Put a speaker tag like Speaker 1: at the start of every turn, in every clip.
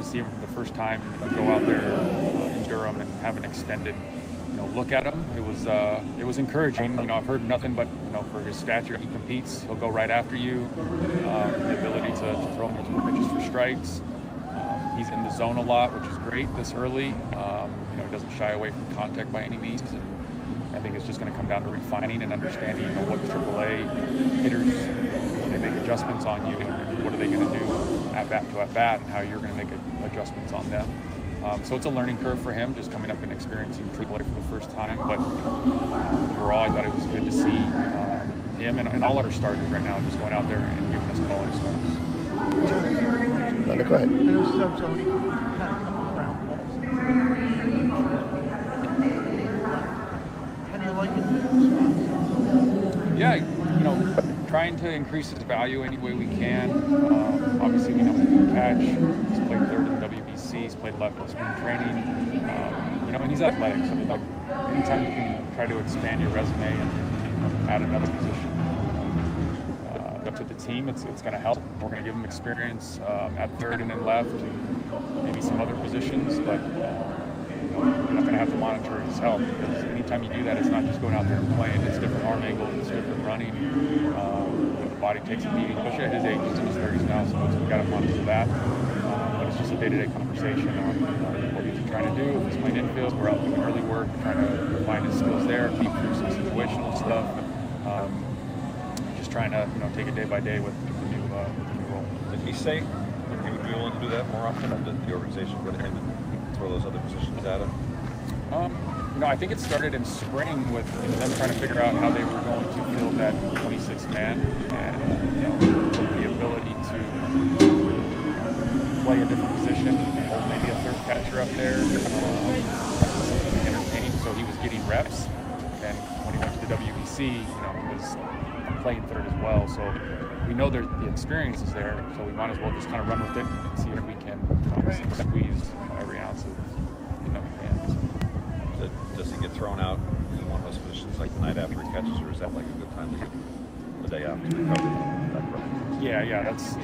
Speaker 1: see him for the first time go out there in Durham and have an extended look at him. It was encouraging. I've heard nothing but for his stature, he competes. He'll go right after you. The ability to throw multiple pitches for strikes. He's in the zone a lot, which is great this early. He doesn't shy away from contact by any means. And I think it's just going to come down to refining and understanding what AAA hitters, when they make adjustments on you, and what are they going to do at bat to at bat, and how you're going to make adjustments on them. So it's a learning curve for him, just coming up and experiencing AAA for the first time. But overall, I thought it was good to see him and all our starters right now just going out there and giving us quality starts.
Speaker 2: Go ahead.
Speaker 1: Yeah, trying to increase his value any way we can. Obviously, we know he can catch. He's played third in the WBC. He's played left in spring training. And he's athletic. So, anytime you can try to expand your resume and add another position up to the team, it's going to help. We're going to give him experience at third and then left, and maybe some other positions, but we're not going to have to monitor his health, because anytime you do that, it's not just going out there and playing. It's different arm angles, it's different running. The body takes a beating, especially at his age. He's in his 30s now, so we've got to monitor that. But it's just a day-to-day conversation on what he's trying to do. If he's playing infield, we're out doing early work, trying to refine his skills there, keep through some situational stuff. Just trying to take it day by day with the new role.
Speaker 3: Did he say he would be willing to do that more often, or did the organization go to him and throw those other positions at him?
Speaker 1: I think it started in spring with them trying to figure out how they were going to fill that 26th man, and the ability to play a different position, hold maybe a third catcher up there, entertaining. So he was getting reps, and when he went to the WBC, he was playing third as well. So we know the experience is there, so we might as well just kind of run with it and see if we can squeeze every ounce of hands.
Speaker 3: Does he get thrown out in one of those positions like the night after he catches, or is that like a good time to get the day off to recover?
Speaker 1: Yeah, that's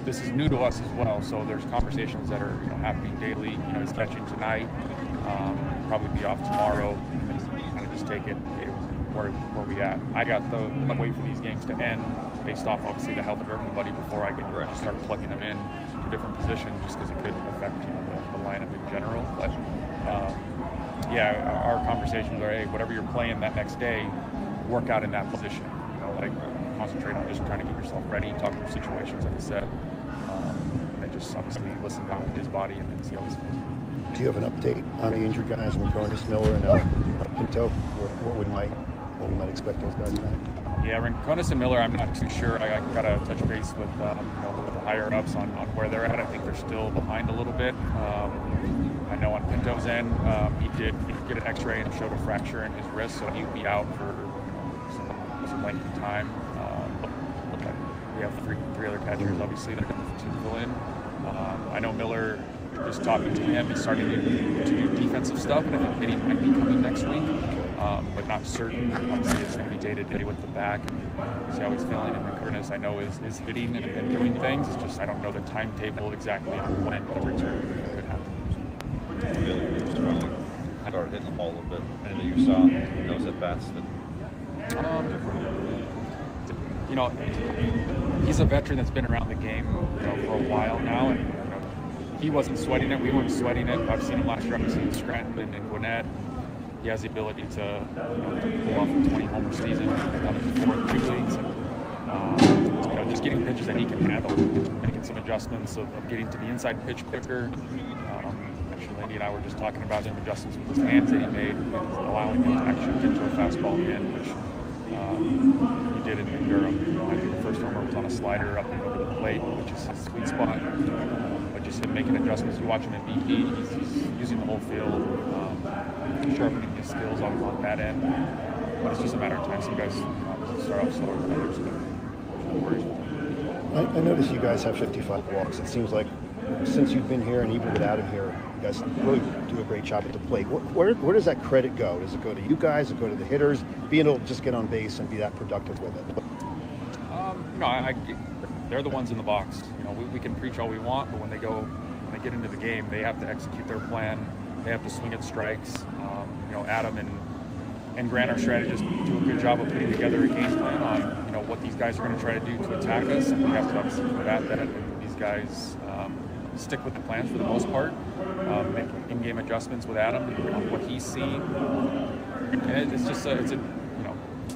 Speaker 1: this is new to us as well, so there's conversations that are happening daily. He's catching tonight, probably be off tomorrow, and kind of just take it where we at. I got to wait for these games to end based off obviously the health of everybody before I can start plugging them in to different positions, just because it could affect the lineup in general. But our conversations are, hey, whatever you're playing that next day, work out in that position. Concentrate on just trying to get yourself ready, talk through situations, like I said, and then just obviously listen down to his body and then see how he's feeling.
Speaker 2: Do you have an update on the injured guys, Rinconis, Miller, and Pinto? What we might expect those guys back?
Speaker 1: Yeah, Rinconis and Miller, I'm not too sure. I got to touch base with the higher ups on where they're at. I think they're still behind a little bit. I know on Pinto's end, he did get an X-ray and showed a fracture in his wrist, so he'd be out for some length of time. We have three other catchers, obviously, that are going to fill in. I know Miller, just talking to him, he's starting to do defensive stuff, and I think hitting might be coming next week, but not certain. Obviously, it's going to be day-to-day with the back, and see how he's feeling. And Rinconis, I know, is hitting and doing things. It's just I don't know the timetable exactly on when the return could happen.
Speaker 3: Really, just finally started hitting the ball a little bit. Anything you saw in those at-bats that
Speaker 1: he's a veteran that's been around the game for a while now, and he wasn't sweating it. We weren't sweating it. I've seen him last year. I've seen Scranton and Gwinnett. He has the ability to pull off a 20-homer season. Done it before in the big leagues. And, just getting pitches that he can handle, making some adjustments of getting to the inside pitch quicker. Actually, Andy and I were just talking about some adjustments with his hands that he made, allowing him to actually get to a fastball in, which he did in Durham. I think the first homer was on a slider up and over the plate, which is his sweet spot. But just him making adjustments. You watch him at BP, he's using the whole field, sharpening his skills on that end. But it's just a matter of time. Some guys start off slower than others, but no worries with them.
Speaker 2: I noticed you guys have 55 walks. It seems like since you've been here and even without him here, you guys really do a great job at the plate. Where does that credit go? Does it go to you guys? Does it go to the hitters? Being able to just get on base and be that productive with it?
Speaker 1: They're the ones in the box. We can preach all we want, but when they go they get into the game, they have to execute their plan. They have to swing at strikes. Adam and Grant, our strategists, do a good job of putting together a game plan on what these guys are going to try to do to attack us, and we have to obviously combat that. And these guys stick with the plan for the most part, make in-game adjustments with Adam on what he's seeing, and it's just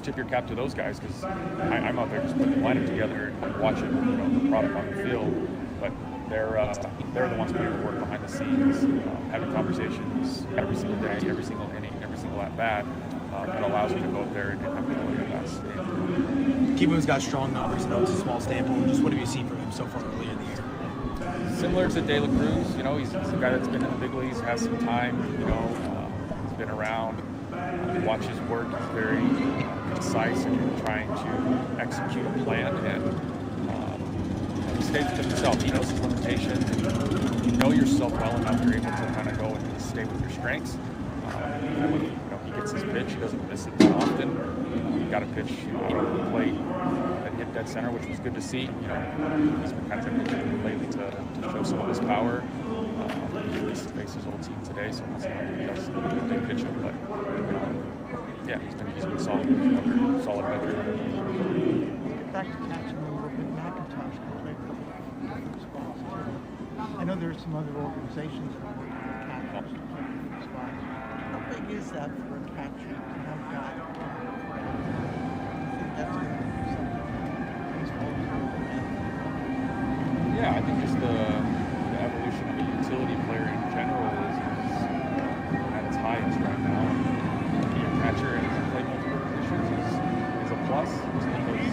Speaker 1: tip your cap to those guys, because I'm out there just putting the lineup together and watching the product on the field, but they're the ones putting the work behind the scenes, having conversations every single day, every single inning, every single at bat. It allows you to go out there and have to play your best.
Speaker 4: Kiboom's got strong numbers. It's a small sample. Just what have you seen from him so far earlier in the year?
Speaker 1: Similar to De La Cruz, he's a guy that's been in the big leagues, has some time. He's been around. You watch his work. He's very concise in trying to execute a plan, and he stays within himself. He knows his limitations, and you know yourself well enough. You're able to kind of go and stay with your strengths. He gets his pitch. He doesn't miss it that often. He got a pitch out of the plate that hit dead center, which was good to see. He's been kind of been pitching lately to show some of his power. He gets to face his old team today, so it's not like he does good pitching, but he's been solid veteran.
Speaker 5: Get back to catching a little bit. McIntosh can play different spots too. I know there's some other organizations that are working with catchers to play different spots. How big is that for a catcher to have got? Do you think that's going to be something baseball is looking at?
Speaker 1: Yeah, I think just the evolution of a utility player in general is at its highest right now. Being a catcher and play multiple positions is a plus. Just because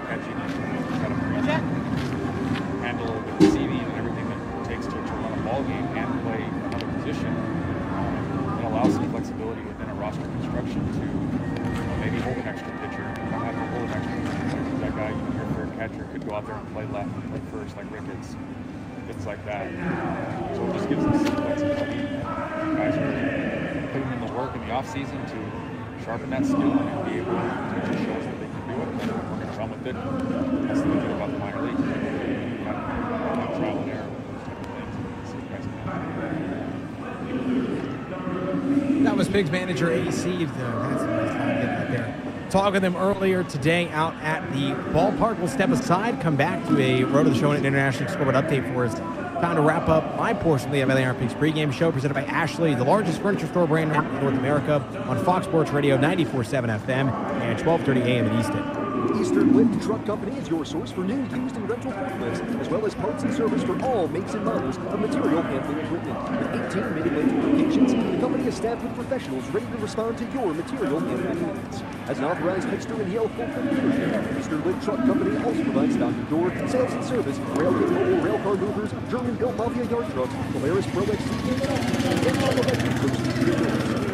Speaker 1: catching and kind of handle the receiving and everything that it takes to run a ball game and play another position. It allows some flexibility within a roster construction to maybe hold an extra pitcher. You don't have to hold an extra pitcher. That guy, your third catcher, could go out there and play left and play first, like Ricketts, things like that. So it just gives us some flexibility. Guys are putting in the work in the off season to sharpen that skill and be able to just show us that they can do it. And then we're going to run with it. That's the good thing about the minor league. You have trial and error with those type of things. So you guys can
Speaker 6: That was Pigs manager AC. Had some nice time getting out there. Talking to them earlier today out at the ballpark. We'll step aside, come back to a Road to the Show and international scoreboard update for us. Time to wrap up my portion of the IronPigs pregame show presented by Ashley, the largest furniture store brand in North America, on Fox Sports Radio 94.7 FM and 12:30 a.m. in Easton.
Speaker 7: Eastern Lift Truck Company is your source for new, used, and rental forklifts, as well as parts and service for all makes and models of material handling equipment. With 18 mid-Atlantic locations, the company is staffed with professionals ready to respond to your material handling needs. As an authorized Hyster and Yale forklift dealership, Eastern Lift Truck Company also provides stock-and-door, sales and service, railroad mobile railcar movers, German-built Mafia yard trucks, Polaris Pro XC, and all electric doors.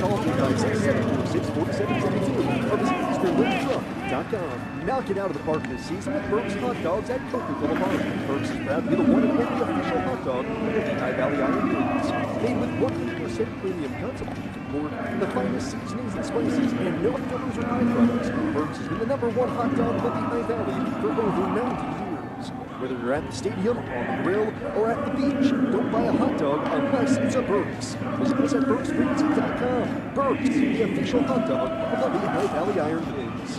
Speaker 7: Call 567-647-72 or visit EasternLiftTruck.com. Knock it out of the park this season with Burke's Hot Dogs at Coca-Cola Park. Burke's is proud to be the one and only official hot dog of the Lehigh Valley IronPigs. Made with 100% premium concentrated pork, the finest seasonings and spices, and no fillers or byproducts. Burke's has been the #1 hot dog of the Lehigh Valley for over 90 years. Whether you're at the stadium, on the grill, or at the beach, don't buy a hot dog unless it's a Burke's. Visit us at Burke'sFrequency.com. Burke's, the official hot dog of the Lehigh Valley IronPigs.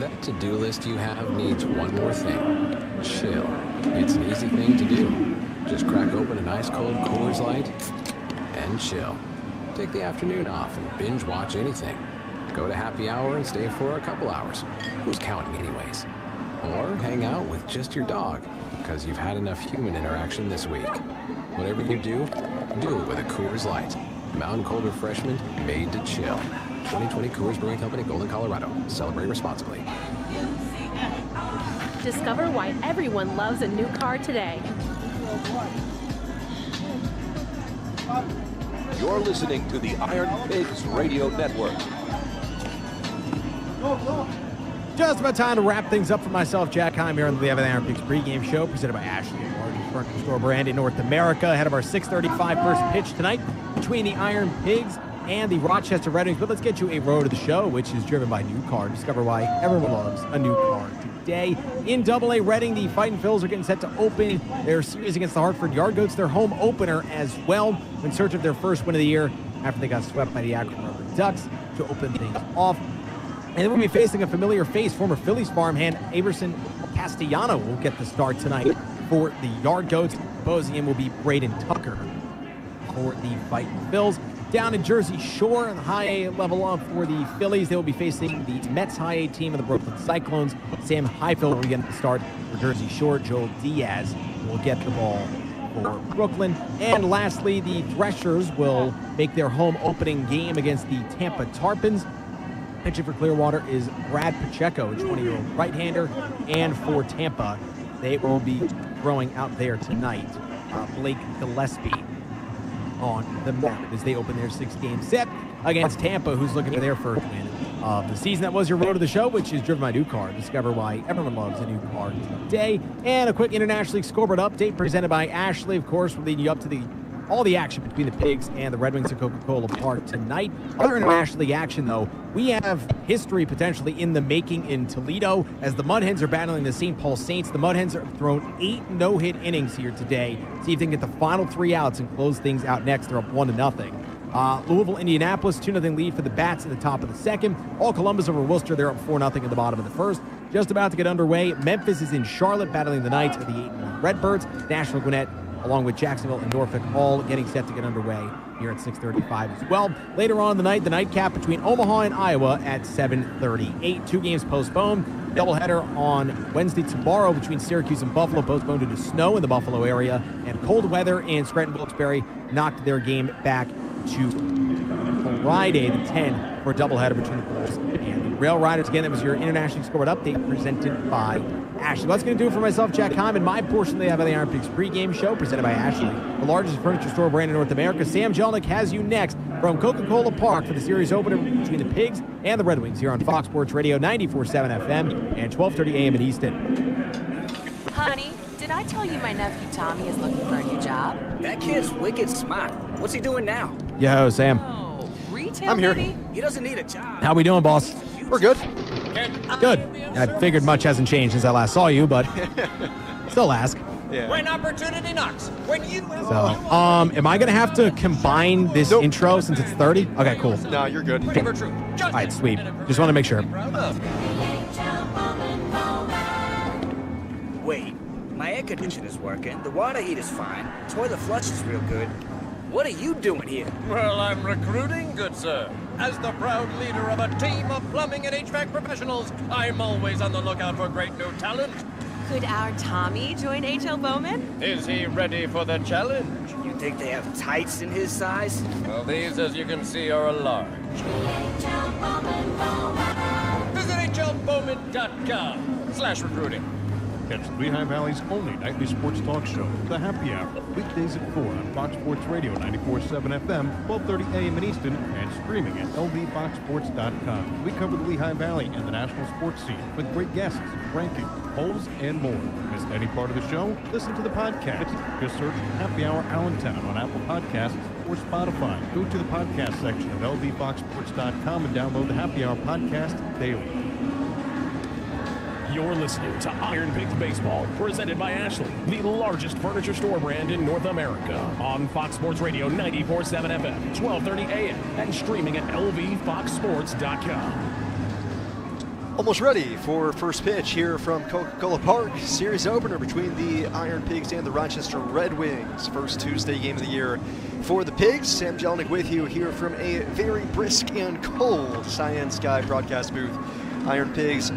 Speaker 8: That to-do list you have needs one more thing. Chill. It's an easy thing to do. Just crack open an ice-cold Coors Light and chill. Take the afternoon off and binge watch anything. Go to happy hour and stay for a couple hours. Who's counting anyways? Or hang out with just your dog, because you've had enough human interaction this week. Whatever you do, do it with a Coors Light. Mountain cold refreshment made to chill. 2020 Coors Brewing Company, Golden, Colorado. Celebrate responsibly.
Speaker 9: Discover why everyone loves a new car today.
Speaker 7: You're listening to the IronPigs Radio Network.
Speaker 6: Just about time to wrap things up for myself, Jack Heim, here on the IronPigs pregame show, presented by Ashley, the largest furniture store brand in North America. Ahead of our 6:35 first pitch tonight between the IronPigs and the Rochester Red Wings. But let's get you a road to the show, which is driven by New Car. Discover why everyone loves a new car today. In Double-A Reading, the Fightin' Phils are getting set to open their series against the Hartford Yard Goats, their home opener as well, in search of their first win of the year after they got swept by the Akron Rubber Ducks to open things off. And then we'll be facing a familiar face, former Phillies farmhand Averson Castellano will get the start tonight for the Yard Goats. Opposing him will be Braden Tucker for the Fightin' Phils. Down in Jersey Shore, the high A level up for the Phillies. They will be facing the Mets high A team of the Brooklyn Cyclones. Sam Highfield will get the start for Jersey Shore. Joel Diaz will get the ball for Brooklyn. And lastly, the Threshers will make their home opening game against the Tampa Tarpons. Pitching for Clearwater is Brad Pacheco, a 20-year-old right-hander. And for Tampa, they will be throwing out there tonight Blake Gillespie on the mound as they open their 6-game set against Tampa, who's looking for their first win of the season. That was your Road to the Show, which is driven by New Car. Discover why everyone loves a new car today. And a quick International League scoreboard update presented by Ashley. Of course, we're leading you up to all the action between the Pigs and the Red Wings at Coca-Cola Park tonight. Other International League action, though, we have history potentially in the making in Toledo as the Mud Hens are battling the St. Paul Saints. The Mud Hens have thrown 8 no-hit innings here today. See if they can get the final 3 outs and close things out next. They're up 1-0. Louisville, Indianapolis, 2-0 lead for the Bats in the top of the second. All Columbus over Worcester. They're up 4-0 in the bottom of the first. Just about to get underway. Memphis is in Charlotte battling the Knights of the 8-1 Redbirds. Nashville, Gwinnett, along with Jacksonville and Norfolk, all getting set to get underway here at 6:35 as well. Later on in the night, the nightcap between Omaha and Iowa at 7:38. 2 games postponed. Doubleheader on Wednesday tomorrow between Syracuse and Buffalo, postponed due to snow in the Buffalo area, and cold weather in Scranton-Wilkes-Barre knocked their game back to Friday the 10th for a doubleheader between the Bulls and the Rail Riders. Again, that was your International Scoreboard Update presented by Ashley. That's going to do it for myself, Jack Hyman. My portion of the IronPigs pregame show presented by Ashley, the largest furniture store brand in North America. Sam Jelnick has you next from Coca-Cola Park for the series opener between the Pigs and the Red Wings here on Fox Sports Radio 94.7 FM and 12:30 a.m. in Easton.
Speaker 10: Honey, did I tell you my nephew Tommy is looking for a new job?
Speaker 11: That kid's wicked smart. What's he doing now?
Speaker 6: Yo, Sam.
Speaker 10: Oh, retail
Speaker 2: I'm here.
Speaker 10: maybe?
Speaker 11: He doesn't need a job.
Speaker 6: How we doing, boss?
Speaker 2: We're good.
Speaker 6: Good. I figured much hasn't changed since I last saw you, but still ask.
Speaker 2: Yeah.
Speaker 11: When opportunity knocks. When you have
Speaker 6: So, am I going to have to combine this intro since it's 30? Okay, cool.
Speaker 2: No, you're good.
Speaker 6: All right, sweet. Just want to make sure.
Speaker 11: Wait, my air conditioner's working. The water heater's fine. Toilet flush is real good. What are you doing here?
Speaker 12: Well, I'm recruiting, good sir. As the proud leader of a team of plumbing and HVAC professionals, I'm always on the lookout for great new talent.
Speaker 10: Could our Tommy join H.L. Bowman?
Speaker 12: Is he ready for the challenge?
Speaker 11: You think they have tights in his size?
Speaker 12: Well, these, as you can see, are a large. Visit hlbowman.com/recruiting.
Speaker 13: Catch Lehigh Valley's only nightly sports talk show, The Happy Hour, weekdays at 4 on Fox Sports Radio 94.7 FM, 12:30 a.m. in Easton, and streaming at lvfoxsports.com. We cover the Lehigh Valley and the national sports scene with great guests, rankings, polls, and more. Missed any part of the show? Listen to the podcast. Just search Happy Hour Allentown on Apple Podcasts or Spotify. Go to the podcast section of lvfoxsports.com and download the Happy Hour podcast daily.
Speaker 14: You're listening to IronPigs Baseball, presented by Ashley, the largest furniture store brand in North America, on Fox Sports Radio 94.7 FM, 12:30 a.m., and streaming at lvfoxsports.com.
Speaker 7: Almost ready for first pitch here from Coca-Cola Park. Series opener between the IronPigs and the Rochester Red Wings. First Tuesday game of the year for the Pigs. Sam Jelnick with you here from a very brisk and cold Cyan Sky broadcast booth. IronPigs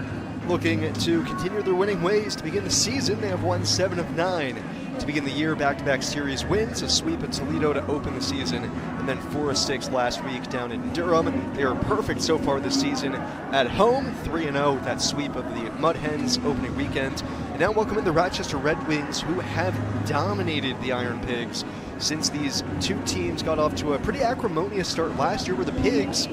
Speaker 7: looking to continue their winning ways to begin the season. They have won 7 of 9 to begin the year. Back-to-back series wins, a sweep at Toledo to open the season, and then 4 of 6 last week down in Durham. They are perfect so far this season at home, 3-0 with that sweep of the Mud Hens opening weekend. And now welcome in the Rochester Red Wings, who have dominated the IronPigs since these two teams got off to a pretty acrimonious start last year, where the Pigs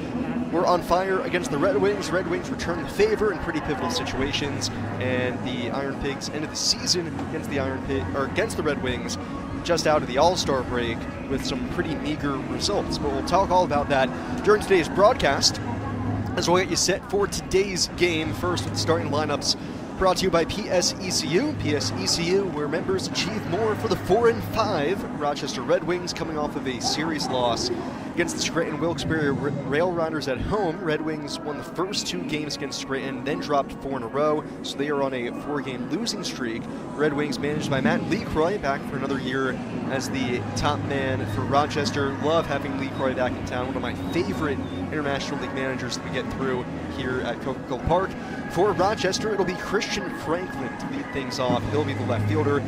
Speaker 7: were on fire against the Red Wings. Red Wings returned the favor in pretty pivotal situations, and the IronPigs ended the season against the Red Wings just out of the All-Star break with some pretty meager results. But we'll talk all about that during today's broadcast, as we'll get you set for today's game. First with the starting lineups Brought to you by PSECU. PSECU, where members achieve more for the 4-5 Rochester Red Wings, coming off of a series loss against the Scranton Wilkes-Barre Rail Riders at home. Red Wings won the first 2 games against Scranton, then dropped 4 in a row, so they are on a 4-game losing streak. Red Wings managed by Matt Lecroy, back for another year as the top man for Rochester. Love having Lecroy back in town, one of my favorite International League managers that we get through here at Coca-Cola Park. For Rochester, it'll be Christian Franklin to lead things off. He'll be the left fielder.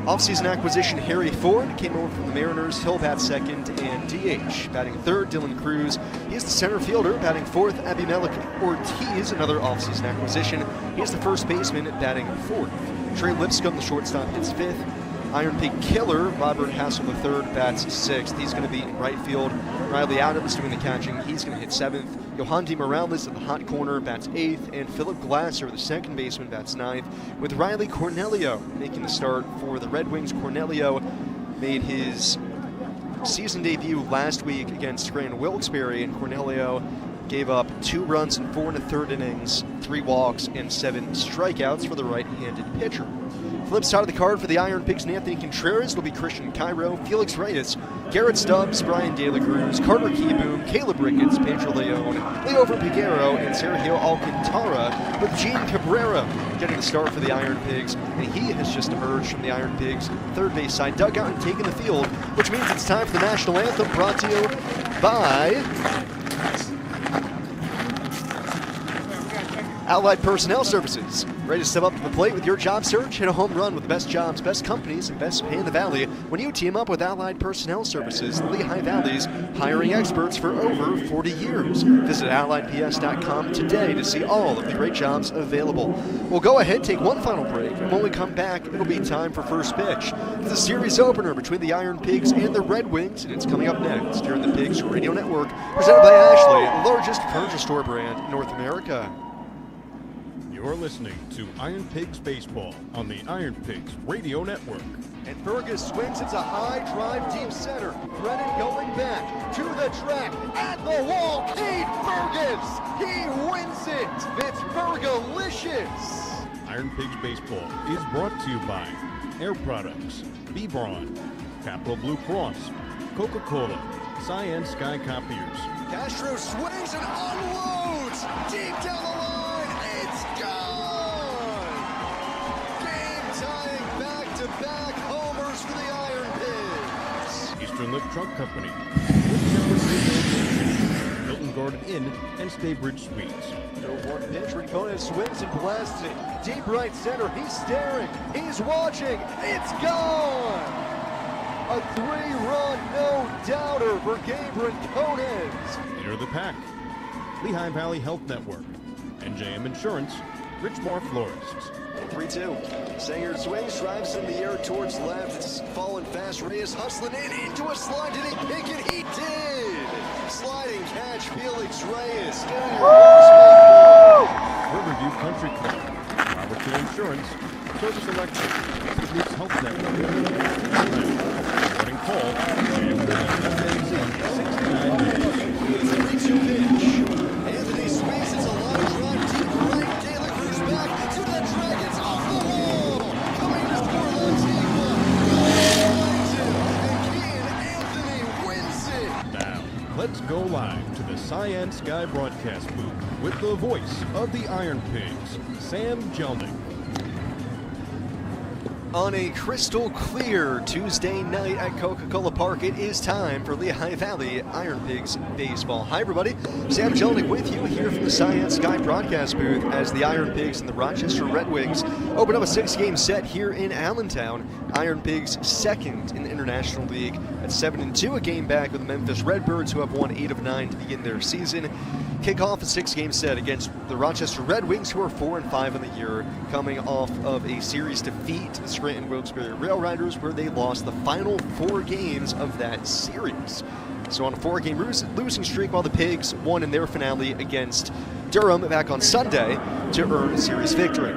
Speaker 7: Offseason acquisition Harry Ford came over from the Mariners. He'll bat second, and DH batting third, Dylan Cruz. He's the center fielder, batting fourth. Abimelech Ortiz, another offseason acquisition. He's the first baseman, batting fourth. Trey Lipscomb, the shortstop, hits fifth. Iron Pig killer Robert Hassel III bats sixth. He's going to be in right field. Riley Adams doing the catching. He's going to hit seventh. Yohandy Morales at the hot corner bats eighth, and Philip Glasser, the second baseman, bats ninth, with Riley Cornelio making the start for the Red Wings. Cornelio made his season debut last week against Scranton Wilkes-Barre, and Cornelio gave up 2 runs in 4 1/3 innings, 3 walks, and 7 strikeouts for the right-handed pitcher. Flip side of the card for the Iron Pigs and Anthony Contreras will be Christian Cairo, Felix Reyes, Garrett Stubbs, Brian De La Cruz, Carter Keyboom, Caleb Ricketts, Pedro Leon, Leo Verpiguero, and Sergio Alcantara, with Gene Cabrera getting the start for the Iron Pigs, and he has just emerged from the Iron Pigs third base side dugout and taken the field, which means it's time for the national anthem, brought to you by Allied Personnel Services. Ready to step up to the plate with your job search? Hit a home run with the best jobs, best companies, and best pay in the Valley when you team up with Allied Personnel Services, the Lehigh Valley's hiring experts for over 40 years. Visit AlliedPS.com today to see all of the great jobs available. We'll go ahead, take one final break, and when we come back, it'll be time for first pitch. It's the series opener between the Iron Pigs and the Red Wings, and it's coming up next here on the Pigs Radio Network, presented by Ashley, the largest furniture store brand in North America.
Speaker 13: You're listening to Iron Pigs Baseball on the Iron Pigs Radio Network.
Speaker 7: And Fergus swings. It's a high drive deep center. Brennan going back to the track at the wall. Cade Fergus. He wins it. It's Fergalicious.
Speaker 13: Iron Pigs Baseball is brought to you by Air Products, Bebron, Capital Blue Cross, Coca-Cola, Cyan Sky Copiers.
Speaker 7: Castro swings and unloads deep down the line. It's gone! Game-tying back-to-back homers for the Iron Pigs.
Speaker 13: Eastern Lip Truck Company, Hilton Garden Inn, and Staybridge Suites.
Speaker 7: No more pitch. Rincona swings and blasts it. Deep right center. He's staring. He's watching. It's gone! A 3-run no-doubter for Gabe Rincones.
Speaker 13: Enter the pack. Lehigh Valley Health Network, NJM Insurance, Richmar Florists.
Speaker 7: 3-2. Sanger swings, drives in the air towards left. It's falling fast. Reyes hustling in into a slide. Did he pick it? He did! Sliding catch, Felix Reyes.
Speaker 13: Riverview Country Club, Robert Hill Insurance, Service Electric, Sydney's Health Network. Morning call, JMZ 69 minutes.
Speaker 7: 3-2 pitch. Anthony swings. It's a line drive deep right. De La Cruz back to the Dragons off the wall. Coming to score Lativa. And Anthony wins it.
Speaker 13: Now, let's go live to the Cyan Sky broadcast booth with the voice of the Iron Pigs, Sam Jelnick.
Speaker 7: On a crystal clear Tuesday night at Coca-Cola Park, it is time for Lehigh Valley Iron Pigs Baseball. Hi everybody, Sam Jelnick with you here from the Cyan Sky broadcast booth as the Iron Pigs and the Rochester Red Wings open up a 6-game set here in Allentown. Iron Pigs second in the International League at 7-2, a game back with the Memphis Redbirds, who have won 8 of 9 to begin their season. Kick off a 6-game set against the Rochester Red Wings, who are 4-5 in the year, coming off of a series defeat to the Scranton Wilkes-Barre Rail Riders, where they lost the final 4 games of that series. So on a 4-game losing streak, while the Pigs won in their finale against Durham back on Sunday to earn a series victory.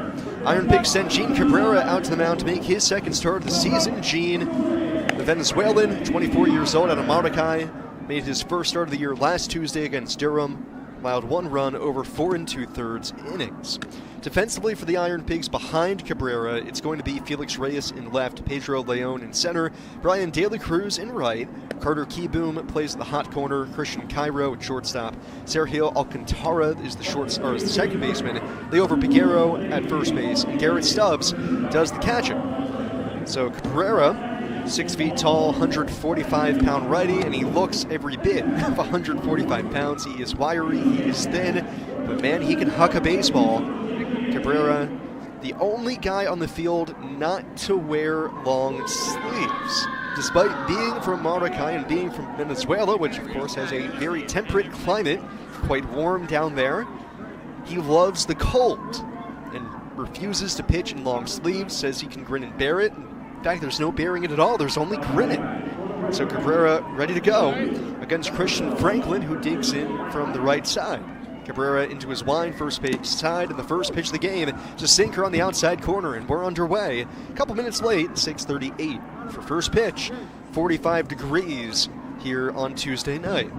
Speaker 7: Iron Pigs sent Gene Cabrera out to the mound to make his second start of the season. Gene, the Venezuelan, 24 years old, out of Maracay, made his first start of the year last Tuesday against Durham.
Speaker 15: allowed 1 run over 4 2/3 innings. Defensively for the IronPigs, behind Cabrera, it's going to be Felix Reyes in left, Pedro Leon in center, Brian De La Cruz in right, Carter Keyboom plays the hot corner, Christian Cairo at shortstop, Sergio Alcantara is the second baseman, Leo Verpiguero at first base, and Garrett Stubbs does the catching. So Cabrera, 6 feet tall, 145-pound righty, and he looks every bit of 145 pounds. He is wiry, he is thin, but man, he can huck a baseball. Cabrera, the only guy on the field not to wear long sleeves. Despite being from Maracay and being from Venezuela, which of course has a very temperate climate, quite warm down there, he loves the cold and refuses to pitch in long sleeves, says he can grin and bear it. In fact, there's no bearing it at all, there's only grinning. So Cabrera ready to go against Christian Franklin, who digs in from the right side. Cabrera into his line, first base side, and the first pitch of the game, just sinker on the outside corner, and we're underway. A couple minutes late, 6:38 for first pitch, 45 degrees here on Tuesday night.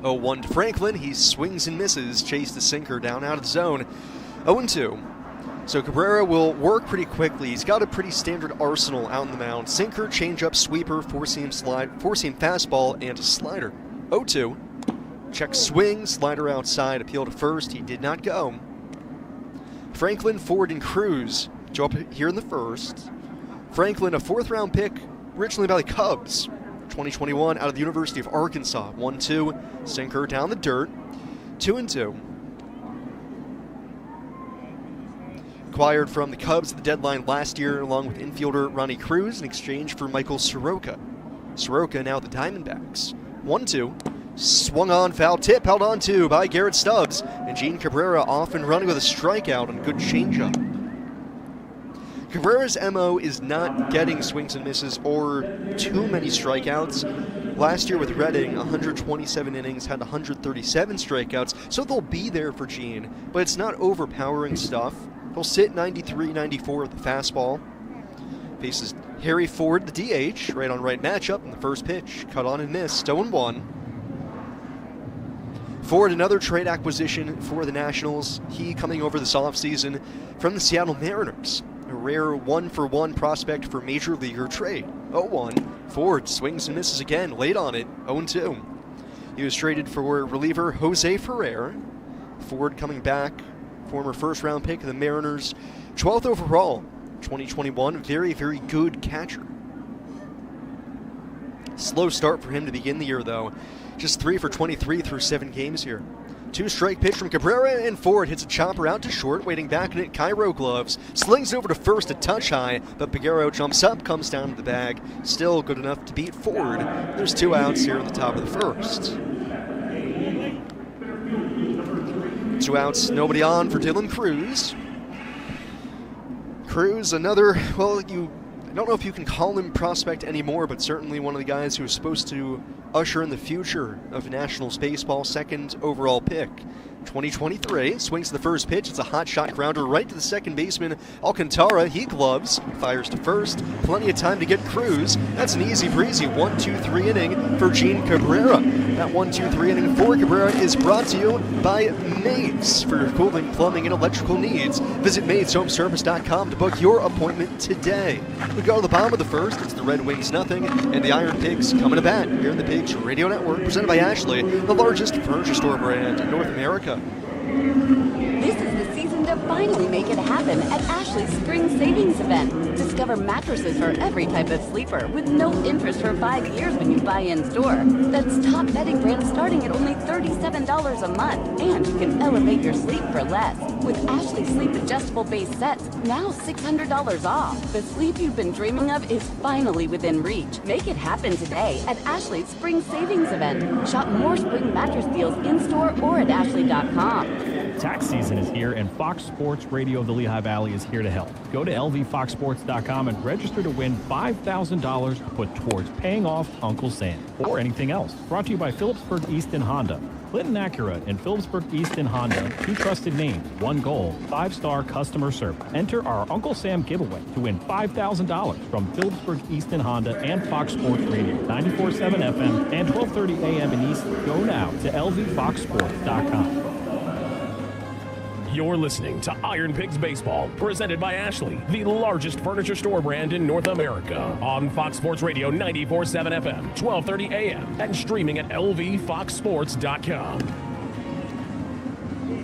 Speaker 15: 0-1 to Franklin, he swings and misses, chased the sinker down out of the zone. 0-2. So Cabrera will work pretty quickly. He's got a pretty standard arsenal out on the mound. Sinker, changeup, sweeper, four-seam fastball, and a slider. 0-2. Check swing, slider outside, appeal to first. He did not go. Franklin, Ford, and Cruz show up here in the first. Franklin, a 4th-round pick, originally by the Cubs. 2021 out of the University of Arkansas. 1-2, sinker down the dirt. 2-2. Acquired from the Cubs at the deadline last year, along with infielder Ronnie Cruz in exchange for Michael Soroka. Soroka now the Diamondbacks. 1-2. Swung on, foul tip, held on to by Garrett Stubbs, and Gene Cabrera off and running with a strikeout and good changeup. Cabrera's MO is not getting swings and misses or too many strikeouts. Last year with Reading, 127 innings, had 137 strikeouts, so they'll be there for Gene, but it's not overpowering stuff. He'll sit 93, 94 with the fastball. Faces Harry Ford, the DH, right on right matchup, and the first pitch, cut on and missed, 0-1. Ford, another trade acquisition for the Nationals. He coming over this offseason from the Seattle Mariners. A rare 1-for-1 prospect for major leaguer trade. 0-1. Ford swings and misses again, late on it, 0-2. He was traded for reliever Jose Ferrer. Ford coming back, former first-round pick of the Mariners. 12th overall, 2021. Very, very good catcher. Slow start for him to begin the year, though. Just 3 for 23 through 7 games here. 2-strike pitch from Cabrera, and Ford hits a chopper out to short, waiting back in it. Cairo gloves, slings over to first, a touch high, but Figueroa jumps up, comes down to the bag. Still good enough to beat Ford. There's 2 outs here in the top of the first. 2 outs, nobody on for Dylan Cruz. Cruz, another, well, I don't know if you can call him prospect anymore, but certainly one of the guys who is supposed to usher in the future of Nationals baseball, 2nd overall pick. 2023, swings to the first pitch. It's a hot shot grounder right to the second baseman, Alcantara. He gloves, fires to first. Plenty of time to get Cruz. That's an easy breezy 1-2-3 inning for Gene Cabrera. That 1-2-3 inning for Cabrera is brought to you by Maids. For your cooling, plumbing, and electrical needs, visit MaidsHomeservice.com to book your appointment today. We go to the bottom of the first. It's the Red Wings nothing, and the IronPigs coming to bat here in the Pigs Radio Network, presented by Ashley, the largest furniture store brand in North America.
Speaker 16: This is the season to finally make it happen at Ashley's Spring Savings Event. Discover mattresses for every type of sleeper with no interest for 5 years when you buy in store. That's top bedding brands starting at only $37 a month, and you can elevate your sleep for less. With Ashley Sleep adjustable base sets, now $600 off. The sleep you've been dreaming of is finally within reach. Make it happen today at Ashley's Spring Savings Event. Shop more spring mattress deals in-store or at ashley.com.
Speaker 17: Tax season is here, and Fox Sports Radio of the Lehigh Valley is here to help. Go to lvfoxsports.com and register to win $5,000 to put towards paying off Uncle Sam or anything else. Brought to you by Phillipsburg Easton Honda. Clinton Acura and Phillipsburg Easton Honda, 2 trusted names, 1 goal, 5-star customer service. Enter our Uncle Sam giveaway to win $5,000 from Phillipsburg Easton Honda and Fox Sports Radio, 94.7 FM and 12:30 a.m. in Easton. Go now to lvfoxsports.com.
Speaker 14: You're listening to Iron Pigs Baseball, presented by Ashley, the largest furniture store brand in North America, on Fox Sports Radio 94.7 FM, 12:30 a.m., and streaming at lvfoxsports.com.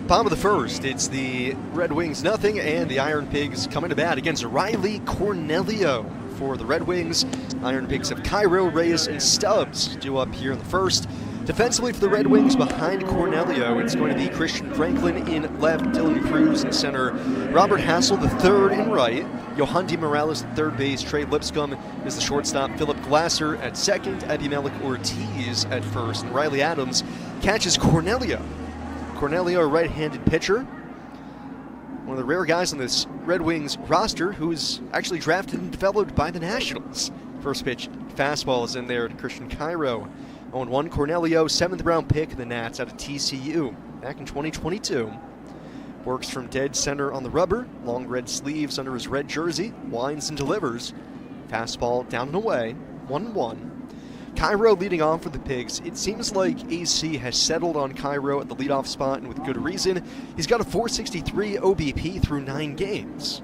Speaker 15: Bottom of the first, it's the Red Wings nothing, and the Iron Pigs coming to bat against Riley Cornelio. For the Red Wings, Iron Pigs have Cairo, Reyes, and Stubbs due up here in the first. Defensively for the Red Wings, behind Cornelio, it's going to be Christian Franklin in left, Dylan Cruz in center, Robert Hassel the third in right, Yohandy Morales at third base, Trey Lipscomb is the shortstop, Philip Glasser at second, Abimelech Ortiz at first, and Riley Adams catches Cornelio. Cornelio, a right-handed pitcher, one of the rare guys on this Red Wings roster who's actually drafted and developed by the Nationals. First pitch, fastball is in there to Christian Cairo. 0-1, Cornelio, 7th round pick of the Nats out of TCU back in 2022. Works from dead center on the rubber, long red sleeves under his red jersey, winds and delivers. Fastball down and away, 1-1. Cairo leading off for the Pigs. It seems like AC has settled on Cairo at the leadoff spot, and with good reason. He's got a .463 OBP through 9 games.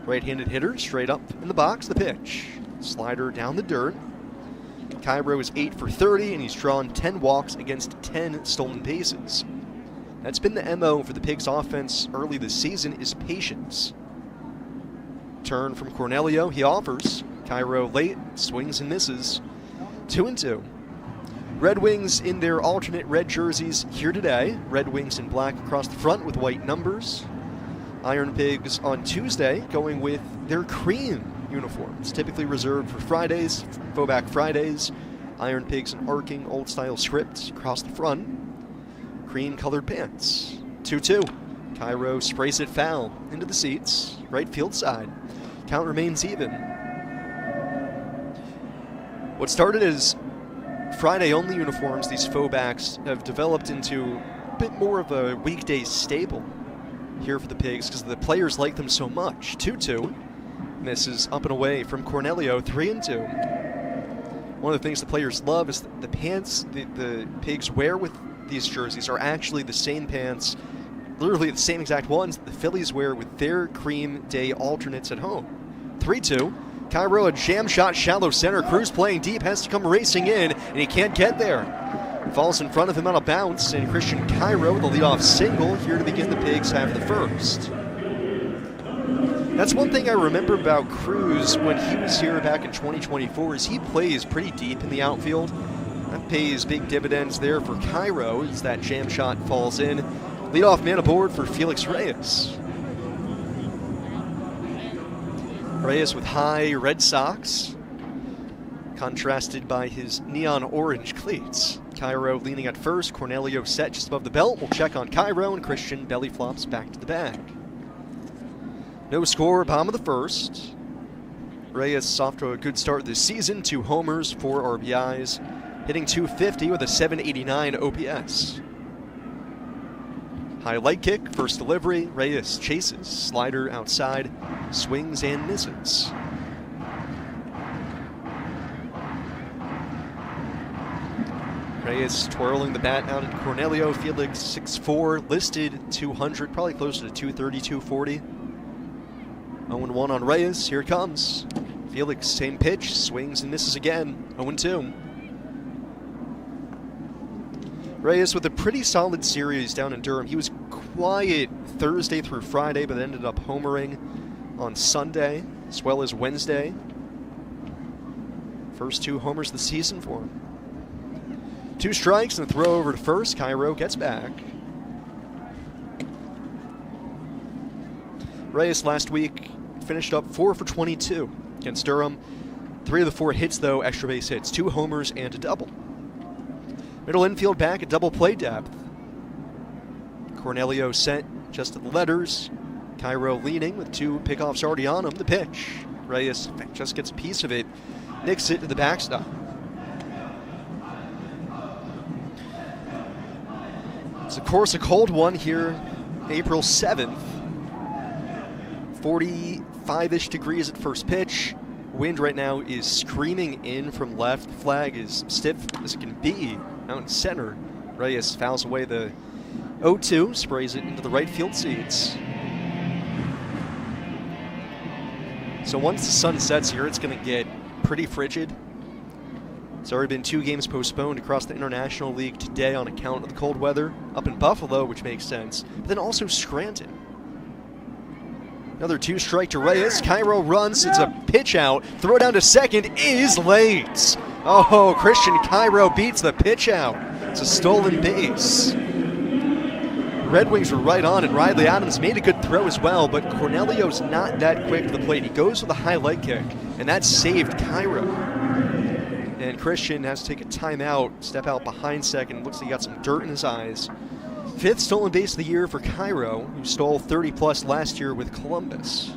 Speaker 15: Right-handed hitter, straight up in the box, the pitch. Slider down the dirt. Cairo is 8 for 30, and he's drawn 10 walks against 10 stolen bases. That's been the MO for the Pigs offense early this season, is patience. Turn from Cornelio, he offers. Cairo late, swings and misses. 2-2. Red Wings in their alternate red jerseys here today. Red Wings in black across the front with white numbers. Iron Pigs on Tuesday going with their cream uniforms, typically reserved for Fridays, Fauxback Fridays. Iron Pigs and arcing old-style script across the front. Cream-colored pants. 2-2. Cairo sprays it foul into the seats, right field side. Count remains even. What started as Friday-only uniforms, these Fauxbacks have developed into a bit more of a weekday staple here for the Pigs because the players like them so much. 2-2. Misses up and away from Cornelio, 3-2. One of the things the players love is the pants the Pigs wear with these jerseys are actually the same pants, literally the same exact ones the Phillies wear with their cream day alternates at home. 3-2. Cairo, a jam shot, shallow center. Cruz playing deep, has to come racing in, and he can't get there. Falls in front of him on a bounce, and Christian Cairo with a leadoff single here to begin the Pigs half of the first. That's one thing I remember about Cruz when he was here back in 2024 is he plays pretty deep in the outfield. That pays big dividends there for Cairo as that jam shot falls in. Leadoff man aboard for Felix Reyes. Reyes with high red socks, contrasted by his neon orange cleats. Cairo leaning at first, Cornelio set just above the belt. We'll check on Cairo, and Christian belly flops back to the bag. No score, bottom of the first. Reyes off to a good start this season. 2 homers, 4 RBIs, hitting .250 with a .789 OPS. High leg kick, first delivery. Reyes chases, slider outside, swings and misses. Reyes twirling the bat out at Cornelio. Felix 6'4", listed 200, probably closer to 230, 240. 0-1 on Reyes, here it comes. Felix, same pitch, swings and misses again, 0-2. Reyes with a pretty solid series down in Durham. He was quiet Thursday through Friday, but ended up homering on Sunday, as well as Wednesday. First 2 homers of the season for him. 2 strikes and a throw over to first. Cairo gets back. Reyes last week finished up 4 for 22 against Durham. 3 of the 4 hits, though, extra base hits. 2 homers and a double. Middle infield back at double play depth. Cornelio set just at the letters. Cairo leaning with 2 pickoffs already on him. The pitch. Reyes just gets a piece of it. Nicks it to the backstop. It's, of course, a cold one here, April 7th. 45-ish degrees at first pitch. Wind right now is screaming in from left. Flag is stiff as it can be out in center. Reyes fouls away the 0-2, sprays it into the right field seats. So once the sun sets here, it's going to get pretty frigid. It's already been 2 games postponed across the International League today on account of the cold weather. Up in Buffalo, which makes sense, but then also Scranton. Another 2-strike to Reyes. Cairo runs. It's a pitch out. Throw down to second is late. Oh, Christian Cairo beats the pitch out. It's a stolen base. Red Wings were right on it. Riley Adams made a good throw as well, but Cornelio's not that quick to the plate. He goes with a high leg kick, and that saved Cairo. And Christian has to take a timeout, step out behind second. Looks like he got some dirt in his eyes. 5th stolen base of the year for Cairo, who stole 30-plus last year with Columbus.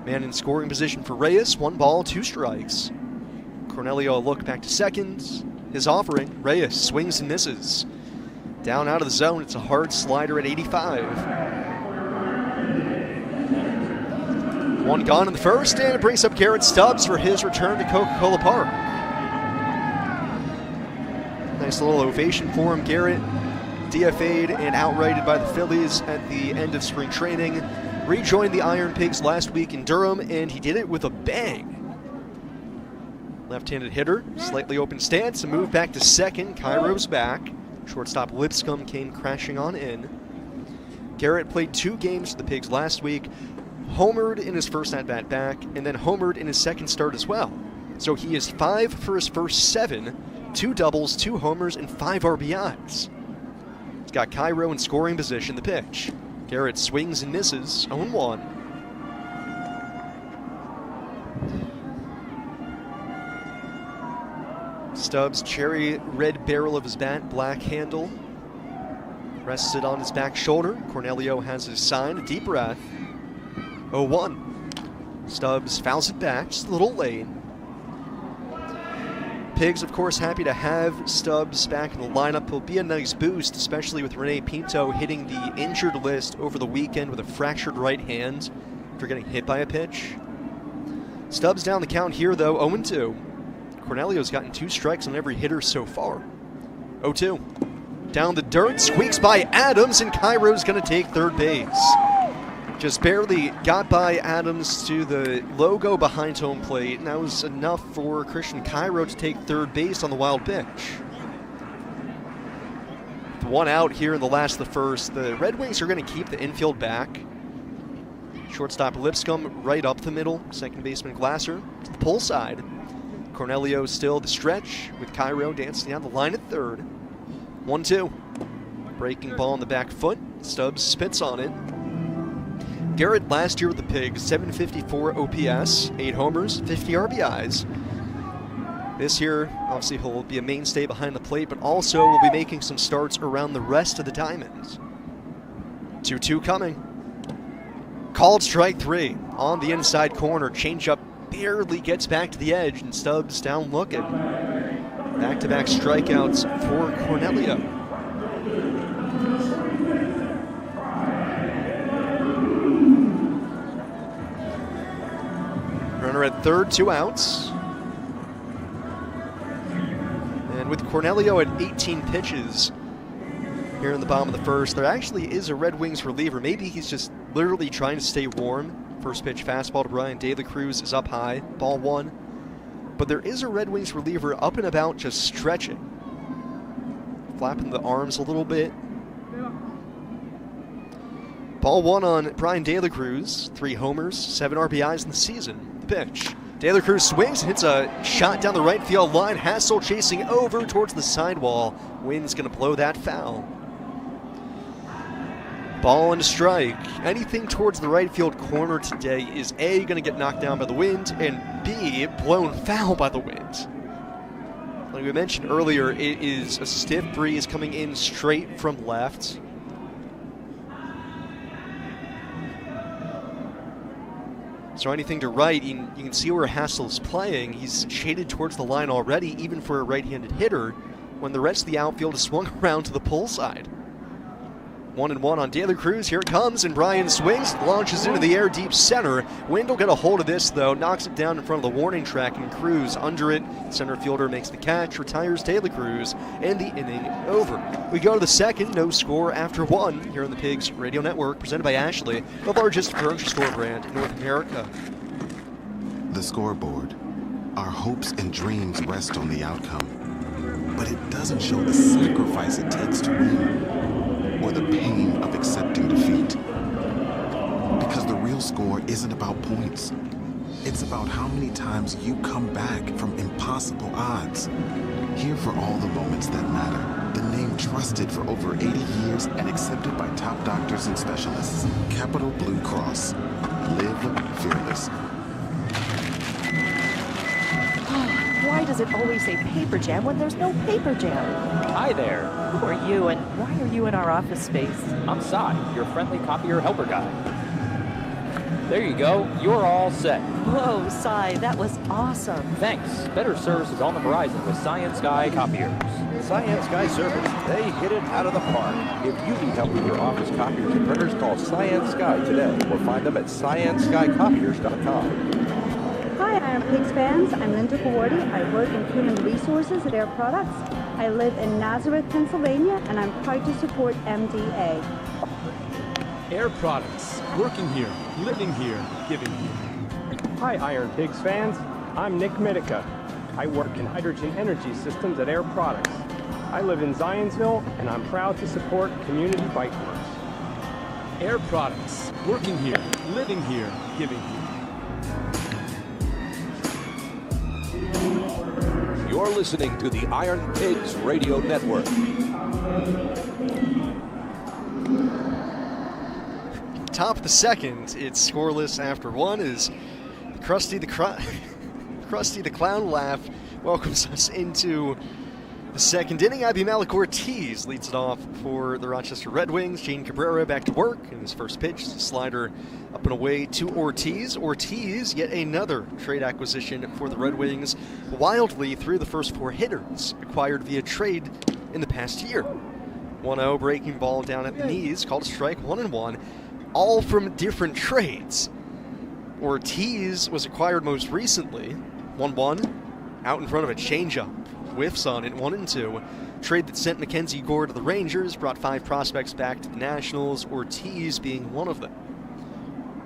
Speaker 15: Man in scoring position for Reyes. 1 ball, 2 strikes. Cornelio a look back to second. His offering. Reyes swings and misses. Down out of the zone. It's a hard slider at 85. 1 gone in the first, and it brings up Garrett Stubbs for his return to Coca-Cola Park. Nice little ovation for him. Garrett DFA'd and outrighted by the Phillies at the end of spring training. Rejoined the IronPigs last week in Durham, and he did it with a bang. Left-handed hitter, slightly open stance, a move back to second. Cairo's back. Shortstop Lipscomb came crashing on in. Garrett played 2 games for the Pigs last week, homered in his first at-bat back, and then homered in his second start as well. So he is 5 for his first 7, 2 doubles, 2 homers, and 5 RBIs. He's got Cairo in scoring position, the pitch. Garrett swings and misses, 0-1. Stubbs' cherry red barrel of his bat, black handle. Rests it on his back shoulder. Cornelio has his sign, a deep breath. 0-1. Stubbs fouls it back, just a little late. Pigs, of course, happy to have Stubbs back in the lineup. He'll be a nice boost, especially with Rene Pinto hitting the injured list over the weekend with a fractured right hand after getting hit by a pitch. Stubbs down the count here, though, 0-2. Cornelio's gotten 2 strikes on every hitter so far. 0-2. Down the dirt, squeaks by Adams, and Cairo's going to take third base. Just barely got by Adams to the logo behind home plate, and that was enough for Christian Cairo to take third base on the wild pitch. With 1 out here in the last of the first, the Red Wings are going to keep the infield back. Shortstop Lipscomb right up the middle, second baseman Glasser to the pull side. Cornelio still the stretch with Cairo dancing down the line at third. 1-2. Breaking ball on the back foot. Stubbs spits on it. Garrett last year with the Pigs, 754 OPS, 8 homers, 50 RBIs. This year, obviously, he'll be a mainstay behind the plate, but also will be making some starts around the rest of the diamonds. 2-2 coming. Called strike 3 on the inside corner. Changeup barely gets back to the edge, and Stubbs down looking. Back-to-back strikeouts for Cornelio. Runner at third, 2 outs. And with Cornelio at 18 pitches here in the bottom of the first, there actually is a Red Wings reliever. Maybe he's just literally trying to stay warm. First pitch fastball to Brian De La Cruz is up high, ball 1. But there is a Red Wings reliever up and about just stretching. Flapping the arms a little bit. Ball 1 on Brian De La Cruz, 3 homers, 7 RBIs in the season. The pitch. De La Cruz swings, hits a shot down the right field line. Hassel chasing over towards the sidewall. Wind's going to blow that foul. Ball and a strike. Anything towards the right field corner today is A, going to get knocked down by the wind, and B, blown foul by the wind. Like we mentioned earlier, it is a stiff breeze coming in straight from left. So anything to right, you can see where Hassel's playing. He's shaded towards the line already, even for a right-handed hitter. when the rest of the outfield is swung around to the pull side. 1-1 on De La Cruz. Here it comes, and Brian swings, launches into the air deep center. Wind will get a hold of this, though, knocks it down in front of the warning track, and Cruz under it. Center fielder makes the catch, retires De La Cruz, and the inning over. We go to the second, no score after 1 here on the Pigs Radio Network, presented by Ashley, the largest furniture store brand in North America.
Speaker 18: The scoreboard. Our hopes and dreams rest on the outcome, but it doesn't show the sacrifice it takes to win, or the pain of accepting defeat. Because the real score isn't about points. It's about how many times you come back from impossible odds. Here for all the moments that matter. The name trusted for over 80 years and accepted by top doctors and specialists. Capital Blue Cross. Live fearless.
Speaker 19: Why does it always say paper jam when there's no paper jam?
Speaker 20: Hi there.
Speaker 19: Who are you and why are you in our office space?
Speaker 20: I'm Cy, your friendly copier helper guy. There you go. You're all set.
Speaker 19: Whoa, Cy, that was awesome.
Speaker 20: Thanks. Better service is on the horizon with Science Sky copiers.
Speaker 3: Science Sky Service. They hit it out of the park. If you need help with your office copiers and printers, call Science Sky today or find them at scienceskycopiers.com.
Speaker 21: Hi, IronPigs fans. I'm Linda Gawardi. I work in human resources at Air Products. I live in Nazareth, Pennsylvania, and I'm proud to support MDA.
Speaker 22: Air Products. Working here, living here, giving here.
Speaker 23: Hi, IronPigs fans. I'm Nick Mitica. I work in hydrogen energy systems at Air Products. I live in Zionsville, and I'm proud to support Community Bike Works.
Speaker 22: Air Products. Working here, living here, giving here.
Speaker 12: You're listening to the Iron Pigs Radio Network.
Speaker 15: Top of the second, it's scoreless after 1 as Krusty the Clown laugh welcomes us into the second inning. Malik Ortiz leads it off for the Rochester Red Wings. Gene Cabrera back to work, and his first pitch is a slider up and away to Ortiz. Ortiz, yet another trade acquisition for the Red Wings, wildly through the first 4 hitters acquired via trade in the past year. 1-0 breaking ball down at the knees, called a strike, 1-1, all from different trades. Ortiz was acquired most recently, 1-1, out in front of a changeup. Whiffs on it, 1-2. Trade that sent Mackenzie Gore to the Rangers, brought 5 prospects back to the Nationals, Ortiz being one of them.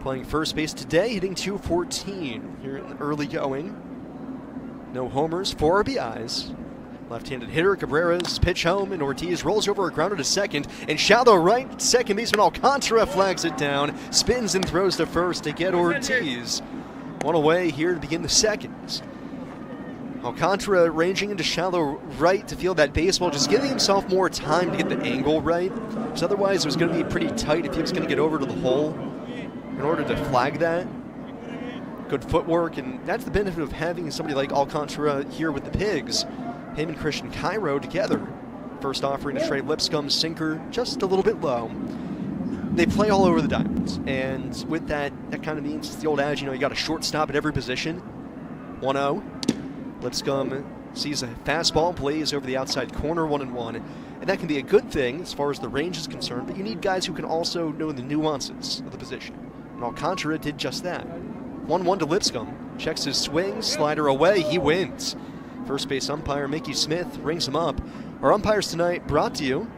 Speaker 15: Playing first base today, hitting .214 here in the early going. No homers, 4 RBIs. Left-handed hitter, Cabrera's pitch home, and Ortiz rolls over a grounder to second, and shallow right, second baseman Alcantara flags it down, spins and throws to first to get Ortiz. One away here to begin the second. Alcantara ranging into shallow right to field that baseball, just giving himself more time to get the angle right, because otherwise it was going to be pretty tight if he was going to get over to the hole in order to flag that. Good footwork, and that's the benefit of having somebody like Alcantara here with the Pigs. Him and Christian Cairo together. First offering to trade Lipscomb's sinker just a little bit low. They play all over the diamonds, and with that kind of means, it's the old adage, you got a shortstop at every position. 1-0. Lipscomb sees a fastball, blaze over the outside corner, 1-1. And that can be a good thing as far as the range is concerned, but you need guys who can also know the nuances of the position. And Alcantara did just that. 1-1 to Lipscomb. Checks his swing, slider away, he wins. First base umpire Mickey Smith rings him up. Our umpires tonight brought to you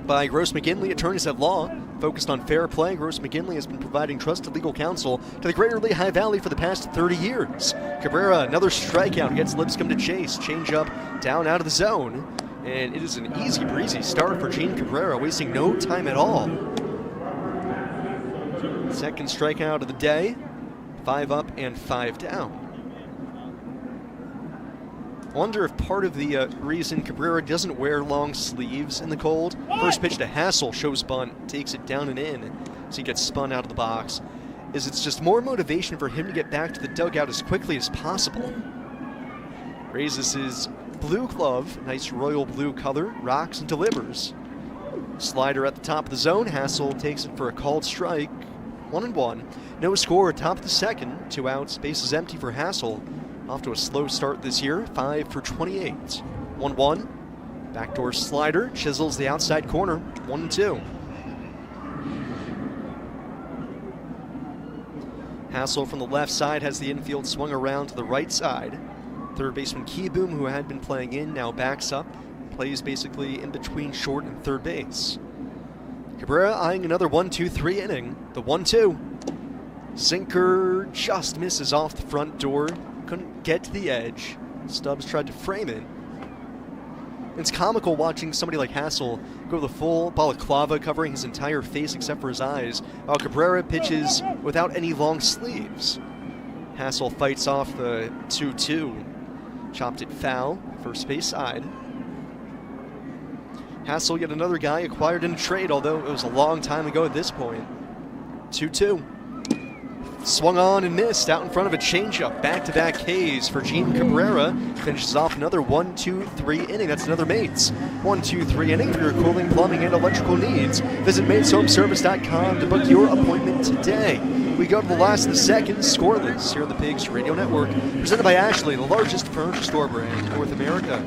Speaker 15: by Gross McGinley, attorneys at law. Focused on fair play, Gross McGinley has been providing trusted legal counsel to the greater Lehigh Valley for the past 30 years. Cabrera, another strikeout, gets Lipscomb to chase. Change up, down out of the zone. And it is an easy breezy start for Gene Cabrera, wasting no time at all. Second strikeout of the day. 5 up and 5 down. Wonder if part of the reason Cabrera doesn't wear long sleeves in the cold. First pitch to Hassel, shows bunt, takes it down and in as he gets spun out of the box. Is it's just more motivation for him to get back to the dugout as quickly as possible. Raises his blue glove, nice royal blue color, rocks and delivers. Slider at the top of the zone, Hassel takes it for a called strike. 1-1. No score, top of the second, 2 outs, bases empty for Hassel. Off to a slow start this year, 5 for 28. 1-1. Backdoor slider chisels the outside corner. 1-2. Hassel from the left side has the infield swung around to the right side. Third baseman Keyboom, who had been playing in, now backs up. Plays basically in between short and third base. Cabrera eyeing another 1-2-3 inning. The 1-2. Sinker just misses off the front door. Couldn't get to the edge. Stubbs tried to frame it. It's comical watching somebody like Hassel go to the full balaclava covering his entire face except for his eyes, while Cabrera pitches without any long sleeves. Hassel fights off the 2-2. Chopped it foul, first base side. Hassel, yet another guy acquired in a trade, although it was a long time ago at this point. 2-2. Swung on and missed out in front of a changeup. Back-to-back Ks for Gene Cabrera. Finishes off another 1-2-3 inning. That's another Mates 1-2-3 inning for your cooling, plumbing, and electrical needs. Visit MatesHomeservice.com to book your appointment today. We go to the last of the second, scoreless, here on the Pigs Radio Network. Presented by Ashley, the largest furniture store brand in North America.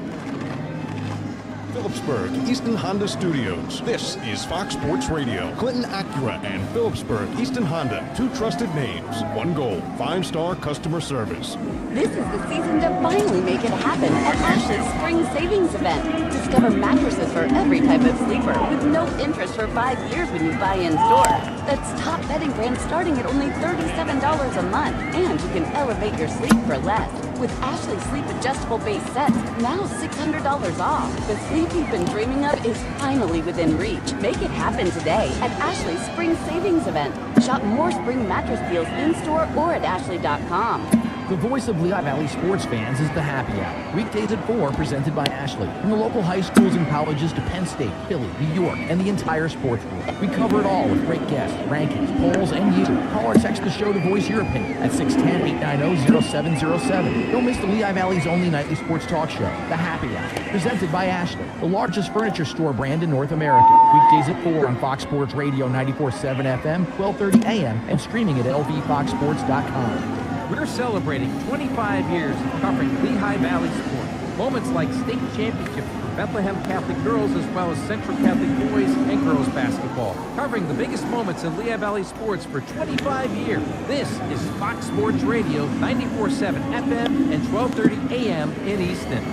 Speaker 13: Phillipsburg Easton Honda Studios. This is Fox Sports Radio. Clinton Acura and Phillipsburg Easton Honda. Two trusted names. One goal. 5-star customer service.
Speaker 16: This is the season to finally make it happen at Ashley's Spring Savings Event. Discover mattresses for every type of sleeper with no interest for 5 years when you buy in store. That's top bedding brands starting at only $37 a month. And you can elevate your sleep for less. With Ashley Sleep Adjustable Base Sets, now $600 off. The sleep you've been dreaming of is finally within reach. Make it happen today at Ashley's Spring Savings Event. Shop more spring mattress deals in-store or at ashley.com.
Speaker 1: The voice of Lehigh Valley sports fans is the Happy Hour. Weekdays at 4, presented by Ashley. From the local high schools and colleges to Penn State, Philly, New York, and the entire sports world. We cover it all with great guests, rankings, polls, and you. Call or text the show to voice your opinion at 610-890-0707. Don't miss the Lehigh Valley's only nightly sports talk show, The Happy Hour. Presented by Ashley, the largest furniture store brand in North America. Weekdays at 4 on Fox Sports Radio 94.7 FM, 12:30 a.m., and streaming at lvfoxsports.com.
Speaker 4: We're celebrating 25 years of covering Lehigh Valley sports. Moments like state championships for Bethlehem Catholic girls as well as Central Catholic boys and girls basketball. Covering the biggest moments in Lehigh Valley sports for 25 years. This is Fox Sports Radio 94.7 FM and 12:30 a.m. in Easton.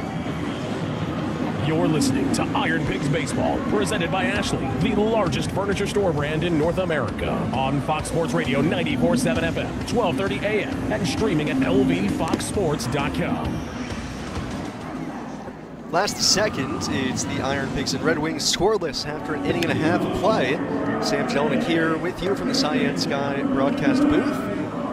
Speaker 14: You're listening to Iron Pigs Baseball, presented by Ashley, the largest furniture store brand in North America. On Fox Sports Radio 94.7 FM, 12:30 a.m., and streaming at lvfoxsports.com.
Speaker 15: Last second, it's the Iron Pigs and Red Wings scoreless after an inning and a half of play. Sam Jelinek here with you from the Cyan Sky broadcast booth.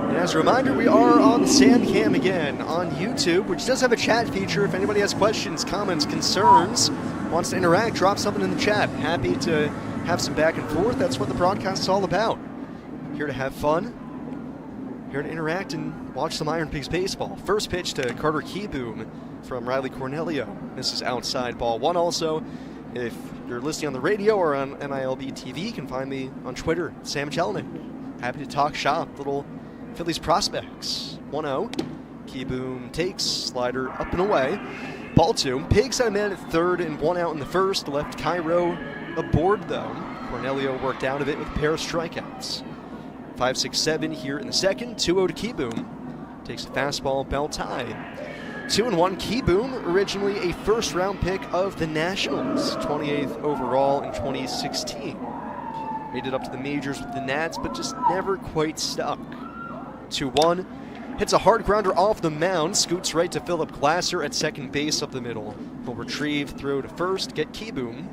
Speaker 15: And as a reminder, we are on SamCam again on YouTube, which does have a chat feature. If anybody has questions, comments, concerns, wants to interact, drop something in the chat. Happy to have some back and forth. That's what the broadcast is all about. Here to have fun, here to interact and watch some Iron Pigs baseball. First pitch to Carter Keyboom from Riley Cornelio. This is outside ball one. Also, if you're listening on the radio or on MILB TV, you can find me on Twitter, Sam Jelinek. Happy to talk shop, little Phillies prospects. 1-0. Keyboom takes, slider up and away. Ball two. Pigs had a man at third and one out in the first. Left Cairo aboard though. Cornelio worked out of it with a pair of strikeouts. 5-6-7 here in the second. 2-0 to Keyboom. Takes a fastball, bell tied. 2-1. Keyboom, originally a first-round pick of the Nationals, 28th overall in 2016. Made it up to the majors with the Nats, but just never quite stuck. 2-1. Hits a hard grounder off the mound, scoots right to Philip Glasser at second base up the middle. He'll retrieve, throw to first, get Keyboom.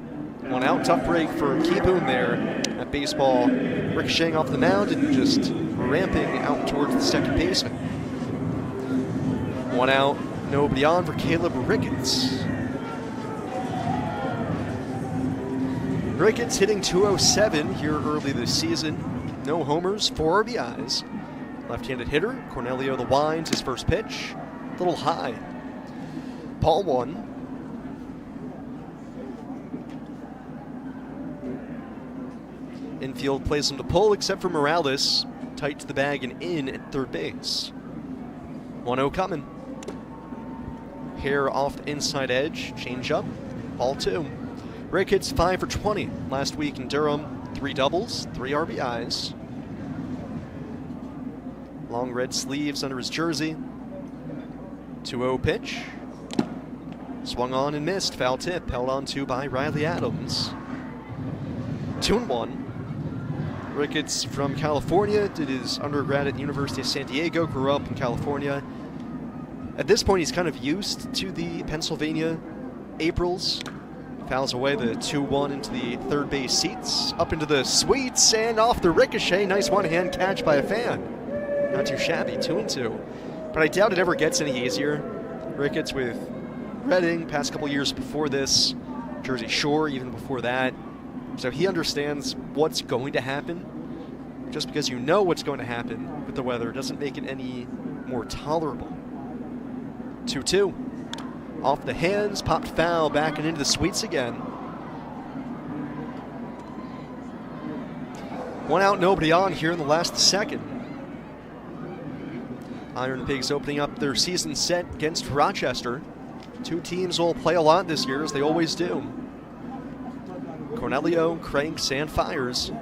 Speaker 15: One out, tough break for Keyboom there. That baseball ricocheting off the mound and just ramping out towards the second baseman. One out, nobody on for Caleb Ricketts. Ricketts hitting .207 here early this season. No homers, 4 RBIs. Left-handed hitter, Cornelio the winds, his first pitch. A little high. Ball one. Infield plays him to pull, except for Morales. Tight to the bag and in at third base. 1-0 coming. pair off the inside edge, change up, ball 2. Rick hits 5 for 20 last week in Durham, 3 doubles, 3 RBIs. Long red sleeves under his jersey. 2-0 pitch. Swung on and missed, foul tip, held on to by Riley Adams. 2-1. Ricketts from California, did his undergrad at the University of San Diego, grew up in California. At this point, he's kind of used to the Pennsylvania Aprils. Fouls away the 2-1 into the third base seats, up into the suites, and off the ricochet. Nice one-hand catch by a fan. Not too shabby, 2-2. But I doubt it ever gets any easier. Ricketts with Reading, past couple years before this, Jersey Shore even before that. So he understands what's going to happen. Just because you know what's going to happen with the weather doesn't make it any more tolerable. 2-2. Off the hands, popped foul, back and into the suites again. 1 out, nobody on here in the last second. Iron Pigs opening up their season set against Rochester. 2 teams will play a lot this year, as they always do. Cornelio cranks and fires.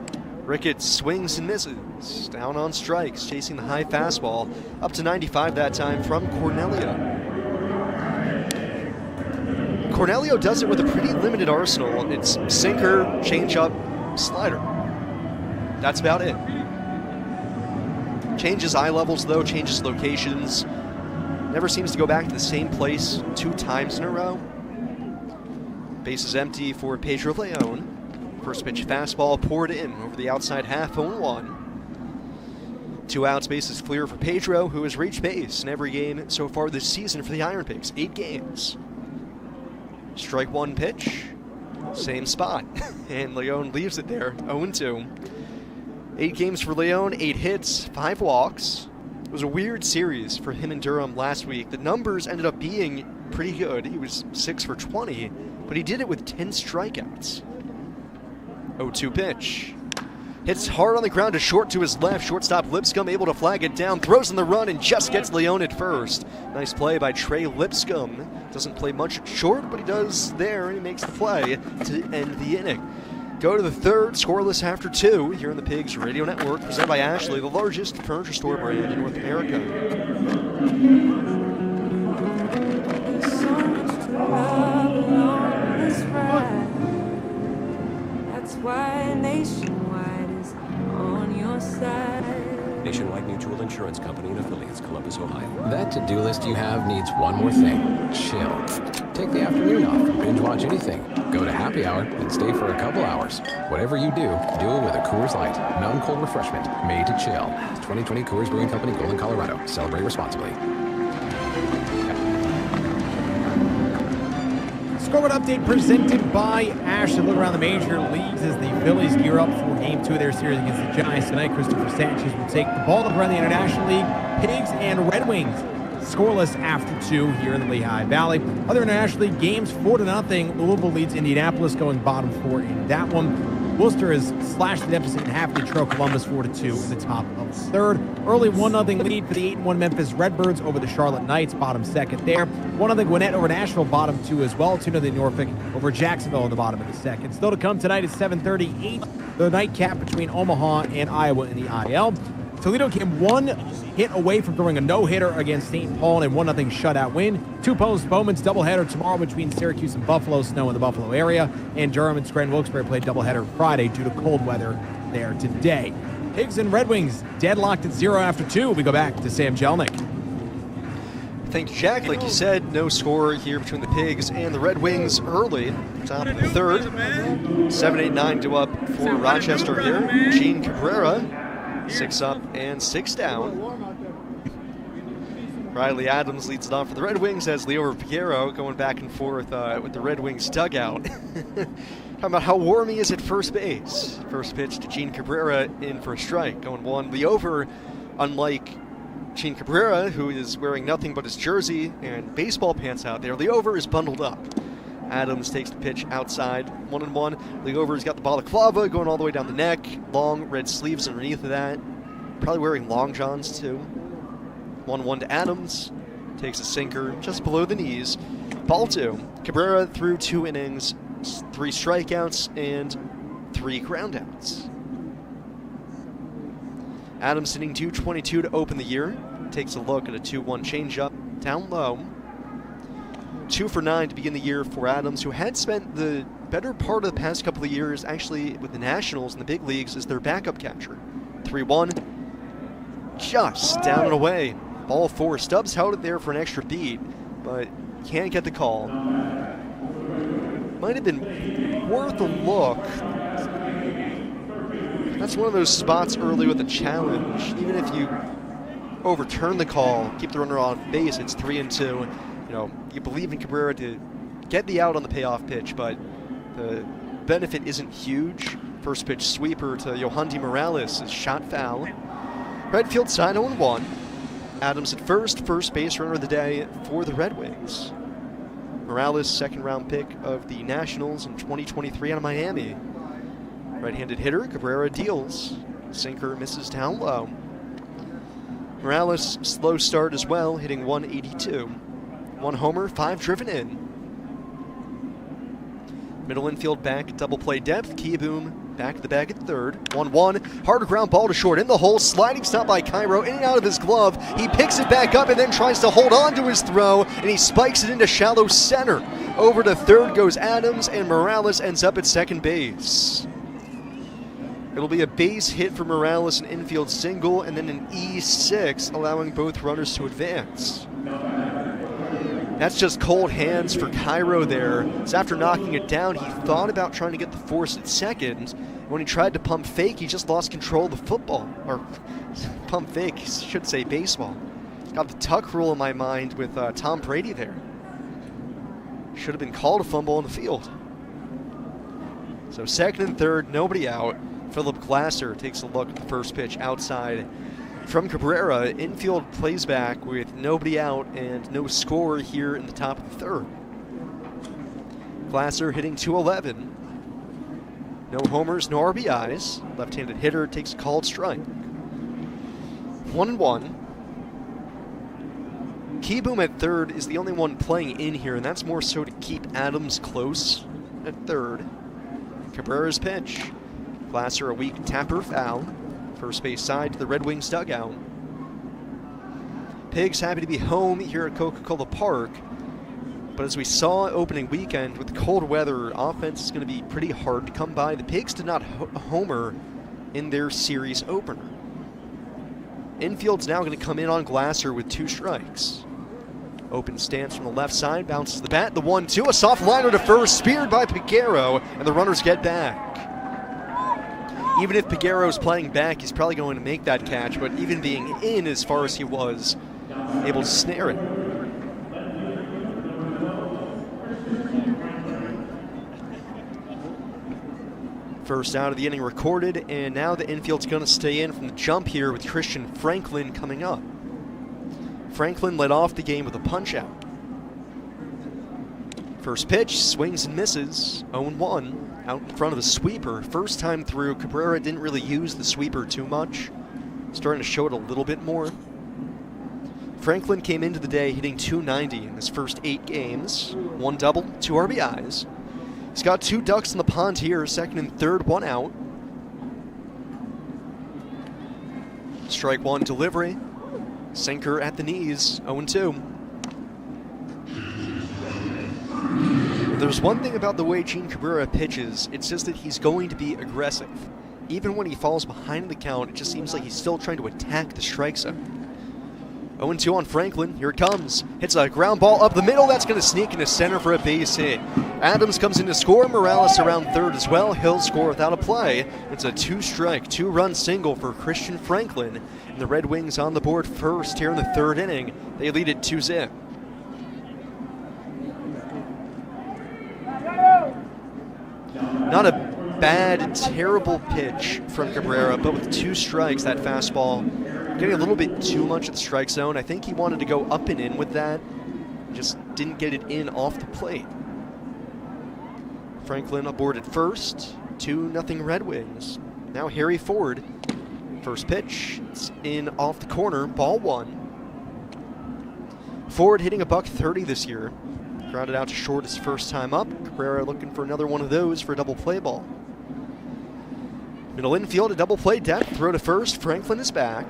Speaker 15: Ricketts swings and misses. Down on strikes, chasing the high fastball. Up to 95 that time from Cornelio. Cornelio does it with a pretty limited arsenal. It's sinker, changeup, slider. That's about it. Changes eye levels though, changes locations. Never seems to go back to the same place 2 times in a row. Base is empty for Pedro Leon. First pitch fastball poured in over the outside half, 0-1. 2 outs, base is clear for Pedro, who has reached base in every game so far this season for the Iron Pigs, 8 games. Strike 1 pitch, same spot, and Leon leaves it there, 0-2. 8 games for Leon, 8 hits, 5 walks. It was a weird series for him in Durham last week. The numbers ended up being pretty good. He was 6 for 20, but he did it with 10 strikeouts. 0-2 pitch. Hits hard on the ground to short to his left. Shortstop Lipscomb able to flag it down. Throws in the run and just gets Leon at first. Nice play by Trey Lipscomb. Doesn't play much at short, but he does there, and he makes the play to end the inning. Go to the third, scoreless after 2 here on the Pigs Radio Network, presented by Ashley, the largest furniture store brand in North America.
Speaker 5: That's why Nationwide is on your side.
Speaker 8: Nationwide Mutual Insurance Company and affiliates, Columbus, Ohio.
Speaker 9: That to-do list you have needs one more thing. Chill. Take the afternoon off and binge watch anything. Go to happy hour and stay for a couple hours. Whatever you do it with a Coors Light. Mountain cold refreshment made to chill. 2020 Coors Brewing Company, Golden, Colorado. Celebrate responsibly.
Speaker 6: Scoreboard update presented by Ashley. Look around the major leagues as the Phillies gear up for Game 2 of their series against the Giants tonight. Christopher Sanchez will take the ball up around the International League. Pigs and Red Wings scoreless after 2 here in the Lehigh Valley. Other International League games, 4-0. Louisville leads Indianapolis, going bottom 4 in that one. Worcester has slashed the deficit in half. They trail Columbus 4-2 in the top of the third. Early 1-0 lead for the 8-1 Memphis Redbirds over the Charlotte Knights, bottom second there. 1-0 Gwinnett over Nashville, bottom 2 as well. 2-0 Norfolk over Jacksonville in the bottom of the second. Still to come tonight at 7:38, the nightcap between Omaha and Iowa in the IL. Toledo came 1 hit away from throwing a no-hitter against St. Paul in a 1-0 shutout win. 2 postponements, doubleheader tomorrow between Syracuse and Buffalo, snow in the Buffalo area. And Durham and Scranton-Wilkes-Barre played doubleheader Friday due to cold weather there today. Pigs and Red Wings deadlocked at 0 after 2. We go back to Sam Jelnick.
Speaker 15: Thank you, Jack. Like you said, no score here between the Pigs and the Red Wings early. Top of the third. 7-8-9 to up for Rochester here. Gene Cabrera, 6 up and 6 down. Riley Adams leads it off for the Red Wings as Leo Figueroa going back and forth with the Red Wings dugout. How about how warm he is at first base? First pitch to Gene Cabrera in for a strike, going 1. The over, unlike Gene Cabrera, who is wearing nothing but his jersey and baseball pants out there, the over is bundled up. Adams takes the pitch outside, 1-1. Leover's got the balaclava going all the way down the neck. Long red sleeves underneath of that. Probably wearing long johns too. 1-1 to Adams. takes a sinker just below the knees. Ball 2. Cabrera threw 2 innings, 3 strikeouts, and 3 groundouts. Adams hitting .222 to open the year. Takes a look at a 2-1 changeup down low. 2 for 9 to begin the year for Adams, who had spent the better part of the past couple of years actually with the Nationals in the big leagues as their backup catcher. 3-1, just down and away. Ball 4. Stubbs held it there for an extra beat, but can't get the call. Might have been worth a look. That's one of those spots early with a challenge. Even if you overturn the call, keep the runner on base, it's 3-2. You know, you believe in Cabrera to get the out on the payoff pitch, but the benefit isn't huge. First pitch sweeper to Yohandy Morales is shot foul. Right field side 0-1. Adams at first base runner of the day for the Red Wings. Morales, second round pick of the Nationals in 2023 out of Miami. Right-handed hitter, Cabrera deals. Sinker misses down low. Morales, slow start as well, hitting .182. 1 homer, 5 driven in. Middle infield back, double play depth. Keyboom back to the bag at third. 1-1, hard ground ball to short in the hole. Sliding stop by Cairo, in and out of his glove. He picks it back up and then tries to hold on to his throw, and he spikes it into shallow center. Over to third goes Adams, and Morales ends up at second base. It'll be a base hit for Morales, an infield single, and then an E6, allowing both runners to advance. That's just cold hands for Cairo there. So after knocking it down, he thought about trying to get the force at second. When he tried to pump fake, he just lost control of the football. Or pump fake, I should say baseball. Got the tuck rule in my mind with Tom Brady there. Should have been called a fumble on the field. So second and third, nobody out. Philip Glasser takes a look at the first pitch outside from Cabrera. Infield plays back with nobody out and no score here in the top of the third. Glasser hitting .211. No homers, no RBIs. Left-handed hitter takes a called strike. 1-1. Keyboom at third is the only one playing in here, and that's more so to keep Adams close at third. Cabrera's pitch. Glasser a weak tapper foul. First base side to the Red Wings dugout. Pigs happy to be home here at Coca-Cola Park. But as we saw opening weekend, with cold weather, offense is going to be pretty hard to come by. The Pigs did not homer in their series opener. Infield's now going to come in on Glasser with 2 strikes. Open stance from the left side, bounces the bat, the 1-2, a soft liner to first, speared by Piguero, and the runners get back. Even if Piguero's playing back, he's probably going to make that catch, but even being in as far as he was, able to snare it. First out of the inning recorded, and now the infield's going to stay in from the jump here with Christian Franklin coming up. Franklin led off the game with a punch-out. First pitch, swings and misses, 0-1. Out in front of a sweeper. First time through, Cabrera didn't really use the sweeper too much. Starting to show it a little bit more. Franklin came into the day hitting .290 in his first 8 games. 1 double, 2 RBIs. He's got 2 ducks in the pond here, second and third, 1 out. Strike 1 delivery. Sinker at the knees, 0-2. There's one thing about the way Gene Cabrera pitches, it's just that he's going to be aggressive. Even when he falls behind the count, it just seems like he's still trying to attack the strike zone. 0-2 on Franklin, here it comes. Hits a ground ball up the middle, that's going to sneak into center for a base hit. Adams comes in to score, Morales around third as well. He'll score without a play. It's a 2-strike, 2-run single for Christian Franklin. And the Red Wings on the board first here in the third inning. They lead it 2-0. Not a bad, terrible pitch from Cabrera, but with 2 strikes, that fastball getting a little bit too much at the strike zone. I think he wanted to go up and in with that, just didn't get it in off the plate. Franklin aboard at first, 2-0 Red Wings. Now Harry Ford, first pitch, it's in off the corner, ball 1. Ford hitting a $130 this year. Grounded out to short his first time up. Cabrera looking for another one of those for a double play ball. Middle infield, a double play depth. Throw to first. Franklin is back.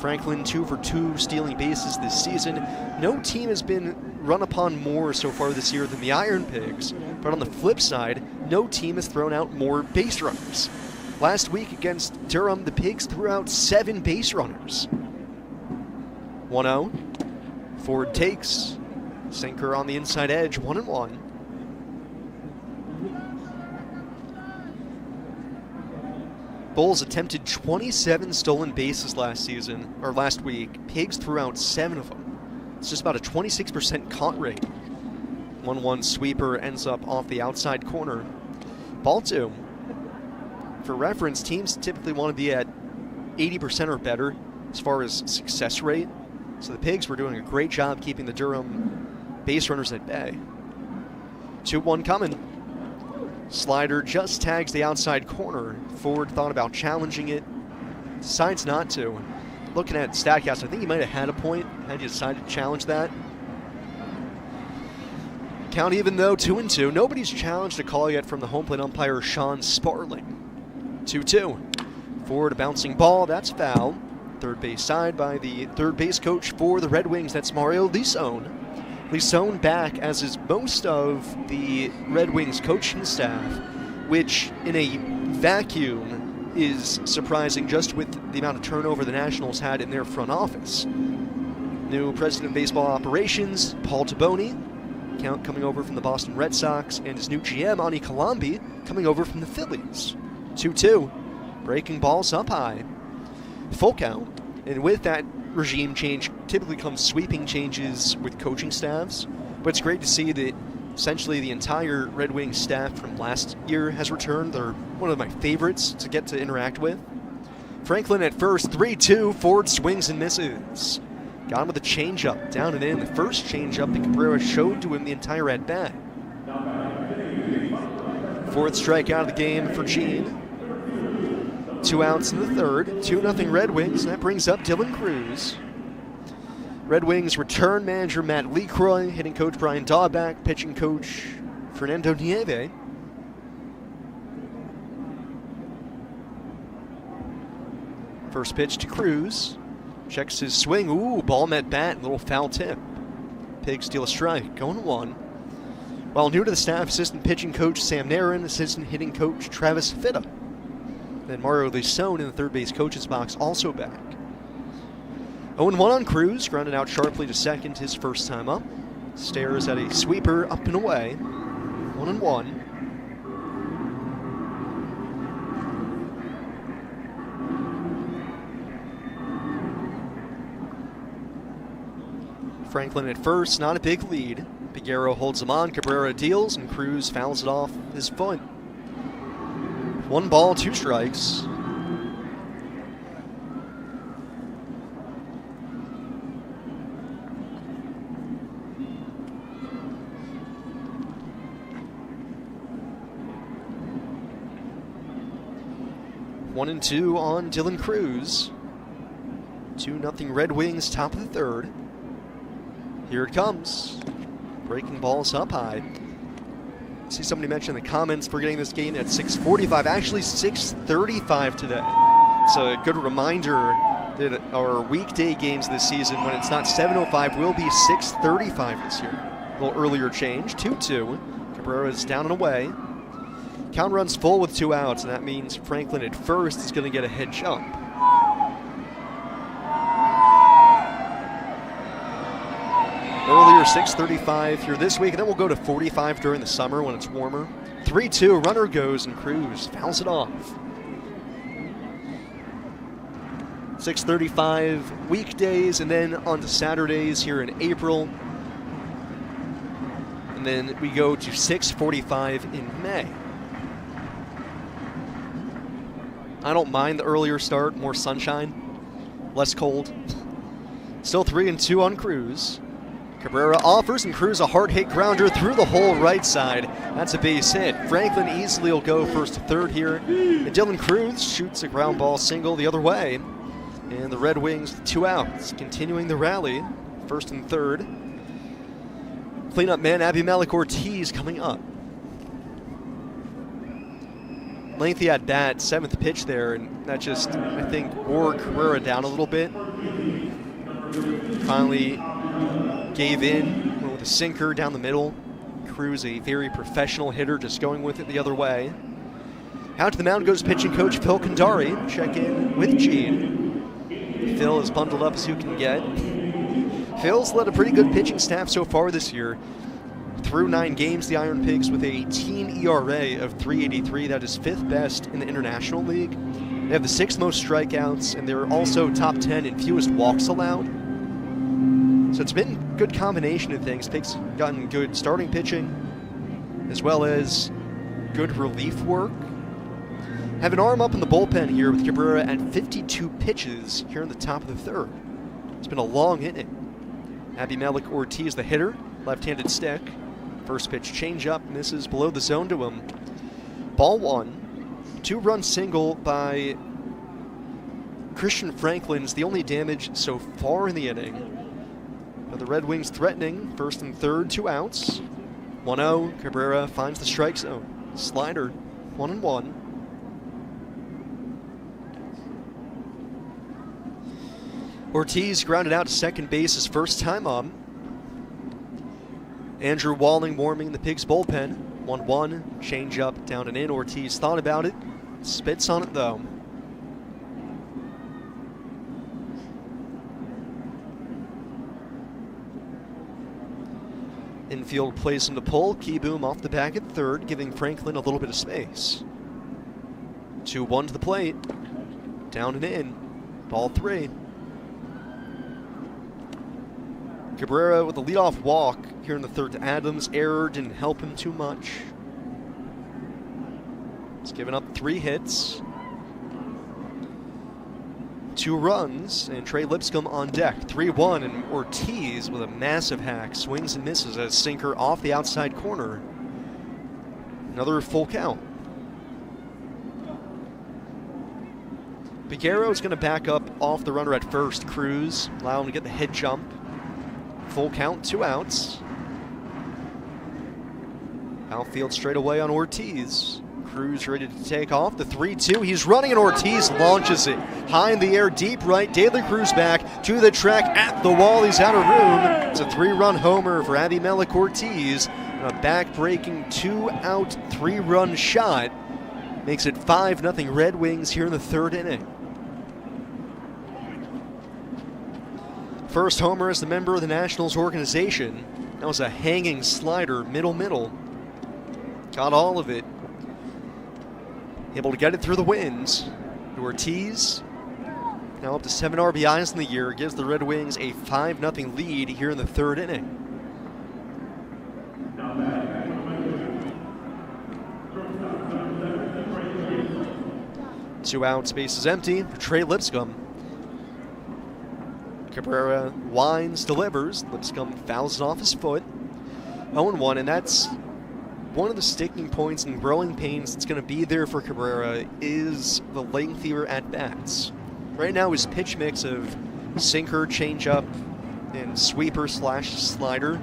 Speaker 15: Franklin 2 for 2 stealing bases this season. No team has been run upon more so far this year than the IronPigs. But on the flip side, no team has thrown out more base runners. Last week against Durham, the Pigs threw out 7 base runners. 1-0. Ford takes. Sinker on the inside edge, 1-1. Bulls attempted 27 stolen bases last week. Pigs threw out 7 of them. It's just about a 26% caught rate. 1-1 sweeper ends up off the outside corner. Ball 2. For reference, teams typically want to be at 80% or better as far as success rate. So the Pigs were doing a great job keeping the Durham base runners at bay. 2-1 coming. Slider just tags the outside corner. Ford thought about challenging it. Decides not to. Looking at StatCast, I think he might have had a point had he decided to challenge that. Count even though 2-2. Nobody's challenged a call yet from the home plate umpire Sean Sparling. 2-2. Ford a bouncing ball. That's foul. Third base side by the third base coach for the Red Wings. That's Mario Lisone. Lisone back, as is most of the Red Wings coaching staff, which in a vacuum is surprising just with the amount of turnover the Nationals had in their front office. New president of baseball operations, Paul Taboni, coming over from the Boston Red Sox, and his new GM, Ani Kalambi, coming over from the Phillies. 2-2. Breaking balls up high. Full count. And with that regime change typically comes sweeping changes with coaching staffs. But it's great to see that essentially the entire Red Wings staff from last year has returned. They're one of my favorites to get to interact with. Franklin at first, 3-2. Ford swings and misses. Got him with a changeup, down and in. The first changeup that Cabrera showed to him the entire at-bat. Fourth strikeout of the game for Gene. 2 outs in the third. 2-0 Red Wings. That brings up Dylan Cruz. Red Wings return manager Matt Lecroy, hitting coach Brian Daubach, pitching coach Fernando Nieve. First pitch to Cruz. Checks his swing. Ooh, ball met bat. Little foul tip. Pigs steal a strike. Going 1. While new to the staff, assistant pitching coach Sam Narin, assistant hitting coach Travis Fitta. Then Mario Lisone in the third base coach's box, also back. 0-1 on Cruz, grounded out sharply to second his first time up. Stares at a sweeper up and away. 1-1. Franklin at first, not a big lead. Piguero holds him on, Cabrera deals, and Cruz fouls it off his foot. 1 ball, 2 strikes. One and 2 on Dylan Cruz. 2-0 Red Wings, top of the third. Here it comes. Breaking balls up high. I see somebody mention in the comments for getting this game at 6:45. Actually, 6:35 today. It's a good reminder that our weekday games this season, when it's not 7:05, will be 6:35 this year. A little earlier change. 2-2. Cabrera's down and away. Count runs full with 2 outs, and that means Franklin at first is going to get a head jump. Earlier 6:35 here this week, and then we'll go to 45 during the summer when it's warmer. 3-2, runner goes, and Cruz fouls it off. 6:35 weekdays, and then on to Saturdays here in April. And then we go to 6:45 in May. I don't mind the earlier start, more sunshine, less cold. Still 3-2 on Cruz. Cabrera offers, and Cruz a hard-hit grounder through the hole right side. That's a base hit. Franklin easily will go first to third here. And Dylan Cruz shoots a ground ball single the other way. And the Red Wings 2 outs, continuing the rally. First and third. Cleanup man Abimelech Ortiz coming up. Lengthy at bat, 7th pitch there, and that just, I think, wore Cabrera down a little bit. Finally gave in, went with a sinker down the middle. Cruz, a very professional hitter, just going with it the other way. Out to the mound goes pitching coach Phil Kandari. Check in with Gene. Phil is bundled up as you can get. Phil's led a pretty good pitching staff so far this year. Through 9 games, the IronPigs with a team ERA of 3.83. That is 5th best in the International League. They have the 6th most strikeouts, and they're also top 10 in fewest walks allowed. So it's been a good combination of things. Pigs gotten good starting pitching, as well as good relief work. Have an arm up in the bullpen here with Cabrera at 52 pitches here in the top of the third. It's been a long inning. Abimelech Ortiz, the hitter, left-handed stick. First pitch changeup, misses below the zone to him. Ball 1. 2-run single by Christian Franklin's the only damage so far in the inning. But the Red Wings threatening, first and third, 2 outs. 1-0, Cabrera finds the strike zone. Slider, 1-1. Ortiz grounded out to second base his first time up. Andrew Walling warming the Pigs bullpen. 1-1, change up, down and in. Ortiz thought about it, spits on it though. Infield plays him to pull. Keyboom off the bag at third, giving Franklin a little bit of space. 2-1 to the plate. Down and in. Ball 3. Cabrera with a leadoff walk here in the third to Adams. Error didn't help him too much. He's given up 3 hits. 2 runs, and Trey Lipscomb on deck. 3-1, and Ortiz with a massive hack. Swings and misses as sinker off the outside corner. Another full count. Figueroa is going to back up off the runner at first. Cruz, allow him to get the hit jump. Full count, 2 outs. Outfield straight away on Ortiz. Cruz ready to take off. The 3-2. He's running, and Ortiz launches it. High in the air, deep right. De La Cruz back to the track at the wall. He's out of room. It's a 3-run homer for Abimelech Ortiz. And a back-breaking 2-out, 3-run shot makes it 5-0 Red Wings here in the third inning. First homer as the member of the Nationals organization. That was a hanging slider, middle. Got all of it. Able to get it through the winds. Ortiz, now up to 7 RBIs in the year, gives the Red Wings a 5-0 lead here in the third inning. Two outs, base is empty for Trey Lipscomb. Cabrera winds, delivers. Lipscomb fouls it off his foot. 0-1, and that's one of the sticking points and growing pains that's going to be there for Cabrera is the lengthier at-bats. Right now his pitch mix of sinker, changeup, and sweeper/slider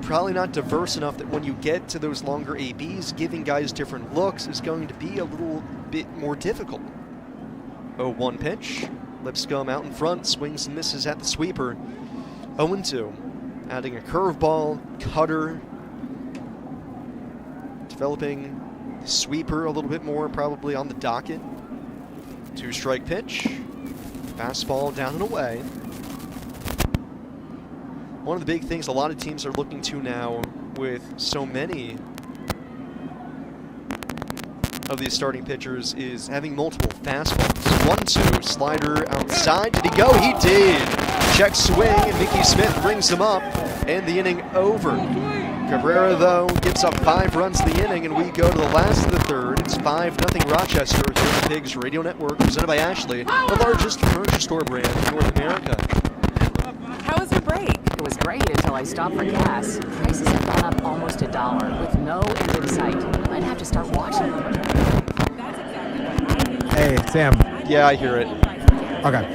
Speaker 15: probably not diverse enough that when you get to those longer ABs, giving guys different looks is going to be a little bit more difficult. 0-1 pitch. Lipscomb out in front, swings and misses at the sweeper. 0-2. Adding a curveball, cutter. Developing the sweeper a little bit more, probably on the docket. 2-strike pitch. Fastball down and away. One of the big things a lot of teams are looking to now with so many of these starting pitchers is having multiple fastballs. 1-2, slider outside. Did he go? He did. Check swing, and Mickey Smith brings him up, and the inning over. Cabrera, though, gives up 5 runs in the inning, and we go to the last of the third. It's 5-0 Rochester here on the Pigs Radio Network, presented by Ashley, the largest furniture store brand in North America.
Speaker 2: How was your break? It was great until I stopped for gas. Prices have gone up almost $1 with no end in sight. I'd have to start watching.
Speaker 6: Hey, Sam.
Speaker 15: Yeah, I hear it.
Speaker 6: Okay.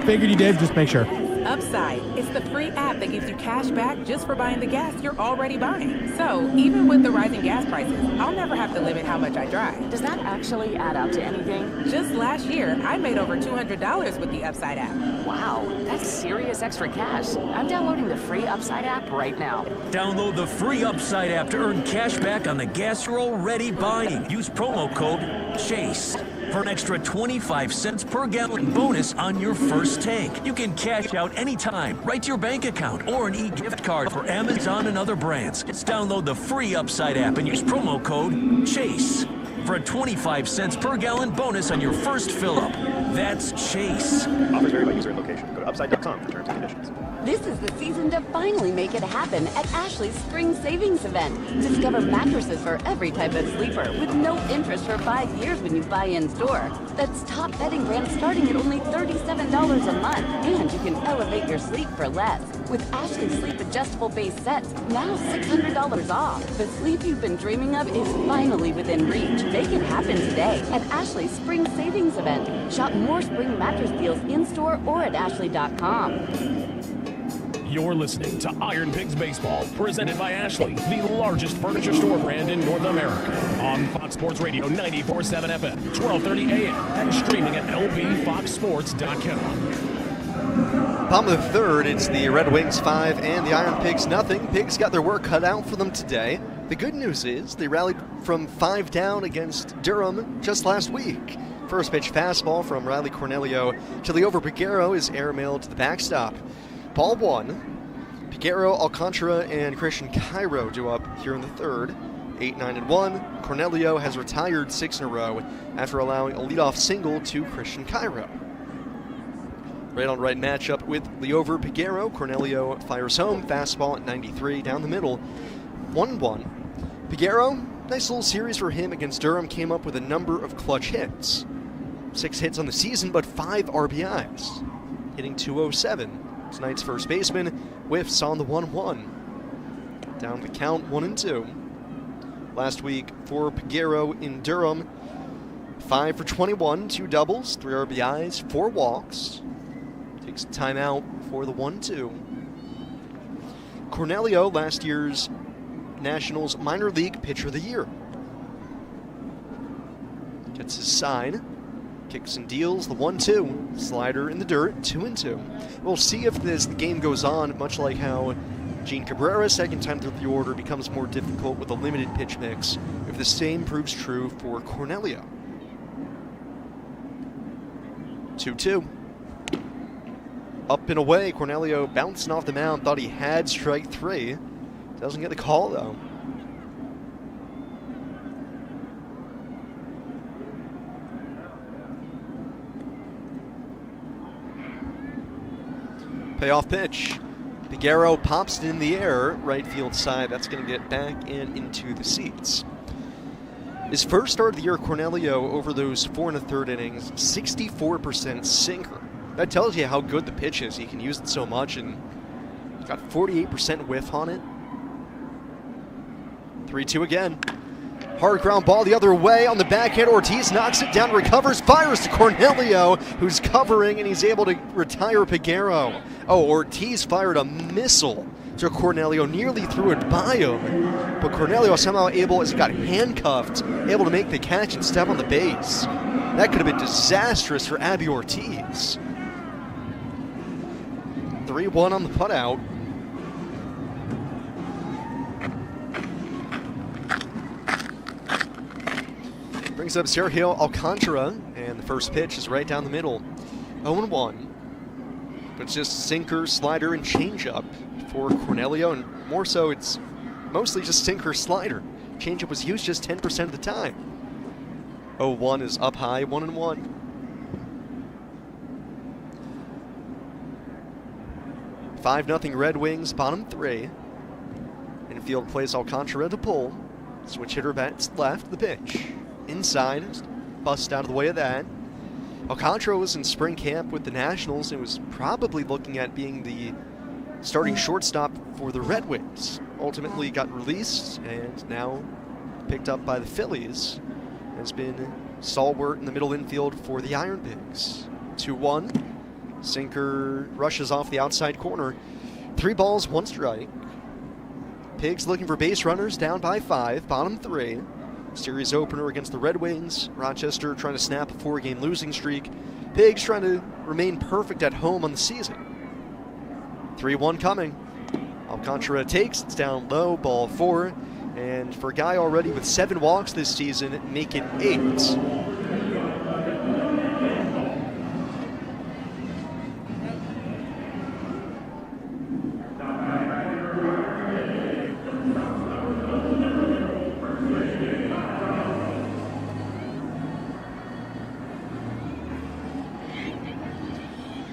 Speaker 6: Figured you did, just make sure.
Speaker 7: Upside. It's the free app that gives you cash back just for buying the gas you're already buying. So, even with the rising gas prices, I'll never have to limit how much I drive.
Speaker 2: Does that actually add up to anything?
Speaker 7: Just last year, I made over $200 with the Upside app.
Speaker 2: Wow, that's serious extra cash. I'm downloading the free Upside app right now.
Speaker 10: Download the free Upside app to earn cash back on the gas you're already buying. Use promo code CHASE for an extra 25 cents per gallon bonus on your first tank. You can cash out anytime, right to your bank account, or an e-gift card for Amazon and other brands. Just download the free Upside app and use promo code CHASE for a 25 cents per gallon bonus on your first fill-up. That's CHASE.
Speaker 11: Offers vary by user and location. Go to upside.com for terms and conditions.
Speaker 16: This is the season to finally make it happen at Ashley's Spring Savings Event. Discover mattresses for every type of sleeper with no interest for 5 years when you buy in-store. That's top bedding brands starting at only $37 a month. And you can elevate your sleep for less. With Ashley Sleep Adjustable Base Sets, now $600 off. The sleep you've been dreaming of is finally within reach. Make it happen today at Ashley's Spring Savings Event. Shop more spring mattress deals in-store or at ashley.com.
Speaker 14: You're listening to IronPigs Baseball, presented by Ashley, the largest furniture store brand in North America. On Fox Sports Radio 94.7 FM, 12:30 a.m., and streaming at lbfoxsports.com.
Speaker 15: Bottom of the third, it's the Red Wings 5 and the IronPigs nothing. Pigs got their work cut out for them today. The good news is they rallied from 5 down against Durham just last week. First pitch fastball from Riley Cornelio to Liover Piguero is airmailed to the backstop. Ball 1. Piguero, Alcantara, and Christian Cairo do up here in the third. 8-9-1. Cornelio has retired 6 in a row after allowing a leadoff single to Christian Cairo. Right on right matchup with Liover Piguero. Cornelio fires home, fastball at 93 down the middle. 1-1. Piguero, nice little series for him against Durham, came up with a number of clutch hits. 6 hits on the season, but 5 RBIs. Hitting .207. Tonight's first baseman whiffs on the 1-1. Down the count, 1-2. Last week for Piguero in Durham, 5 for 21, 2 doubles, 3 RBIs, 4 walks. Takes a timeout for the 1-2. Cornelio, last year's Nationals Minor League Pitcher of the Year. Gets his sign. Kicks and deals the 1-2. Slider in the dirt, 2-2. We'll see if as the game goes on, much like how Gene Cabrera, second time through the order, becomes more difficult with a limited pitch mix, if the same proves true for Cornelio. 2-2. Up and away, Cornelio bouncing off the mound, thought he had strike 3. Doesn't get the call, though. Payoff pitch. Piguero pops it in the air, right field side. That's going to get back and into the seats. His first start of the year, Cornelio, over those 4 1/3 innings, 64% sinker. That tells you how good the pitch is. He can use it so much, and got 48% whiff on it. 3-2 again. Hard ground ball the other way on the backhand. Ortiz knocks it down, recovers, fires to Cornelio, who's covering, and he's able to retire Piguero. Oh, Ortiz fired a missile to Cornelio, nearly threw it by him. But Cornelio somehow able, as he got handcuffed, able to make the catch and step on the base. That could have been disastrous for Abby Ortiz. 3-1 on the putout. Brings up Sergio Alcantara, and the first pitch is right down the middle. 0-1. But it's just sinker, slider, and changeup for Cornelio, and more so, it's mostly just sinker, slider. Changeup was used just 10% of the time. 0-1 is up high, 1-1. $5-0 Red Wings, bottom 3. Infield plays Alcantara to pull. Switch hitter bats left, the pitch. Inside, bust out of the way of that. Alcantara was in spring camp with the Nationals and was probably looking at being the starting shortstop for the Red Wings. Ultimately got released and now picked up by the Phillies. Has been stalwart in the middle infield for the IronPigs. 2-1. Sinker rushes off the outside corner. 3 balls, 1 strike. Pigs looking for base runners, down by 5, bottom 3. Series opener against the Red Wings. Rochester trying to snap a 4-game losing streak. Pigs trying to remain perfect at home on the season. 3-1 coming. Alcantara takes, it's down low, ball 4. And for a guy already with 7 walks this season, make it 8.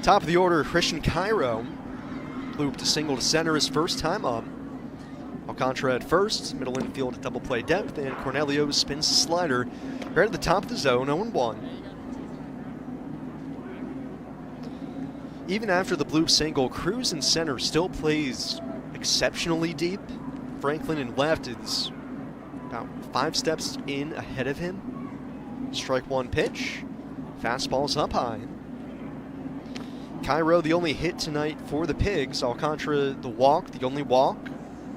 Speaker 15: Top of the order, Christian Cairo. Looped a single to center his first time up. Alcantara at first, middle infield at double play depth, and Cornelio spins the slider right at the top of the zone, 0-1. Even after the bloop single, Cruz in center still plays exceptionally deep. Franklin in left is about 5 steps in ahead of him. Strike 1 pitch. Fastball's up high. Cairo, the only hit tonight for the Pigs. Alcantara, the walk, the only walk.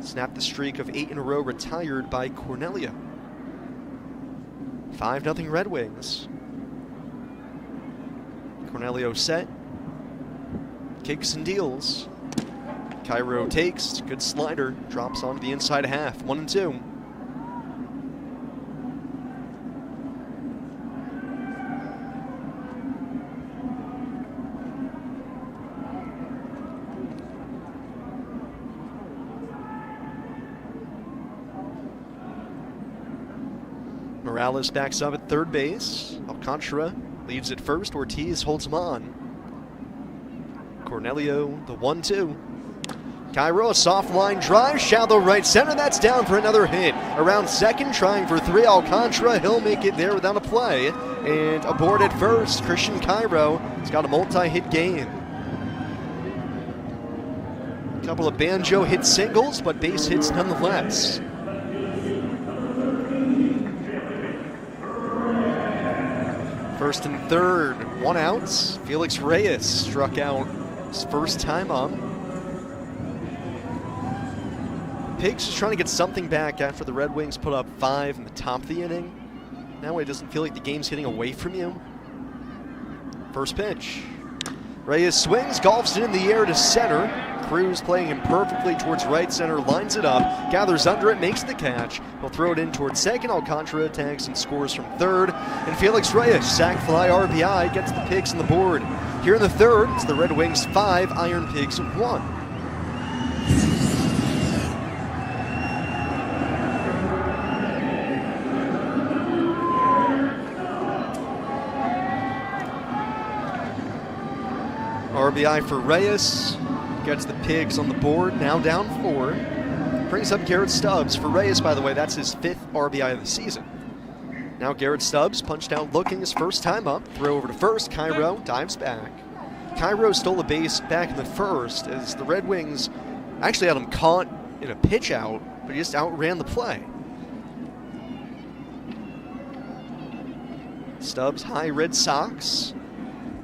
Speaker 15: Snapped the streak of 8 in a row retired by Cornelio. 5-0 Red Wings. Cornelio set. Kicks and deals. Cairo takes. Good slider. Drops onto the inside half. 1-2. Morales backs up at third base. Alcantara leads at first. Ortiz holds him on. Cornelio, the 1-2. Cairo, a soft line drive, shallow right center. That's down for another hit. Around second, trying for 3. Alcantara, he'll make it there without a play. And aboard at first, Christian Cairo has got a multi-hit game. A couple of banjo hit singles, but base hits nonetheless. First and third, 1 out. Felix Reyes struck out his first time up. Pigs just trying to get something back after the Red Wings put up 5 in the top of the inning. Now it doesn't feel like the game's hitting away from you. First pitch. Reyes swings, golfs it in the air to center. Cruz playing him perfectly towards right center, lines it up, gathers under it, makes the catch. He'll throw it in towards second. Alcantara tags and scores from third. And Felix Reyes, sac fly RBI, gets the Pigs on the board. Here in the third, it's the Red Wings 5, Iron Pigs 1. RBI for Reyes. Gets the Pigs on the board, now down 4. Brings up Garrett Stubbs. For Reyes, by the way, that's his 5th RBI of the season. Now Garrett Stubbs, punched out looking his first time up. Throw over to first, Cairo dives back. Cairo stole a base back in the first as the Red Wings actually had him caught in a pitch out, but he just outran the play. Stubbs, high Red Sox.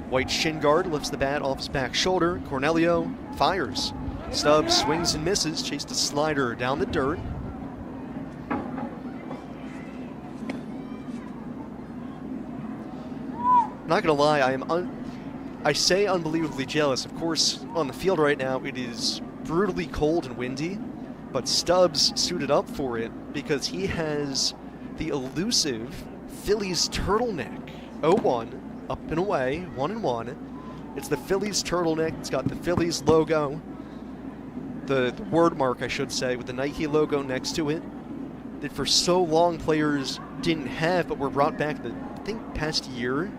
Speaker 15: White shin guard lifts the bat off his back shoulder. Cornelio fires. Stubbs swings and misses, chased a slider down the dirt. I'm not gonna lie, I say unbelievably jealous. Of course, on the field right now it is brutally cold and windy, but Stubbs suited up for it because he has the elusive Phillies turtleneck. 0-1. Up and away, 1-1. It's the Phillies turtleneck. It's got the Phillies logo, the word mark, I should say, with the Nike logo next to it, that for so long players didn't have, but were brought back the, I think, past year.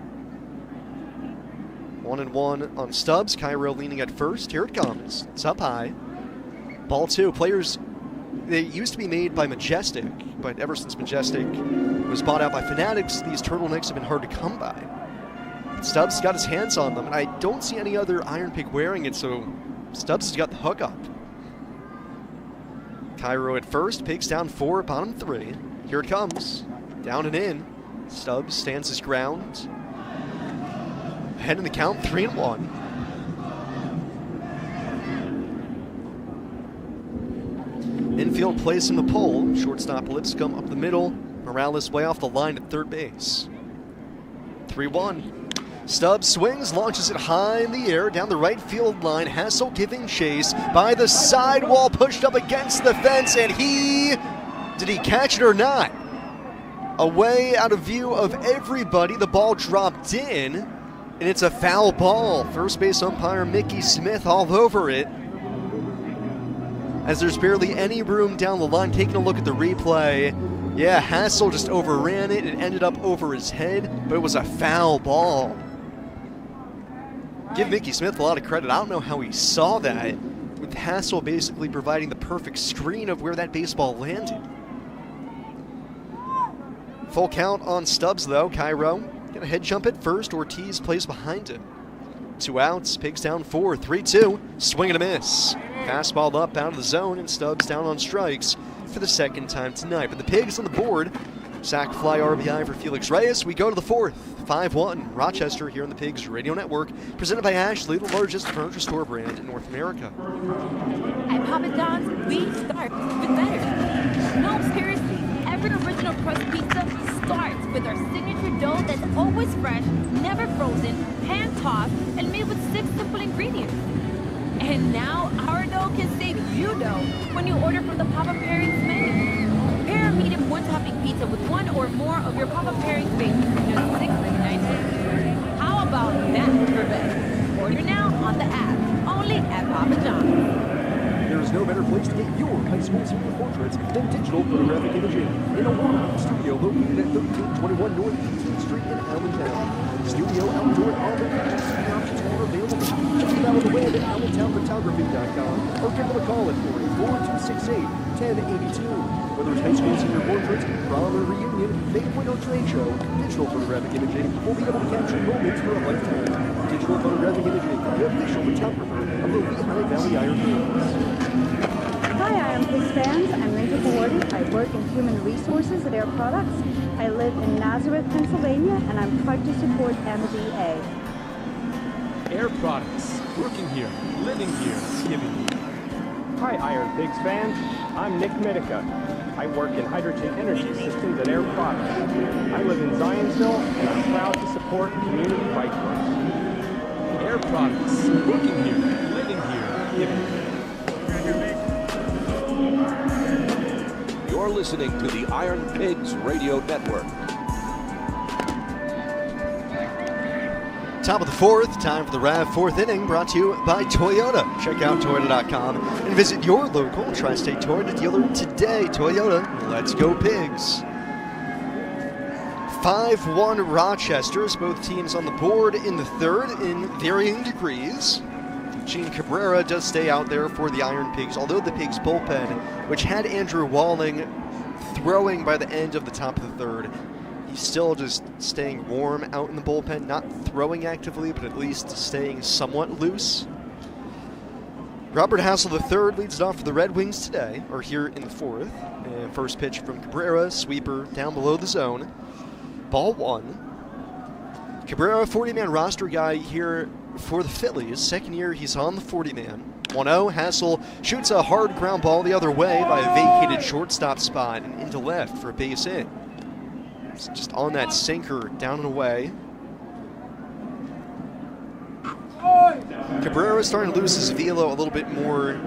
Speaker 15: 1-1 on Stubbs. Cairo leaning at first. Here it comes. It's up high. Ball 2. Players, they used to be made by Majestic, but ever since Majestic was bought out by Fanatics, these turtlenecks have been hard to come by. Stubbs got his hands on them, and I don't see any other Iron Pig wearing it, so Stubbs has got the hookup. Cairo at first, Pigs down 4, bottom 3. Here it comes, down and in. Stubbs stands his ground. Ahead in the count, 3-1. Infield place in the pole. Shortstop Lipscomb up the middle. Morales way off the line at third base. 3-1. Stubbs swings, launches it high in the air down the right field line. Hassel giving chase by the sidewall, pushed up against the fence, and did he catch it or not? Away out of view of everybody, the ball dropped in, and it's a foul ball. First base umpire Mickey Smith all over it. As there's barely any room down the line, taking a look at the replay, yeah, Hassel just overran it. It ended up over his head, but it was a foul ball. Give Mickey Smith a lot of credit. I don't know how he saw that, with Hassel basically providing the perfect screen of where that baseball landed. Full count on Stubbs, though. Cairo got a head jump at first. Ortiz plays behind him. 2 outs. Pigs down 4. 3-2. Swing and a miss. Fastball up out of the zone, and Stubbs down on strikes for the second time tonight. But the Pigs on the board. Sac fly RBI for Felix Reyes. We go to the 4th. 5-1. Rochester here on the Pigs Radio Network. Presented by Ashley, the largest furniture store brand in North America.
Speaker 17: At Papa John's, we start with better. No, seriously. Every original crust pizza starts with our signature dough that's always fresh, never frozen, hand-tossed, and made with 6 simple ingredients. And now our dough can save you dough when you order from the Papa Pairings menu. Pair a medium one-topping pizza with 1 or more of your Papa Pairings favorites for just $6.99. How about that for better? Order now on the app, only at Papa John's.
Speaker 8: There is no better place to get your high school senior portraits than digital photographic imaging in a one-room studio located at 1321 North Eastern Street in Allentown. Studio, outdoor, and all-location screen options are available. Check them out on the web at allentownphotography.com or give them a call at 484-268-1082. Whether it's high school senior portraits, prom or reunion, banquet or trade show, digital photographic imaging will be able to capture moments for a lifetime. Digital photographic imaging, the official photographer of the Lehigh Valley IronPigs.
Speaker 21: Hi, IronPigs fans. I'm Linda Gordy. I work in human resources at Air Products. I live in Nazareth, Pennsylvania, and I'm proud to support MDA.
Speaker 22: Air Products. Working here, living here, giving here.
Speaker 23: Hi, IronPigs fans. I'm Nick Mitica. I work in hydrogen energy systems at Air Products. I live in Zionsville, and I'm proud to support community bike clubs.
Speaker 22: Air Products. Working here, living here, giving here.
Speaker 18: You're listening to the IronPigs Radio Network.
Speaker 15: Top of the 4th, time for the RAV 4th inning, brought to you by Toyota. Check out Toyota.com and visit your local Tri-State Toyota dealer today. Toyota, let's go Pigs. 5-1 Rochester, both teams on the board in the 3rd in varying degrees. Gene Cabrera does stay out there for the IronPigs, although the Pigs bullpen, which had Andrew Walling throwing by the end of the top of the 3rd, he's still just staying warm out in the bullpen, not throwing actively, but at least staying somewhat loose. Robert Hassel III leads it off for the Red Wings today, or here in the 4th. And first pitch from Cabrera, sweeper down below the zone. Ball 1. Cabrera, 40-man roster guy here for the Phillies. Second year, he's on the 40-man. 1-0, Hassel shoots a hard ground ball the other way by a vacated shortstop spot and into left for a base hit. It's just on that sinker, down and away. Cabrera is starting to lose his velo a little bit more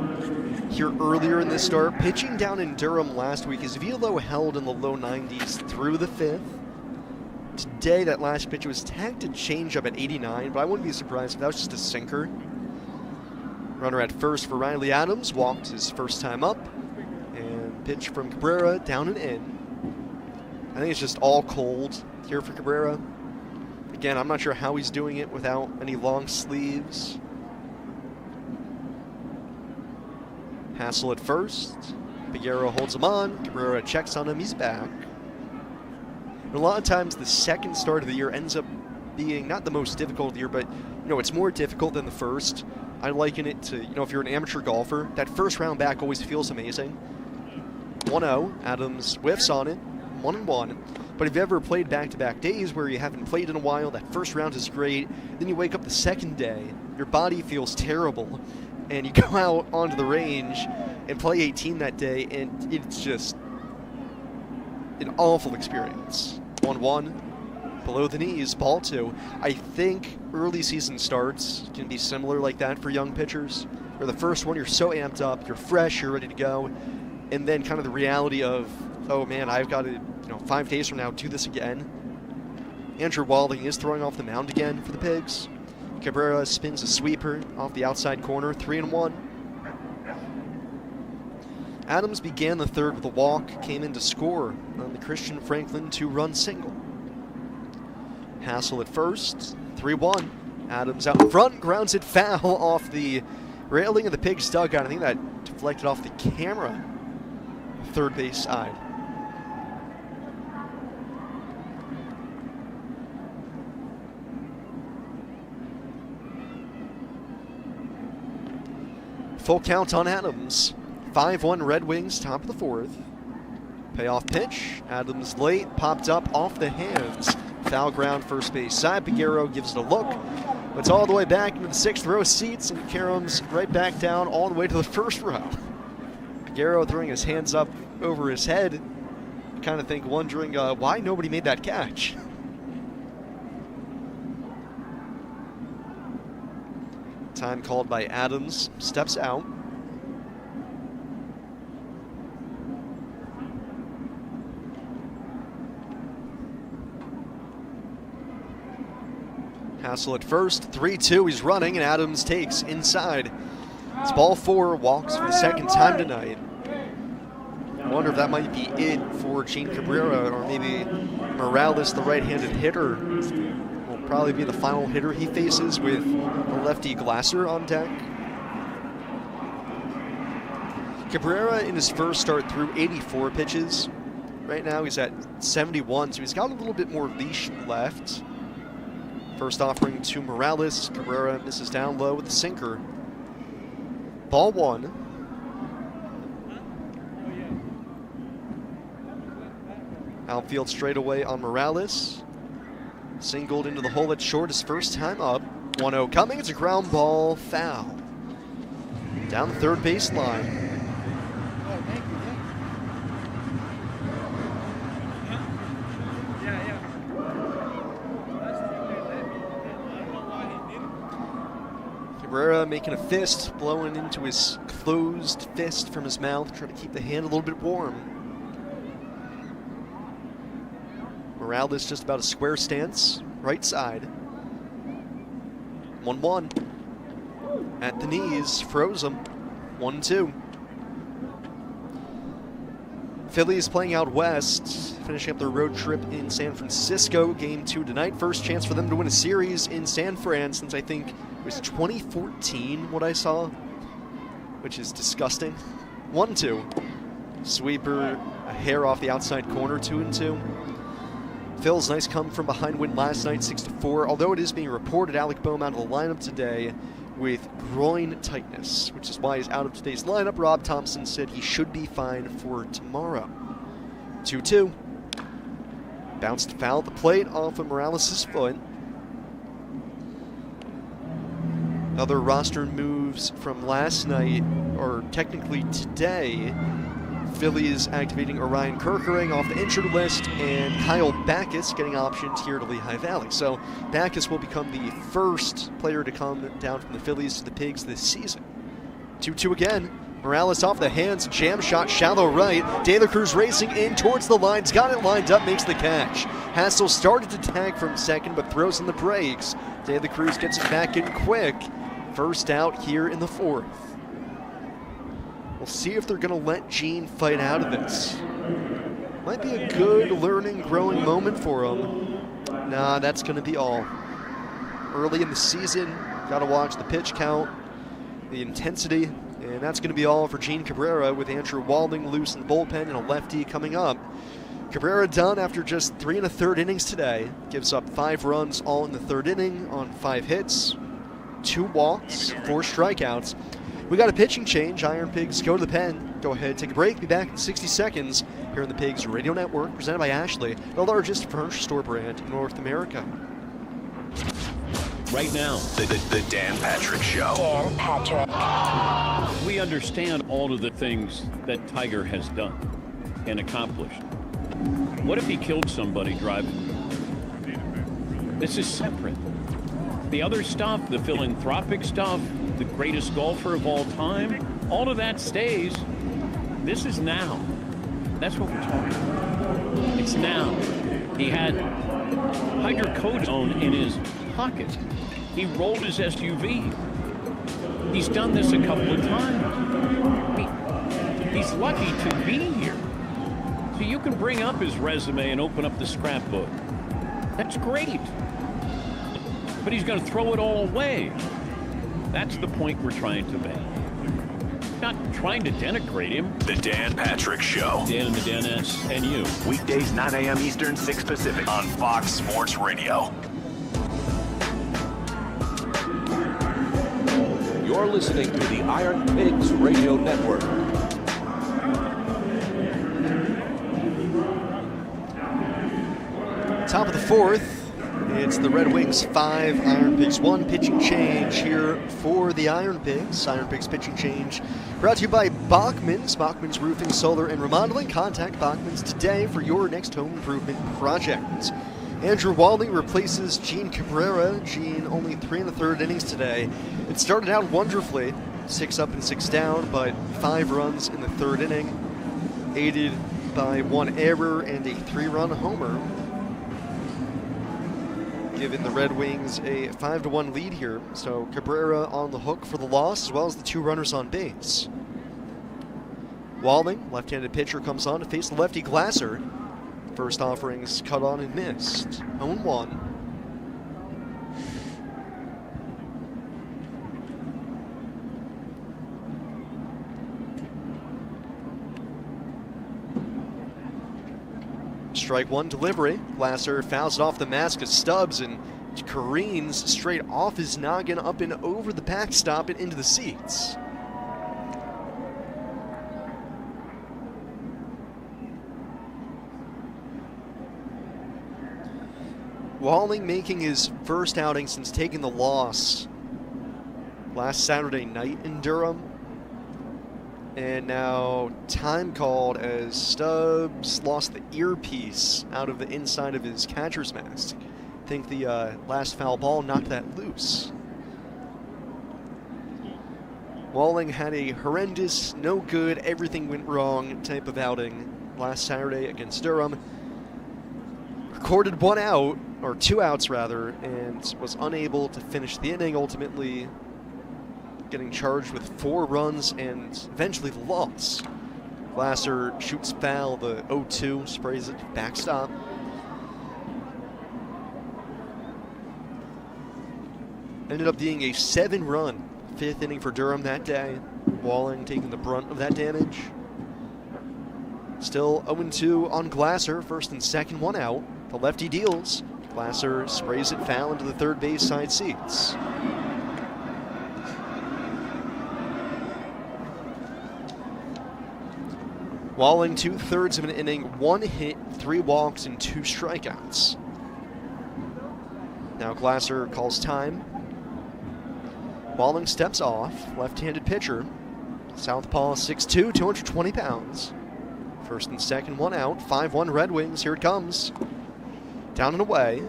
Speaker 15: here earlier in this start. Pitching down in Durham last week, his velo held in the low 90s through the 5th. Today, that last pitch was tagged to changeup at 89, but I wouldn't be surprised if that was just a sinker. Runner at first for Riley Adams, walked his first time up, and pitch from Cabrera down and in. I think it's just all cold here for Cabrera. Again, I'm not sure how he's doing it without any long sleeves. Hassel at first. Figueroa holds him on. Cabrera checks on him. He's back. And a lot of times the second start of the year ends up being not the most difficult of the year, but it's more difficult than the first. I liken it to, if you're an amateur golfer, that first round back always feels amazing. 1-0, Adams whiffs on it, 1-1. But if you ever played back-to-back days where you haven't played in a while, that first round is great. Then you wake up the second day, your body feels terrible, and you go out onto the range, and play 18 that day, and it's just an awful experience. 1-1, below the knees, ball 2. I think early season starts can be similar like that for young pitchers, where the first one you're so amped up, you're fresh, you're ready to go, and then kind of the reality of, oh man, I've got to, 5 days from now do this again. Andrew Walding is throwing off the mound again for the Pigs. Cabrera spins a sweeper off the outside corner, 3-1. Adams began the third with a walk, came in to score on the Christian Franklin 2-run single. Hassel at first, 3-1. Adams out in front, grounds it foul off the railing of the Pigs dugout. I think that deflected off the camera, third base side. Full count on Adams. 5-1 Red Wings, top of the fourth. Payoff pitch. Adams late, popped up off the hands. Foul ground, first base side. Piguero gives it a look. It's all the way back into the 6th row seats, and Karum's right back down all the way to the 1st row. Piguero throwing his hands up over his head. Kind of think, wondering why nobody made that catch. Time called by Adams, steps out. Hassel at first, 3-2, he's running, and Adams takes inside. It's ball 4, walks for the second time tonight. I wonder if that might be it for Gene Cabrera, or maybe Morales, the right-handed hitter, will probably be the final hitter he faces with the lefty Glasser on deck. Cabrera in his first start threw 84 pitches. Right now he's at 71, so he's got a little bit more leash left. First offering to Morales. Cabrera misses down low with the sinker. Ball 1. Outfield straightaway on Morales. Singled into the hole at short his first time up. 1-0 coming. It's a ground ball foul. Down the third base line. Cabrera making a fist, blowing into his closed fist from his mouth, trying to keep the hand a little bit warm. Morales just about a square stance, right side. 1-1. At the knees, froze him. 1-2. Phillies playing out west, finishing up their road trip in San Francisco. Game 2 tonight. First chance for them to win a series in San Fran since I think it was 2014 what I saw, which is disgusting. 1-2. Sweeper, a hair off the outside corner, 2-2. Phil's nice come from behind win last night, 6-4. Although it is being reported Alec Boehm out of the lineup today with groin tightness, which is why he's out of today's lineup. Rob Thompson said he should be fine for tomorrow. 2-2. Bounced foul at the plate off of Morales' foot. Other roster moves from last night, or technically today. Phillies activating Orion Kerkering off the injured list, and Kyle Backus getting optioned here to Lehigh Valley. So Backus will become the first player to come down from the Phillies to the Pigs this season. 2-2 again. Morales off the hands, jam shot, shallow right. De La Cruz racing in towards the lines, got it lined up, makes the catch. Hassel started to tag from second, but throws in the brakes. De La Cruz gets it back in quick. First out here in the 4th. We'll see if they're going to let Gene fight out of this. Might be a good learning, growing moment for him. Nah, that's going to be all. Early in the season, got to watch the pitch count, the intensity, and that's going to be all for Gene Cabrera with Andrew Walding loose in the bullpen and a lefty coming up. Cabrera done after just 3 1/3 innings today. Gives up 5 runs all in the 3rd inning on 5 hits, 2 walks, 4 strikeouts. We got a pitching change. Iron Pigs go to the pen. Go ahead, take a break. Be back in 60 seconds here on the Pigs Radio Network, presented by Ashley, the largest furniture store brand in North America.
Speaker 3: Right now, the Dan Patrick Show.
Speaker 19: Dan Patrick.
Speaker 3: We understand all of the things that Tiger has done and accomplished. What if he killed somebody driving? This is separate. The other stuff, the philanthropic stuff, the greatest golfer of all time, all of that stays. This is now. That's what we're talking about. It's now. He had hydrocodone in his pocket. He rolled his SUV. He's done this a couple of times. He's lucky to be here. So you can bring up his resume and open up the scrapbook. That's great. But he's going to throw it all away. That's the point we're trying to make. Not trying to denigrate him.
Speaker 19: The Dan Patrick Show.
Speaker 3: Dan and the Danettes and you.
Speaker 19: Weekdays 9 a.m. Eastern, 6 Pacific on Fox Sports Radio. You're listening to the IronPigs Radio Network.
Speaker 15: Top of the fourth. It's the Red Wings 5, IronPigs 1 pitching change here for the IronPigs. IronPigs pitching change brought to you by Bachman's. Bachman's Roofing, Solar, and Remodeling. Contact Bachman's today for your next home improvement project. Andrew Walling replaces Gene Cabrera. Gene only 3 1/3 innings today. It started out wonderfully, 6 up and 6 down, but 5 runs in the third inning, aided by 1 error and a 3-run homer, giving the Red Wings a 5-1 lead here. So Cabrera on the hook for the loss, as well as the 2 runners on base. Walling, left-handed pitcher, comes on to face the lefty Glasser. First offerings cut on and missed. 0-1. Strike 1 delivery. Glasser fouls it off the mask of Stubbs and careens straight off his noggin up and over the backstop and into the seats. Walling making his first outing since taking the loss last Saturday night in Durham. And now time called as Stubbs lost the earpiece out of the inside of his catcher's mask. I think the last foul ball knocked that loose. Walling had a horrendous, no good, everything went wrong type of outing last Saturday against Durham. Recorded 1 out, or 2 outs rather, and was unable to finish the inning, ultimately getting charged with 4 runs and eventually the loss. Glasser shoots foul, the 0-2, sprays it, backstop. Ended up being a 7-run 5th inning for Durham that day. Walling taking the brunt of that damage. Still 0-2 on Glasser, first and second, 1 out. The lefty deals. Glasser sprays it foul into the third base side seats. Walling 2/3 of an inning, 1 hit, 3 walks, and 2 strikeouts. Now Glasser calls time. Walling steps off, left-handed pitcher. Southpaw 6'2", 220 pounds. First and second, 1 out, 5-1 Red Wings, here it comes. Down and away.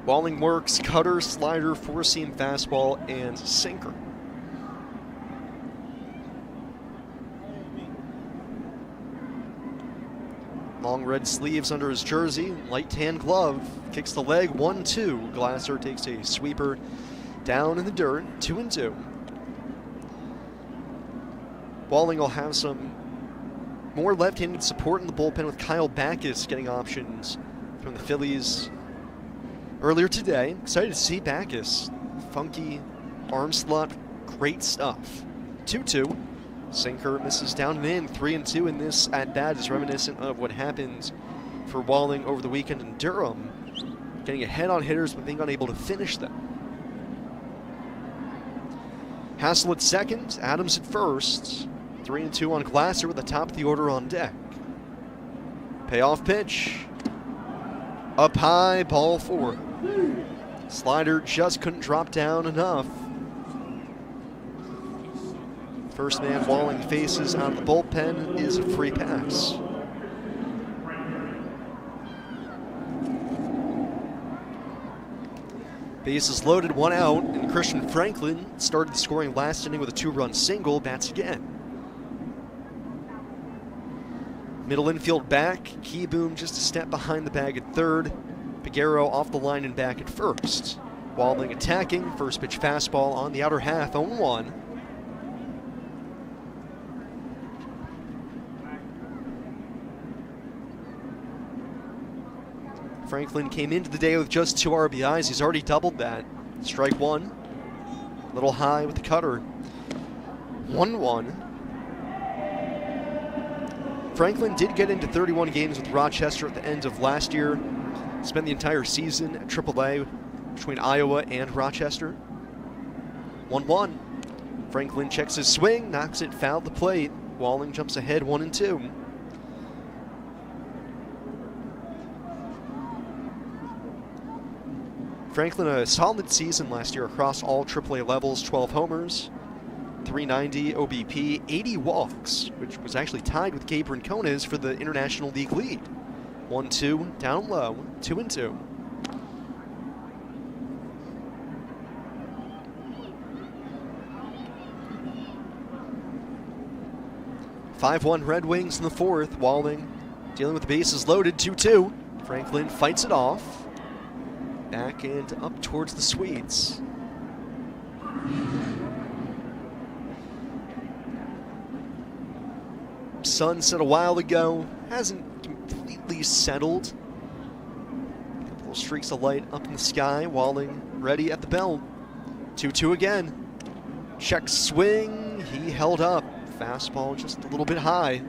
Speaker 15: Walling works cutter, slider, 4-seam fastball, and sinker. Long red sleeves under his jersey, light tan glove, kicks the leg, 1-2. Glasser takes a sweeper down in the dirt, 2-2. Walling will have some more left-handed support in the bullpen with Kyle Backus getting options from the Phillies earlier today. Excited to see Backus. Funky arm slot, great stuff. 2-2. Sinker misses down and in, 3-2 in this at-bat is reminiscent of what happened for Walling over the weekend in Durham. Getting ahead on hitters but being unable to finish them. Hassel at second, Adams at first. 3-2 on Glasser with the top of the order on deck. Payoff pitch. Up high, ball 4. Slider just couldn't drop down enough. First man Walling faces out of the bullpen is a free pass. Bases loaded, 1 out, and Christian Franklin started the scoring last inning with a 2-run single, bats again. Middle infield back, Keyboom just a step behind the bag at third, Piguero off the line and back at first. Walling attacking, first pitch fastball on the outer half, 0-1. Franklin came into the day with just 2 RBIs. He's already doubled that. Strike 1. A little high with the cutter. 1-1. Franklin did get into 31 games with Rochester at the end of last year. Spent the entire season at AAA between Iowa and Rochester. 1-1. Franklin checks his swing, knocks it foul the plate. Walling jumps ahead 1-2. Franklin, a solid season last year across all AAA levels, 12 homers, 390 OBP, 80 walks, which was actually tied with Gabe Rincones for the International League lead. 1-2, down low, 2-2. (5-1) Red Wings in the fourth. Walling dealing with the bases loaded, 2-2. Franklin fights it off. Back and up towards the Swedes. Sun set a while ago, hasn't completely settled. A couple of streaks of light up in the sky. Walling ready at the bell. 2-2 again. Check swing, he held up. Fastball just a little bit high.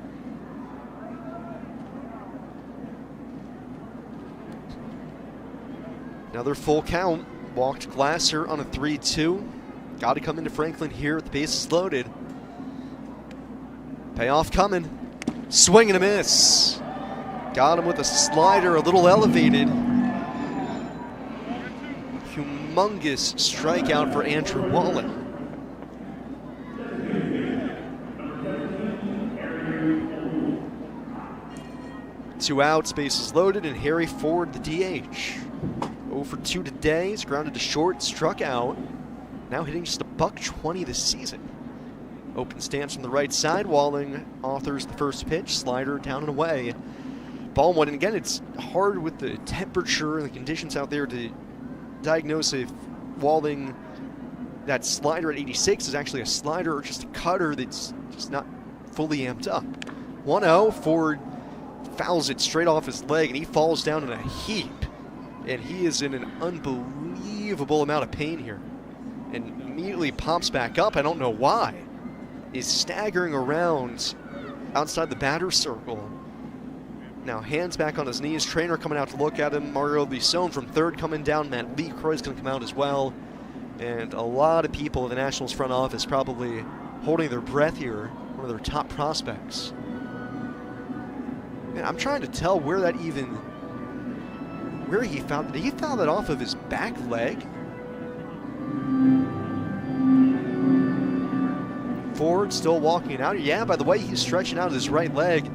Speaker 15: Another full count. Walked Glasser on a 3-2. Got to come into Franklin here with the bases loaded. Payoff coming. Swing and a miss. Got him with a slider, a little elevated. Humongous strikeout for Andrew Walling. Two outs, bases loaded, and Harry Ford, the DH. 0 for 2 today. He's grounded to short, struck out. Now hitting just a $120 this season. Open stance from the right side. Walling authors the first pitch. Slider down and away. Ball one. And again, it's hard with the temperature and the conditions out there to diagnose if Walling, that slider at 86 is actually a slider or just a cutter that's just not fully amped up. 1-0. Ford fouls it straight off his leg, and he falls down in a heap. And he is in an unbelievable amount of pain here. And immediately pops back up. I don't know why. He's staggering around outside the batter's circle. Now hands back on his knees. Trainer coming out to look at him. Mario Bisson from third coming down. Matt Lee-Croy's going to come out as well. And a lot of people in the Nationals front office probably holding their breath here. One of their top prospects. Man, I'm trying to tell where that even... where he found... did he foul that off of his back leg? Ford still walking out. Yeah, by the way he's stretching out his right leg,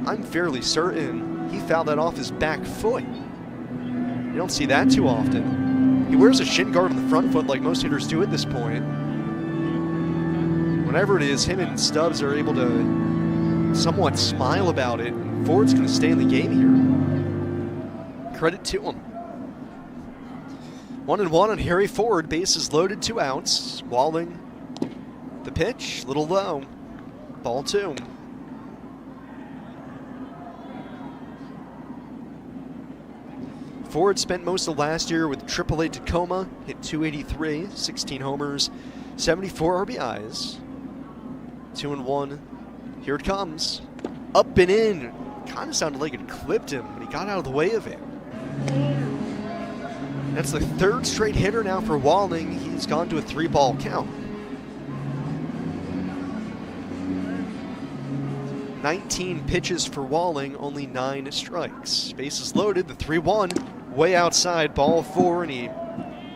Speaker 15: I'm fairly certain he fouled that off his back foot. You don't see that too often. He wears a shin guard on the front foot like most hitters do at this point. Whenever it is, him and Stubbs are able to somewhat smile about it. Ford's going to stay in the game here. Credit to him. 1-1 on Harry Ford. Bases loaded, 2 outs. Walling the pitch, little low. Ball 2. Ford spent most of last year with AAA Tacoma, hit .283, 16 homers, 74 RBIs. 2-1. Here it comes. Up and in. Kind of sounded like it clipped him, but he got out of the way of it. That's the 3rd straight hitter now for Walling. He's gone to a 3-ball count. 19 pitches for Walling, only 9 strikes. Bases loaded, the 3-1, way outside, ball 4, and he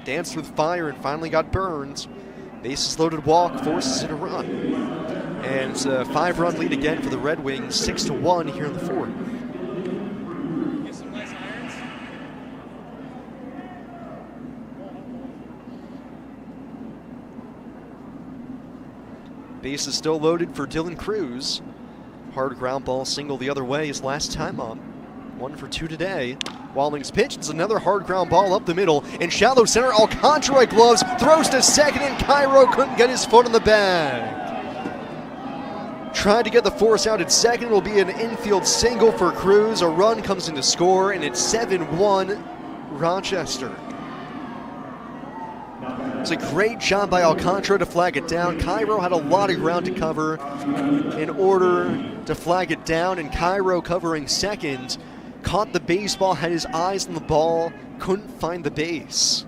Speaker 15: danced with fire and finally got burned. Bases loaded walk, forces it a run. And it's a 5-run lead again for the Red Wings, 6-1 here in the fourth. Base is still loaded for Dylan Cruz. Hard ground ball single the other way his last time up. 1 for 2 today. Walling's pitch. It's another hard ground ball up the middle. In shallow center, Alcantara gloves. Throws to second, and Cairo couldn't get his foot on the bag. Tried to get the force out at second. It'll be an infield single for Cruz. A run comes in to score, and it's 7-1 Rochester. It's a great job by Alcantara to flag it down. Cairo had a lot of ground to cover in order to flag it down, and Cairo, covering second, caught the baseball, had his eyes on the ball, couldn't find the base.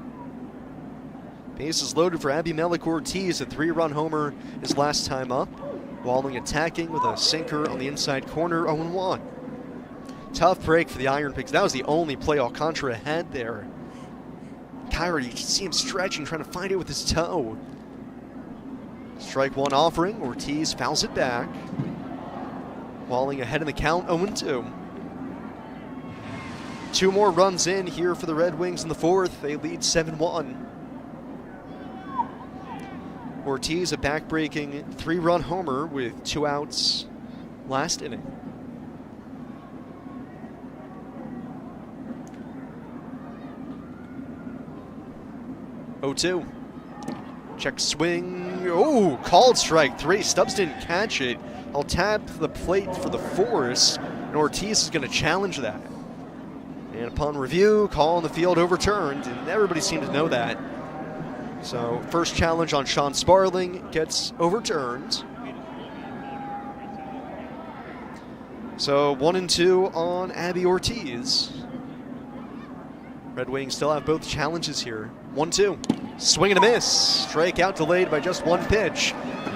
Speaker 15: Base is loaded for Abimelech Ortiz, a 3-run homer his last time up. Walling attacking with a sinker on the inside corner, 0-1. Tough break for the IronPigs. That was the only play Alcantara had there. Cairo, you can see him stretching, trying to find it with his toe. Strike one offering. Ortiz fouls it back. Walling ahead in the count, 0-2. 2 more runs in here for the Red Wings in the fourth. They lead 7-1. Ortiz, a back-breaking 3-run homer with 2 outs last inning. Oh-2. Check swing. Oh, called strike 3. Stubbs didn't catch it. I'll tap the plate for the force, and Ortiz is going to challenge that. And upon review, call on the field overturned, and everybody seemed to know that. So first challenge on Sean Sparling gets overturned. So 1-2 on Abby Ortiz. Red Wings still have both challenges here. 1-2. Swing and a miss. Strikeout delayed by just 1 pitch.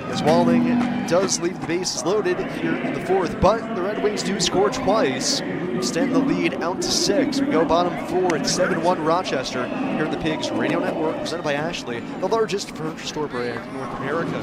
Speaker 15: As Walling does leave the bases loaded here in the fourth, but the Red Wings do score twice. Extend the lead out to 6. We go bottom 4 at 7-1 Rochester here in the Pigs Radio Network, presented by Ashley, the largest furniture store brand in North America.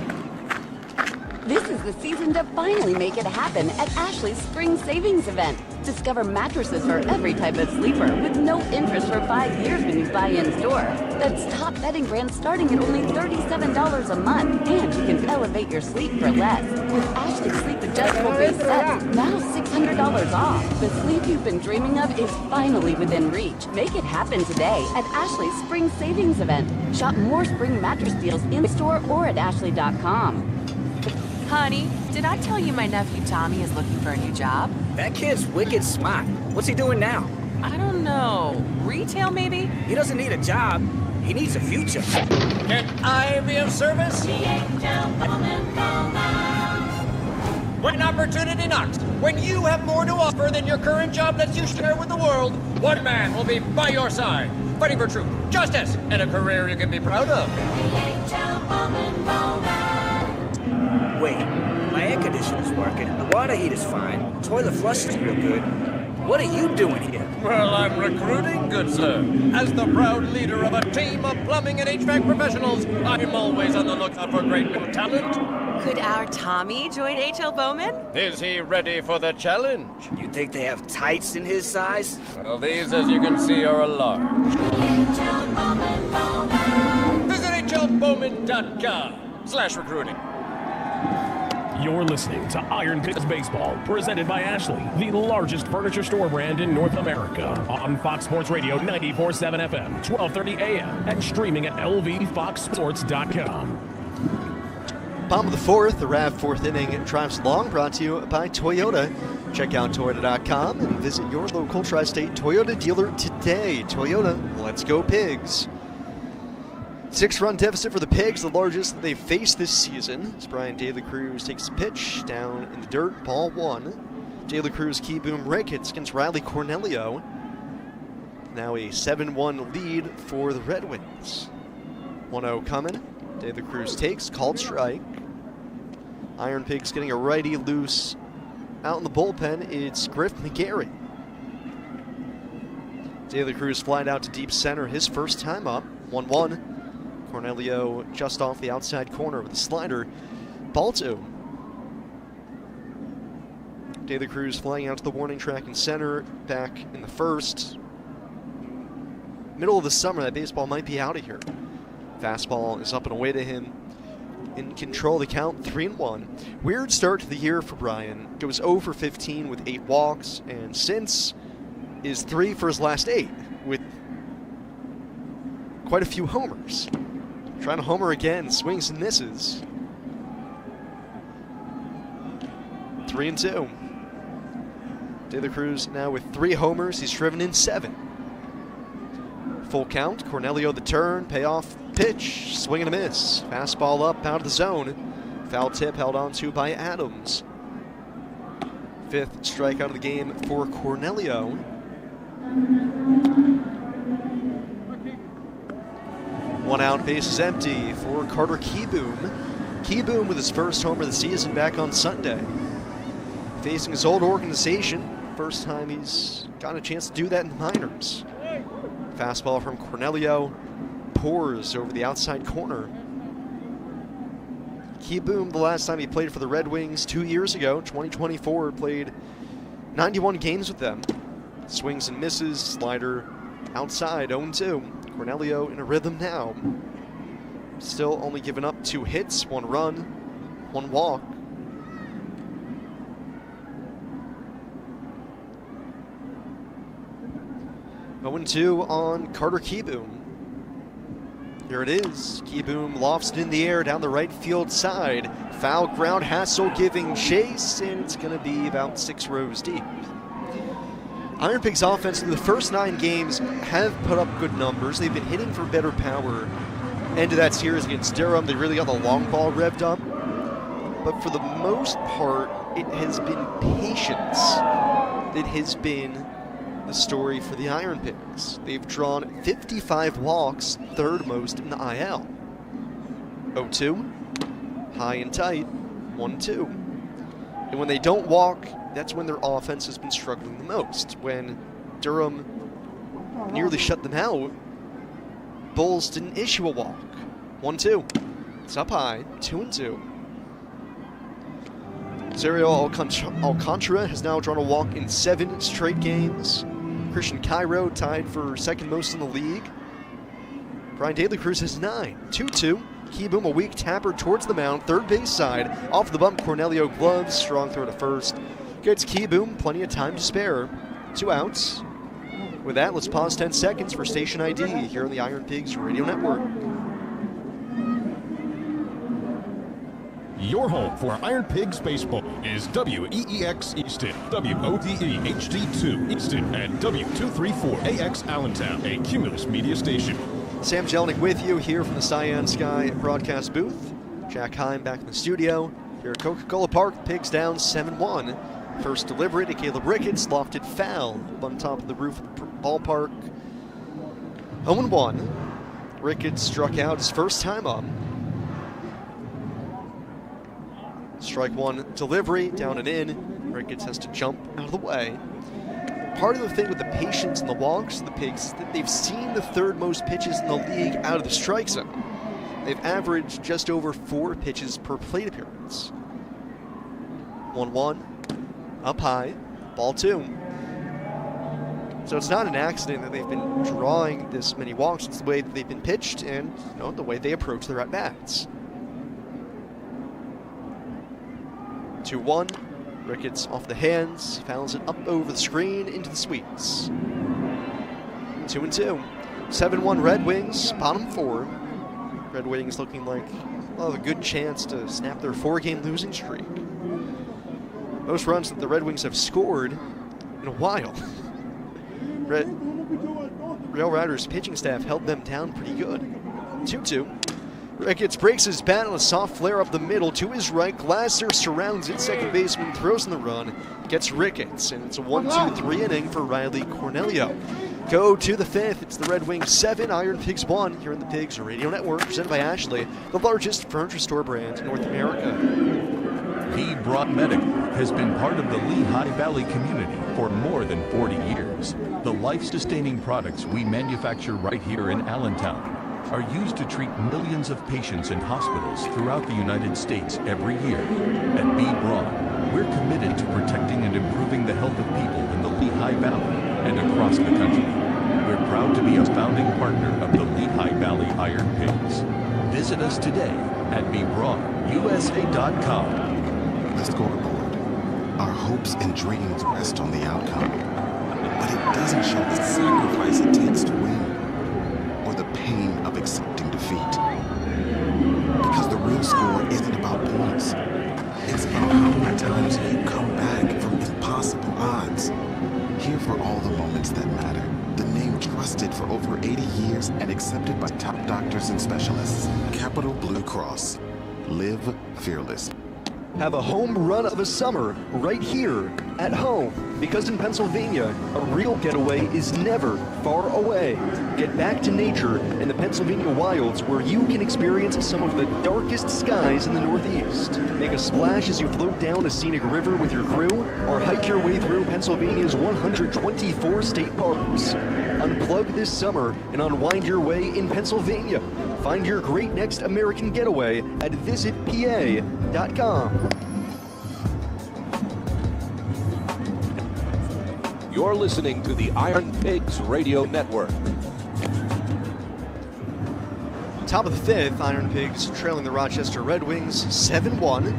Speaker 16: This is the season to finally make it happen at Ashley's Spring Savings Event. Discover mattresses for every type of sleeper with no interest for 5 years when you buy in-store. That's top bedding brands starting at only $37 a month, and you can elevate your sleep for less. With Ashley's Sleep Adjustable Base Sets, now $600 off. The sleep you've been dreaming of is finally within reach. Make it happen today at Ashley's Spring Savings Event. Shop more spring mattress deals in-store or at ashley.com.
Speaker 2: Honey, did I tell you my nephew Tommy is looking for a new job?
Speaker 12: That kid's wicked smart. What's he doing now?
Speaker 2: I don't know. Retail, maybe?
Speaker 12: He doesn't need a job. He needs a future.
Speaker 13: Can I be of service? When opportunity knocks, when you have more to offer than your current job lets you share with the world, one man will be by your side, fighting for truth, justice, and a career you can be proud of.
Speaker 12: Wait, my air conditioner's working, the water heater's fine, toilet flush is real good. What are you doing here?
Speaker 13: Well, I'm recruiting, good sir. As the proud leader of a team of plumbing and HVAC professionals, I'm always on the lookout for great new talent.
Speaker 2: Could our Tommy join H.L. Bowman?
Speaker 13: Is he ready for the challenge?
Speaker 12: You think they have tights in his size?
Speaker 13: Well, these, as you can see, are a large. Visit hlbowman.com/recruiting.
Speaker 14: You're listening to IronPigs Baseball, presented by Ashley, the largest furniture store brand in North America, on Fox Sports Radio 94.7 FM, 12:30 a.m., and streaming at lvfoxsports.com.
Speaker 15: Bottom of the fourth, the RAV fourth inning drives long, brought to you by Toyota. Check out Toyota.com and visit your local tri-state Toyota dealer today. Toyota, let's go Pigs. 6-run deficit for the Pigs, the largest they've faced this season. As Brian De La Cruz takes a pitch down in the dirt, ball 1. De La Cruz key boom Ricketts against Riley Cornelio. Now a 7-1 lead for the Red Wings. 1-0 coming. De La Cruz takes, called strike. IronPigs getting a righty loose out in the bullpen. It's Griff McGarry. De La Cruz flied out to deep center his first time up. 1-1. Cornelio just off the outside corner with a slider. Ball 2. De La Cruz flying out to the warning track in center, back in the first. Middle of the summer, that baseball might be out of here. Fastball is up and away to him. In control of the count, 3-1. Weird start to the year for Brian. Goes 0 for 15 with 8 walks, and since is 3 for his last 8 with quite a few homers. Trying to homer again, swings and misses. 3-2. De La Cruz now with 3 homers. He's driven in 7. Full count. Cornelio the turn. Payoff pitch. Swing and a miss. Fastball up out of the zone. Foul tip held on to by Adams. 5th strikeout of the game for Cornelio. One out, base is empty for Carter Kieboom. Kieboom with his first homer of the season back on Sunday. Facing his old organization. First time he's gotten a chance to do that in the minors. Fastball from Cornelio. Pours over the outside corner. Kieboom, the last time he played for the Red Wings 2 years ago, 2024, played 91 games with them. Swings and misses, slider outside, 0-2. Cornelio in a rhythm now. Still only given up 2 hits, 1 run, 1 walk. Going 2 on Carter Kieboom. Here it is. Kieboom lofts it in the air down the right field side. Foul ground, Hassel giving chase, and it's going to be about 6 rows deep. IronPigs offense through the first 9 games have put up good numbers. They've been hitting for better power. End of that series against Durham, they really got the long ball revved up. But for the most part, it has been patience. It has been the story for the IronPigs. They've drawn 55 walks, 3rd most in the IL. 0-2, high and tight, 1-2. And when they don't walk, that's when their offense has been struggling the most. When Durham nearly shut them out, Bulls didn't issue a walk. 1-2. It's up high, 2-2. Serial Alcantara has now drawn a walk in 7 straight games. Christian Cairo tied for 2nd most in the league. Brian De La Cruz has 9. 2-2. Kieboom, a weak tapper towards the mound, 3rd base side. Off the bump, Cornelio gloves, strong throw to 1st. Gets Kieboom, plenty of time to spare. 2 outs. With that, let's pause 10 seconds for station ID here on the IronPigs Radio Network.
Speaker 14: Your home for IronPigs Baseball is WEEX Easton, WODE HD2 Easton, and W234AX Allentown, a Cumulus media station.
Speaker 15: Sam Jelnick with you here from the Cyan Sky broadcast booth. Jack Heim back in the studio here at Coca-Cola Park. Pigs down 7-1. First delivery to Caleb Ricketts, lofted foul up on top of the roof of the ballpark. 0-1. Ricketts struck out his first time up. Strike 1 delivery, down and in. Ricketts has to jump out of the way. Part of the thing with the patience and the walks of the Pigs is that they've seen the 3rd most pitches in the league out of the strike zone. They've averaged just over 4 pitches per plate appearance. 1-1, up high, ball 2. So it's not an accident that they've been drawing this many walks. It's the way that they've been pitched and the way they approach their at-bats. 2-1. Ricketts off the hands, fouls it up over the screen into the suites. 2-2. 7-1 Red Wings, bottom 4. Red Wings looking like a good chance to snap their 4-game losing streak. Most runs that the Red Wings have scored in a while. Rail Riders' pitching staff held them down pretty good. 2-2. Ricketts breaks his bat on a soft flare up the middle to his right. Glasser surrounds it. Second baseman throws in the run. Gets Ricketts. And it's a 1-2-3 inning for Riley Cornelio. Go to the 5th. It's the Red Wings 7, IronPigs 1 here on the Pigs Radio Network, presented by Ashley, the largest furniture store brand in North America.
Speaker 1: He Brought Medical has been part of the Lehigh Valley community for more than 40 years. The life-sustaining products we manufacture right here in Allentown are used to treat millions of patients in hospitals throughout the United States every year. At B. Braun, we're committed to protecting and Lehigh Valley and across the country. We're proud to be a founding partner of the Lehigh Valley Iron Pigs. Visit us today at BeBrawnUSA.com.
Speaker 4: The scoreboard. Our hopes and dreams rest on the outcome. But it doesn't show the sacrifice it takes to win, or the pain of accepting defeat. Because the real score isn't about points. It's about how many times you come back from impossible odds. Here for all the moments that matter. The name trusted for over 80 years and accepted by top doctors and specialists. Capital Blue Cross. Live fearless.
Speaker 15: Have a home run of a summer right here at home, because in Pennsylvania, a real getaway is never far away. Get back to nature in the Pennsylvania wilds, where you can experience some of the darkest skies in the Northeast. Make a splash as you float down a scenic river with your crew, or hike your way through Pennsylvania's 124 state parks. Unplug this summer and unwind your way in Pennsylvania. Find your great next American getaway at visitpa.com.
Speaker 18: You're listening to the Iron Pigs Radio Network.
Speaker 15: Top of the fifth, Iron Pigs trailing the Rochester Red Wings 7-1.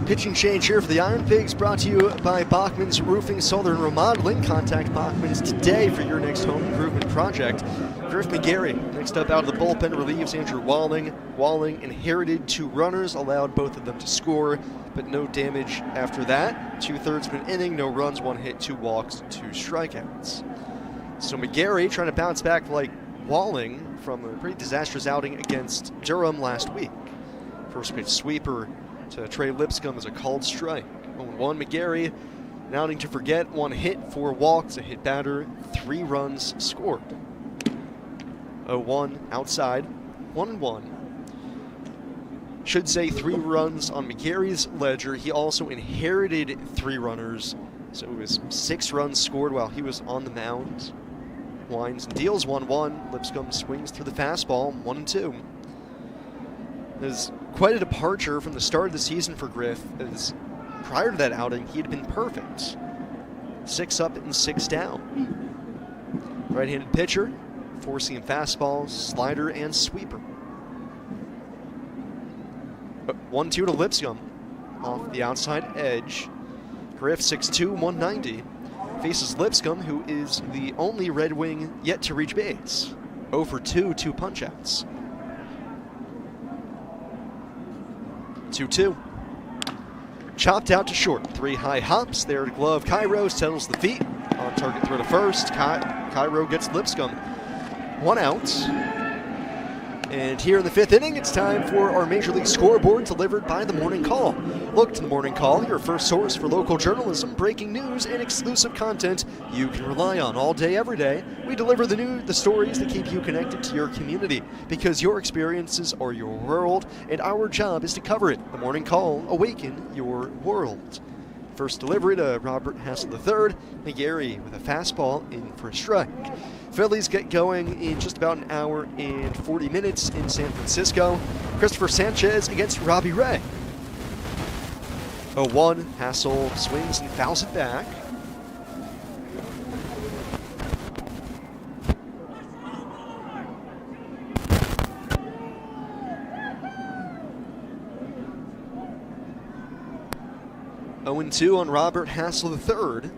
Speaker 15: Pitching change here for the Iron Pigs, brought to you by Bachman's Roofing, Southern Remodeling. Contact Bachman's today for your next home improvement project. Griff McGarry, next up out of the bullpen, relieves Andrew Walling. Walling inherited 2 runners, allowed both of them to score, but no damage after that. 2/3 of an inning, no runs, 1 hit, 2 walks, 2 strikeouts. So McGarry trying to bounce back like Walling from a pretty disastrous outing against Durham last week. First pitch sweeper to Trey Lipscomb is a called strike. 0-1 McGarry, an outing to forget, 1 hit, 4 walks, a hit batter, 3 runs scored. 0-1 outside, 1-1. Should say 3 runs on McGarry's ledger. He also inherited 3 runners, so it was 6 runs scored while he was on the mound. Winds and deals 1-1. Lipscomb swings through the fastball, 1-2. There's quite a departure from the start of the season for Griff, as prior to that outing, he had been perfect. 6 up and 6 down. Right-handed pitcher, forcing fastballs, slider, and sweeper. 1-2 to Lipscomb off the outside edge. Griff 6'2", 190. Faces Lipscomb, who is the only Red Wing yet to reach base. 0 for 2, 2 punch-outs. 2-2. Chopped out to short. 3 high hops there to glove. Cairo settles the feet. On target throw to first. Cairo gets Lipscomb 1 out. And here in the 5th inning, it's time for our Major League Scoreboard, delivered by The Morning Call. Look to The Morning Call, your first source for local journalism, breaking news, and exclusive content you can rely on all day, every day. We deliver the stories that keep you connected to your community, because your experiences are your world, and our job is to cover it. The Morning Call, awaken your world. First delivery to Robert Hassel III. McGarry with a fastball in for a strike. Phillies get going in just about an hour and 40 minutes in San Francisco. Christopher Sanchez against Robbie Ray. 0-1, Hassel swings and fouls it back. (0-2) on Robert Hassel III.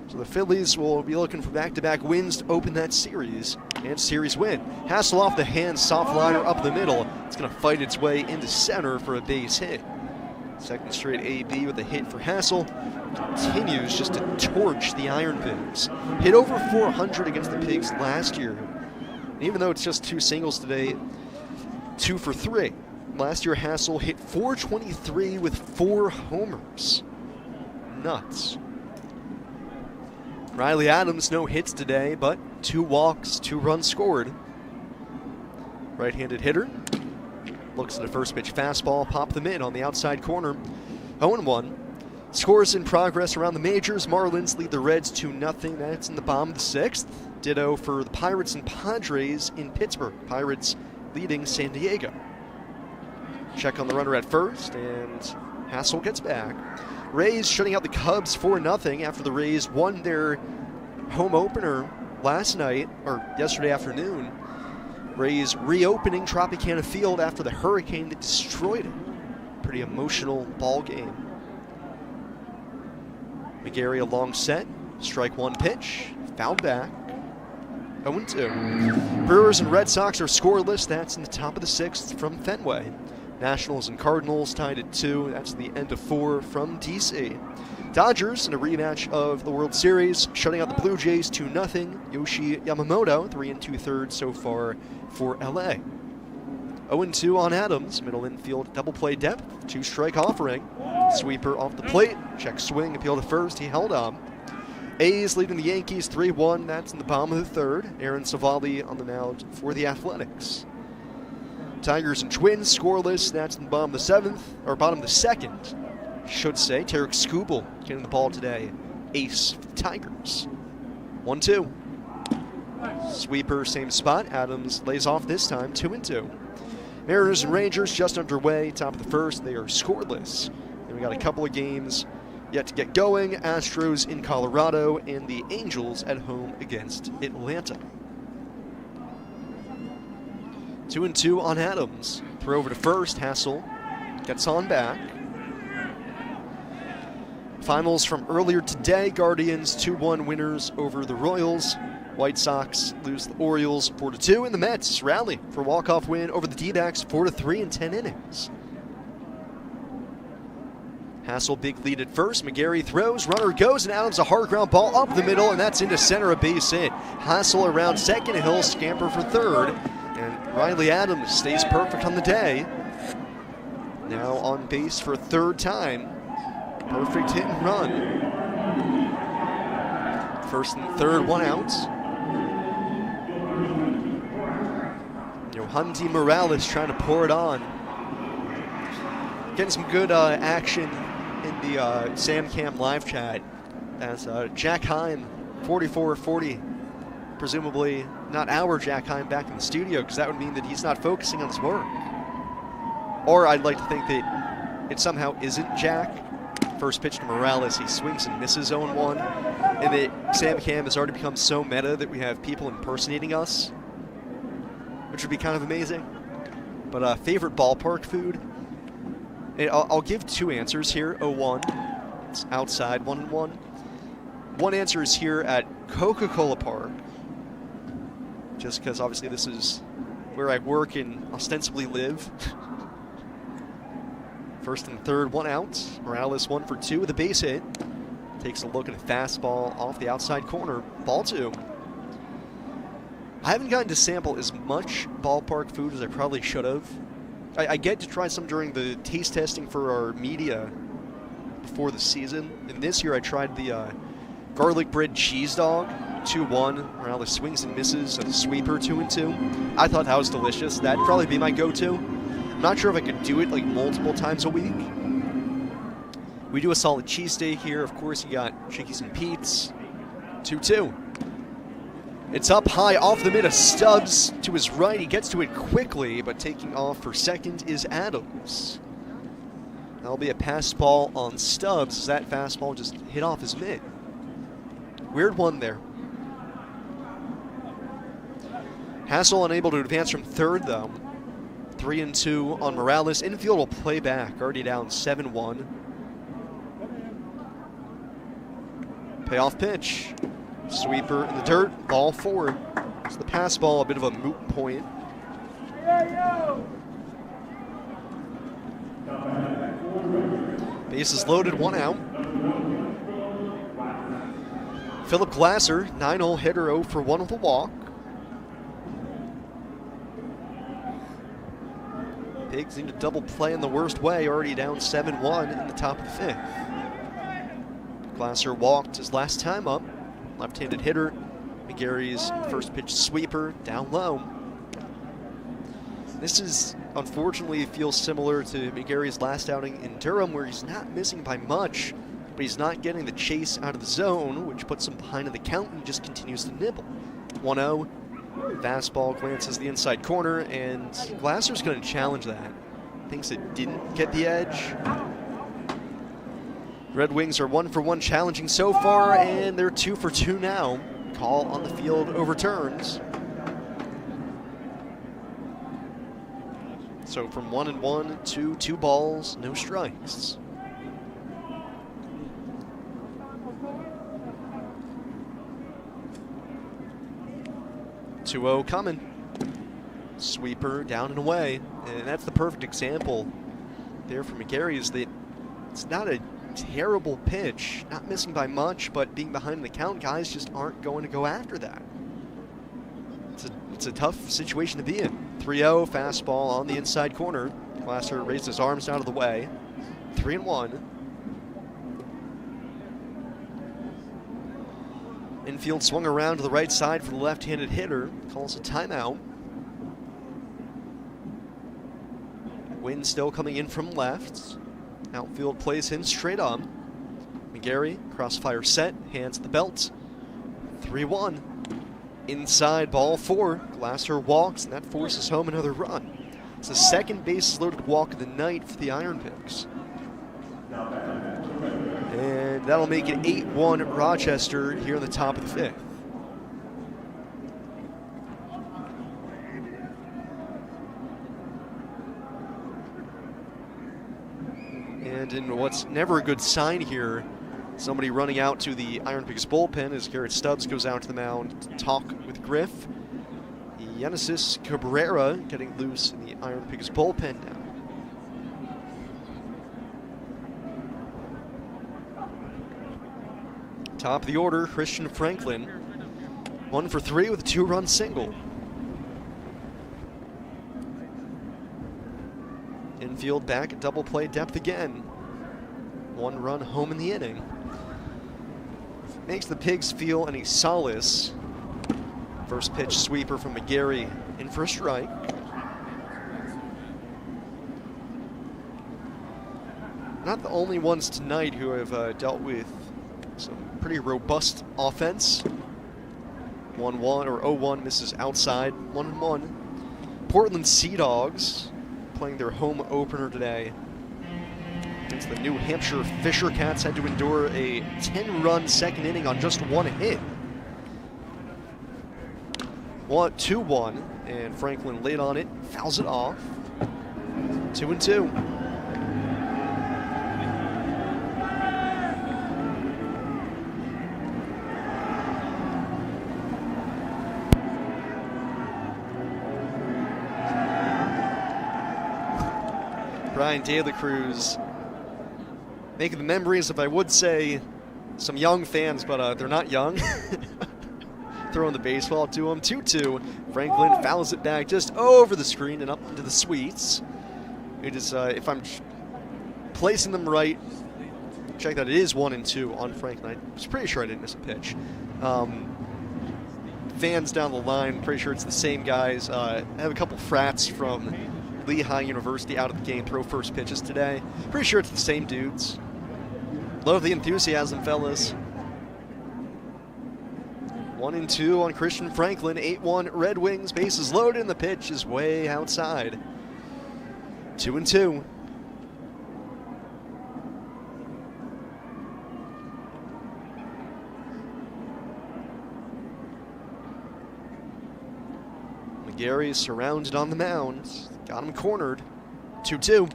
Speaker 15: So the Phillies will be looking for back-to-back wins to open that series, and series win. Hassel off the hand, soft liner up the middle. It's going to fight its way into center for a base hit. Second straight AB with a hit for Hassel. Continues just to torch the Iron Pigs. Hit over 400 against the Pigs last year. And even though it's just 2 singles today, 2 for 3. Last year Hassel hit 423 with 4 homers. Nuts. Riley Adams, no hits today, but 2 walks, 2 runs scored. Right-handed hitter. Looks at a first pitch fastball, pop them in on the outside corner. 0-1. Scores in progress around the majors. Marlins lead the Reds 2-0. That's in the bottom of the 6th. Ditto for the Pirates and Padres in Pittsburgh. Pirates leading San Diego. Check on the runner at first, and Hassel gets back. Rays shutting out the Cubs 4-0 after the Rays won their home opener last night, or yesterday afternoon. Rays reopening Tropicana Field after the hurricane that destroyed it. Pretty emotional ball game. McGarry a long set, strike one pitch, fouled back, 0-2. Brewers and Red Sox are scoreless. That's in the top of the 6th from Fenway. Nationals and Cardinals tied at 2. That's the end of 4 from DC. Dodgers in a rematch of the World Series, shutting out the Blue Jays 2-0. Yoshi Yamamoto, 3 2/3 so far for LA. 0-2 on Adams, middle infield double play depth, 2-strike offering. Sweeper off the plate, check swing, appeal to first, he held on. A's leading the Yankees 3-1, that's in the bottom of the 3rd. Aaron Savali on the mound for the Athletics. Tigers and Twins scoreless, that's in the bottom of the 7th, or bottom of the 2nd, should say. Tarek Skubal getting the ball today, ace for the Tigers. 1-2. Sweeper, same spot, Adams lays off this time, 2-2. Mariners and Rangers just underway, top of the 1st, they are scoreless. And we got a couple of games yet to get going. Astros in Colorado and the Angels at home against Atlanta. 2-2 on Adams. Throw over to first, Hassel gets on back. Finals from earlier today, Guardians 2-1 winners over the Royals. White Sox lose the Orioles 4-2, and the Mets rally for a walk-off win over the D-backs 4-3 in 10 innings. Hassel big lead at first. McGarry throws, runner goes, and Adams a hard ground ball up the middle, and that's into center, a base hit. Hassel around second, and he'll scamper for third, and Riley Adams stays perfect on the day. Now on base for a 3rd time. Perfect hit and run. 1st and 3rd, 1 out. Yohandy Morales trying to pour it on. Getting some good action in the Sam Cam live chat as Jack Heim, 44-40, presumably not our Jack Heim back in the studio, because that would mean that he's not focusing on his work. Or I'd like to think that it somehow isn't Jack. First pitch to Morales, he swings and misses 0-1. And that Sam Cam has already become so meta that we have people impersonating us, which would be kind of amazing. But favorite ballpark food? I'll give 2 answers here. 0-1, it's outside, 1-1. One answer is here at Coca-Cola Park, just because obviously this is where I work and ostensibly live. 1st and 3rd, 1 out. Morales 1 for 2 with a base hit. Takes a look at a fastball off the outside corner. Ball 2. I haven't gotten to sample as much ballpark food as I probably should have. I get to try some during the taste testing for our media before the season. And this year I tried the garlic bread cheese dog, 2-1. Morales swings and misses, a sweeper, 2-2. I thought that was delicious. That'd probably be my go-to. I'm not sure if I could do it like multiple times a week. We do a solid cheesesteak here. Of course, you got Chickies and Pete's, 2-2. It's up high off the mid of Stubbs to his right. He gets to it quickly, but taking off for second is Adams. That'll be a pass ball on Stubbs as that fastball just hit off his mitt. Weird one there. Hassel unable to advance from 3rd, though. 3-2 on Morales. Infield will play back, already down 7-1. Payoff pitch. Sweeper in the dirt, ball forward. It's the pass ball, a bit of a moot point. Bases loaded, 1 out. Philip Glasser, 9-hole hitter, 0 for 1 with a walk. Pigs need to double play in the worst way, already down 7-1 in the top of the 5th. Glasser walked his last time up. Left-handed hitter. McGarry's first pitch sweeper down low. This is, unfortunately, feels similar to McGarry's last outing in Durham, where he's not missing by much, but he's not getting the chase out of the zone, which puts him behind in the count, and he just continues to nibble. 1-0. Fastball glances the inside corner, and Glasser's going to challenge that. Thinks it didn't get the edge. Red Wings are 1-for-1 challenging so far, and they're 2-for-2 now. Call on the field overturns. So from 1-1 to 2 balls, no strikes. (2-0) coming. Sweeper down and away, and that's the perfect example there for McGarry. Is that it's not a terrible pitch, not missing by much, but being behind the count, guys just aren't going to go after that. It's a tough situation to be in. 3-0 fastball on the inside corner. Glasser raised his arms out of the way. 3-1. Infield swung around to the right side for the left-handed hitter. Calls a timeout. Wind still coming in from left. Outfield plays him straight up. McGarry, crossfire set, hands the belt. 3-1. Inside, ball 4. Glasser walks, and that forces home another run. It's the second bases-loaded walk of the night for the IronPigs. And that'll make it 8-1 Rochester here in the top of the 5th. And in what's never a good sign here, somebody running out to the IronPigs bullpen as Garrett Stubbs goes out to the mound to talk with Griff. Genesis Cabrera getting loose in the IronPigs bullpen now. Top of the order, Christian Franklin. 1 for 3 with a 2-run single. Infield back at double play depth again. 1 run home in the inning. Makes the Pigs feel any solace. First pitch sweeper from McGarry in for a strike. Not the only ones tonight who have dealt with some pretty robust offense. 1-1 or 0-1 misses outside. 1-1. Portland Sea Dogs playing their home opener today against the New Hampshire Fisher Cats. Had to endure a 10-run second inning on just 1 hit. 2-1, and Franklin laid on it, fouls it off. 2-2. Brian De La Cruz making the memories of, I would say, some young fans, but they're not young. Throwing the baseball to him. 2-2. Franklin fouls it back just over the screen and up into the suites. It is, if I'm placing them right, check that it is 1-2 on Franklin. I was pretty sure I didn't miss a pitch. Fans down the line, pretty sure it's the same guys. I have a couple frats from Lehigh University out of the game, throw first pitches today. Pretty sure it's the same dudes. Love the enthusiasm, fellas. 1-2 on Christian Franklin. 8-1 Red Wings. Bases loaded, and the pitch is way outside. 2-2. McGarry surrounded on the mound. Got him cornered. 2-2.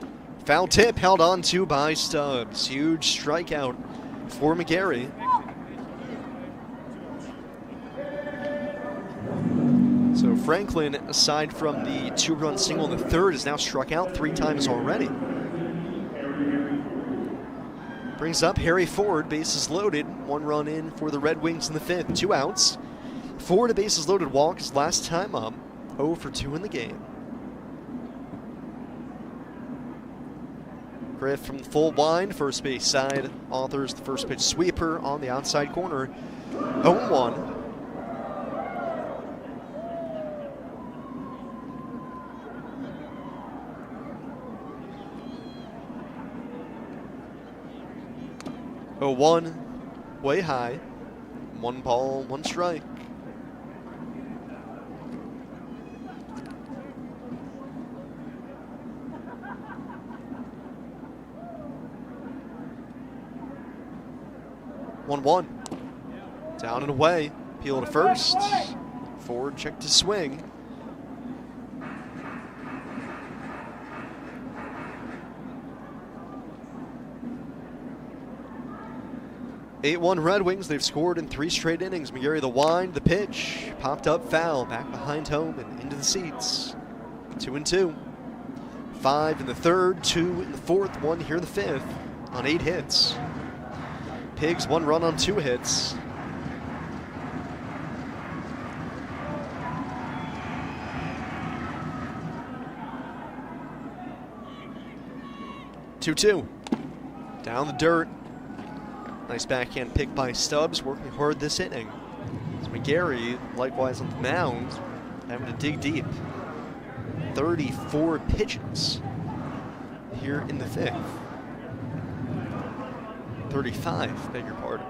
Speaker 15: Foul tip held on to by Stubbs. Huge strikeout for McGarry. So Franklin, aside from the 2-run single in the 3rd, is now struck out 3 times already. Brings up Harry Ford, bases loaded. 1 run in for the Red Wings in the 5th. 2 outs. Ford, a bases loaded walk, his last time up. 0 for 2 in the game. Griff from the full wind, first base side, authors the first pitch sweeper on the outside corner. 0-1. Oh, 1 way high. 1 ball, 1 strike. 1-1. Down and away. Peel to first. Forward check to swing. (8-1) Red Wings. They've scored in 3 straight innings. McGarry the wind, the pitch, popped up foul, back behind home and into the seats. 2-2. 5 in the third, 2 in the fourth, 1 here in the fifth on 8 hits. Pigs 1 run on 2 hits. (2-2). Down the dirt. Nice backhand pick by Stubbs, working hard this inning. As McGarry, likewise on the mound, having to dig deep. 34 pitches here in the fifth. 35, beg your pardon.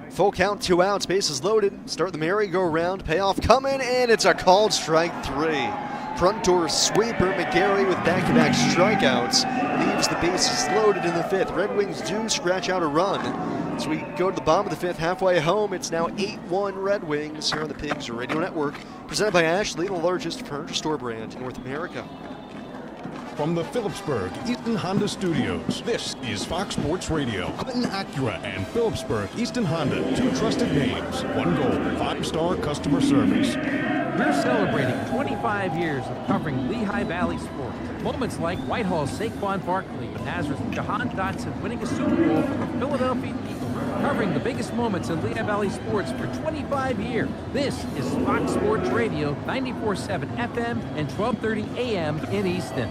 Speaker 15: Full count, 2 outs, bases loaded. Start the merry-go-round, payoff coming, and it's a called strike 3. Front door sweeper, McGarry with back-to-back strikeouts leaves the bases loaded in the fifth. Red Wings do scratch out a run. So we go to the bottom of the fifth, halfway home. It's now 8-1 Red Wings here on the Pigs Radio Network, presented by Ashley, the largest furniture store brand in North America.
Speaker 14: From the Phillipsburg Easton Honda Studios, this is Fox Sports Radio. Clinton Acura and Phillipsburg Easton Honda, 2 trusted names, 1 goal, 5-star customer service.
Speaker 5: We're celebrating 25 years of covering Lehigh Valley sports. Moments like Whitehall's Saquon Barkley, Nazareth's Jahan Dotson winning a Super Bowl for the Philadelphia Eagles. Covering the biggest moments in Lehigh Valley sports for 25 years. This is Fox Sports Radio, 94.7 FM and 1230 AM in Easton.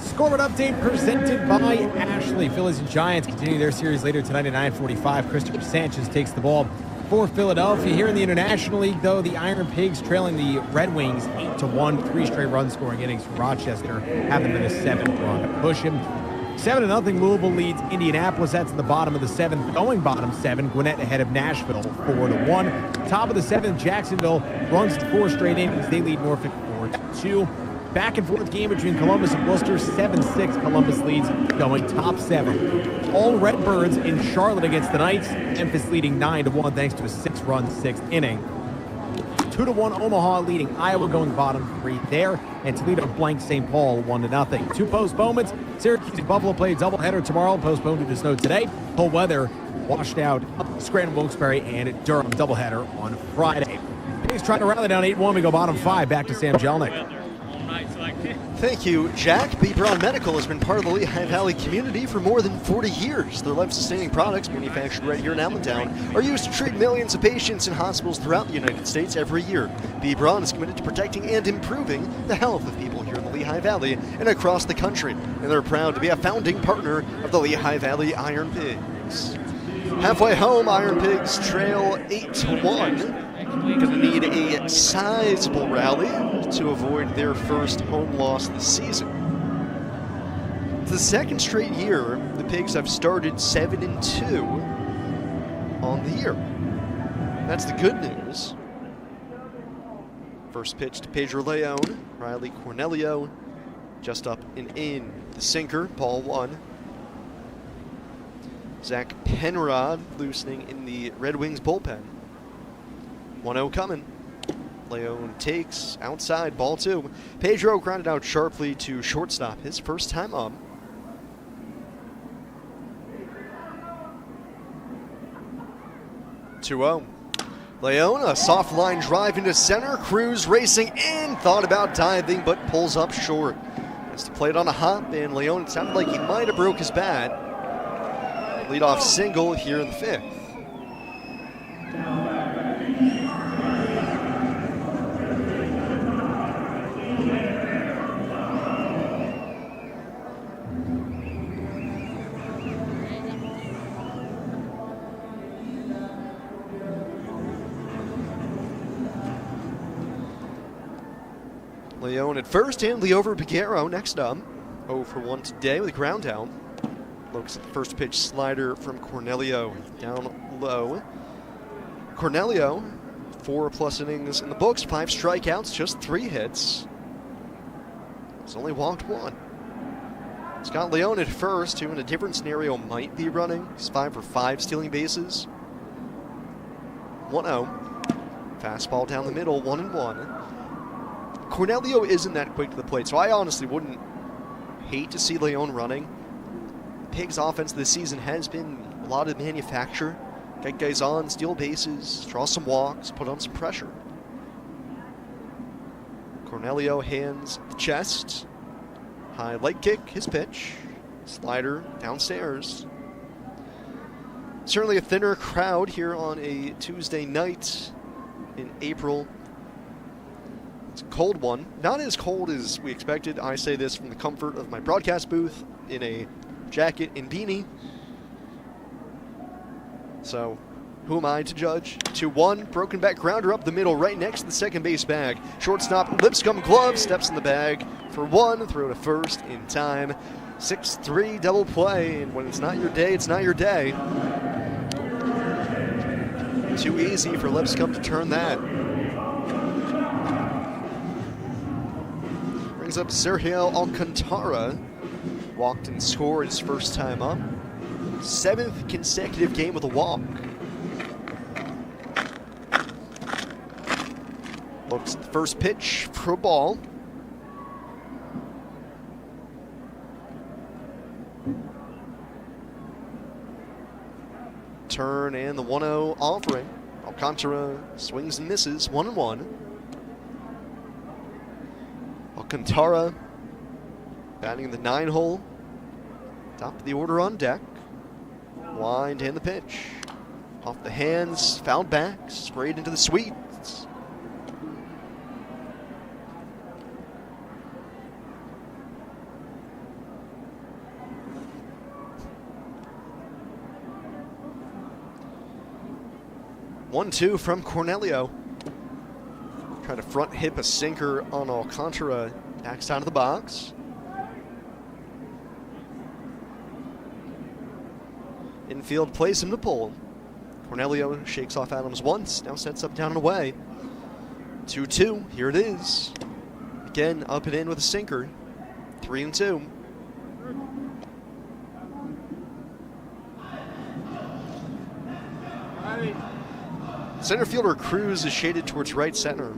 Speaker 6: Scoreboard update presented by Ashley. Phillies and Giants continue their series later tonight at 9:45. Christopher Sanchez takes the ball for Philadelphia. Here in the International League, though, the Iron Pigs trailing the Red Wings 8-1. 3 straight run-scoring innings from Rochester have them in a 7th-run push him. 7-0 Louisville leads Indianapolis. That's in the bottom of the 7th. Going bottom 7, Gwinnett ahead of Nashville 4-1. Top of the 7th, Jacksonville runs to 4 straight innings. They lead Norfolk 4-2. Back and forth game between Columbus and Worcester. 7-6 Columbus leads, going top 7. All Redbirds in Charlotte against the Knights. Memphis leading 9-1 thanks to a 6-run 6th inning. 2-1 Omaha leading Iowa, going bottom 3 there. And Toledo blank St. Paul 1-0. 2 postponements. Syracuse and Buffalo play a doubleheader tomorrow, postponed due to snow today. Cold weather washed out Scranton, Wilkes-Barre, and Durham doubleheader on Friday. Pigs trying to rally down 8-1. We go bottom 5. Back to Sam Jelnick.
Speaker 15: Thank you, Jack. B. Brown Medical has been part of the Lehigh Valley community for more than 40 years. Their life-sustaining products, manufactured right here in Allentown, are used to treat millions of patients in hospitals throughout the United States every year. B. Brown is committed to protecting and improving the health of people here in the Lehigh Valley and across the country, and they're proud to be a founding partner of the Lehigh Valley Iron Pigs. Halfway home, Iron Pigs trail 8-1. Going to need a sizable rally to avoid their first home loss this season. It's the 2nd straight year the Pigs have started 7-2 on the year. That's the good news. First pitch to Pedro Leon, Riley Cornelio, just up and in. The sinker, ball 1. Zach Penrod loosening in the Red Wings bullpen. 1-0 coming. Leon takes outside, ball 2. Pedro grounded out sharply to shortstop, his first time up. (2-0). Leon, a soft line drive into center. Cruz racing in, thought about diving, but pulls up short. Has to play it on a hop, and Leon, it sounded like he might have broke his bat. Leadoff single here in the 5th. Leon at first, and Leover Piguero next up. 0 for 1 today with a ground out. Looks at the first pitch slider from Cornelio down low. Cornelio, 4+ innings in the books, 5 strikeouts, just 3 hits. He's only walked 1. Scott Leone at first, who in a different scenario might be running. He's 5 for 5 stealing bases. 1-0. Fastball down the middle, 1-1. Cornelio isn't that quick to the plate, so I honestly wouldn't hate to see Leone running. Pigs' offense this season has been a lot of manufacture. Get guys on, steal bases, draw some walks, put on some pressure. Cornelio hands the chest. High leg kick, his pitch. Slider downstairs. Certainly a thinner crowd here on a Tuesday night in April. It's a cold one. Not as cold as we expected. I say this from the comfort of my broadcast booth in a jacket and beanie. So, who am I to judge? 2-1, broken back grounder up the middle, right next to the second base bag. Shortstop Lipscomb glove, steps in the bag for 1, throw to first in time. 6-3 double play, and when it's not your day, it's not your day. Too easy for Lipscomb to turn that. Brings up Sergio Alcantara. Walked and scored his first time up. 7th consecutive game with a walk. Looks at the first pitch for a ball. Turn and the 1-0 offering. Alcantara swings and misses, 1-1. Alcantara batting in the 9-hole. Top of the order on deck. Wind and the pitch. Off the hands, fouled back, sprayed into the sweets. One-two from Cornelio. Trying to front hip a sinker on Alcantara. Backside of the box. Infield plays him to pull. Cornelio shakes off Adams once, now sets up down and away. 2-2, here it is. Again, up and in with a sinker. 3-2. Center fielder Cruz is shaded towards right center.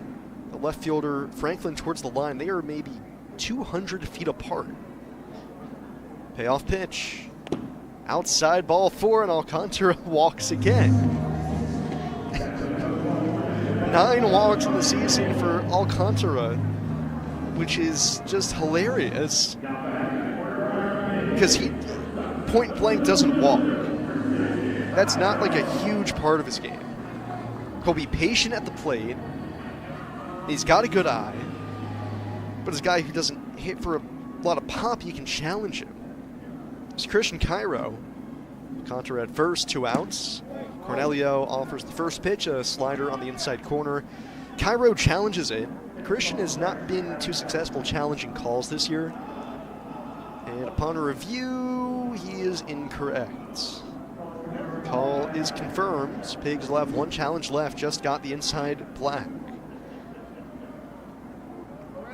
Speaker 15: The left fielder Franklin towards the line. They are maybe 200 feet apart. Payoff pitch. Outside ball 4, and Alcantara walks again. 9 walks in the season for Alcantara, which is just hilarious. Because he point blank doesn't walk. That's not like a huge part of his game. He'll be patient at the plate. He's got a good eye. But as a guy who doesn't hit for a lot of pop, you can challenge him. It's Christian Cairo. Alcantara at first, 2 outs. Cornelio offers the first pitch, a slider on the inside corner. Cairo challenges it. Christian has not been too successful challenging calls this year. And upon a review, he is incorrect. Call is confirmed. Pigs will have 1 challenge left, just got the inside black.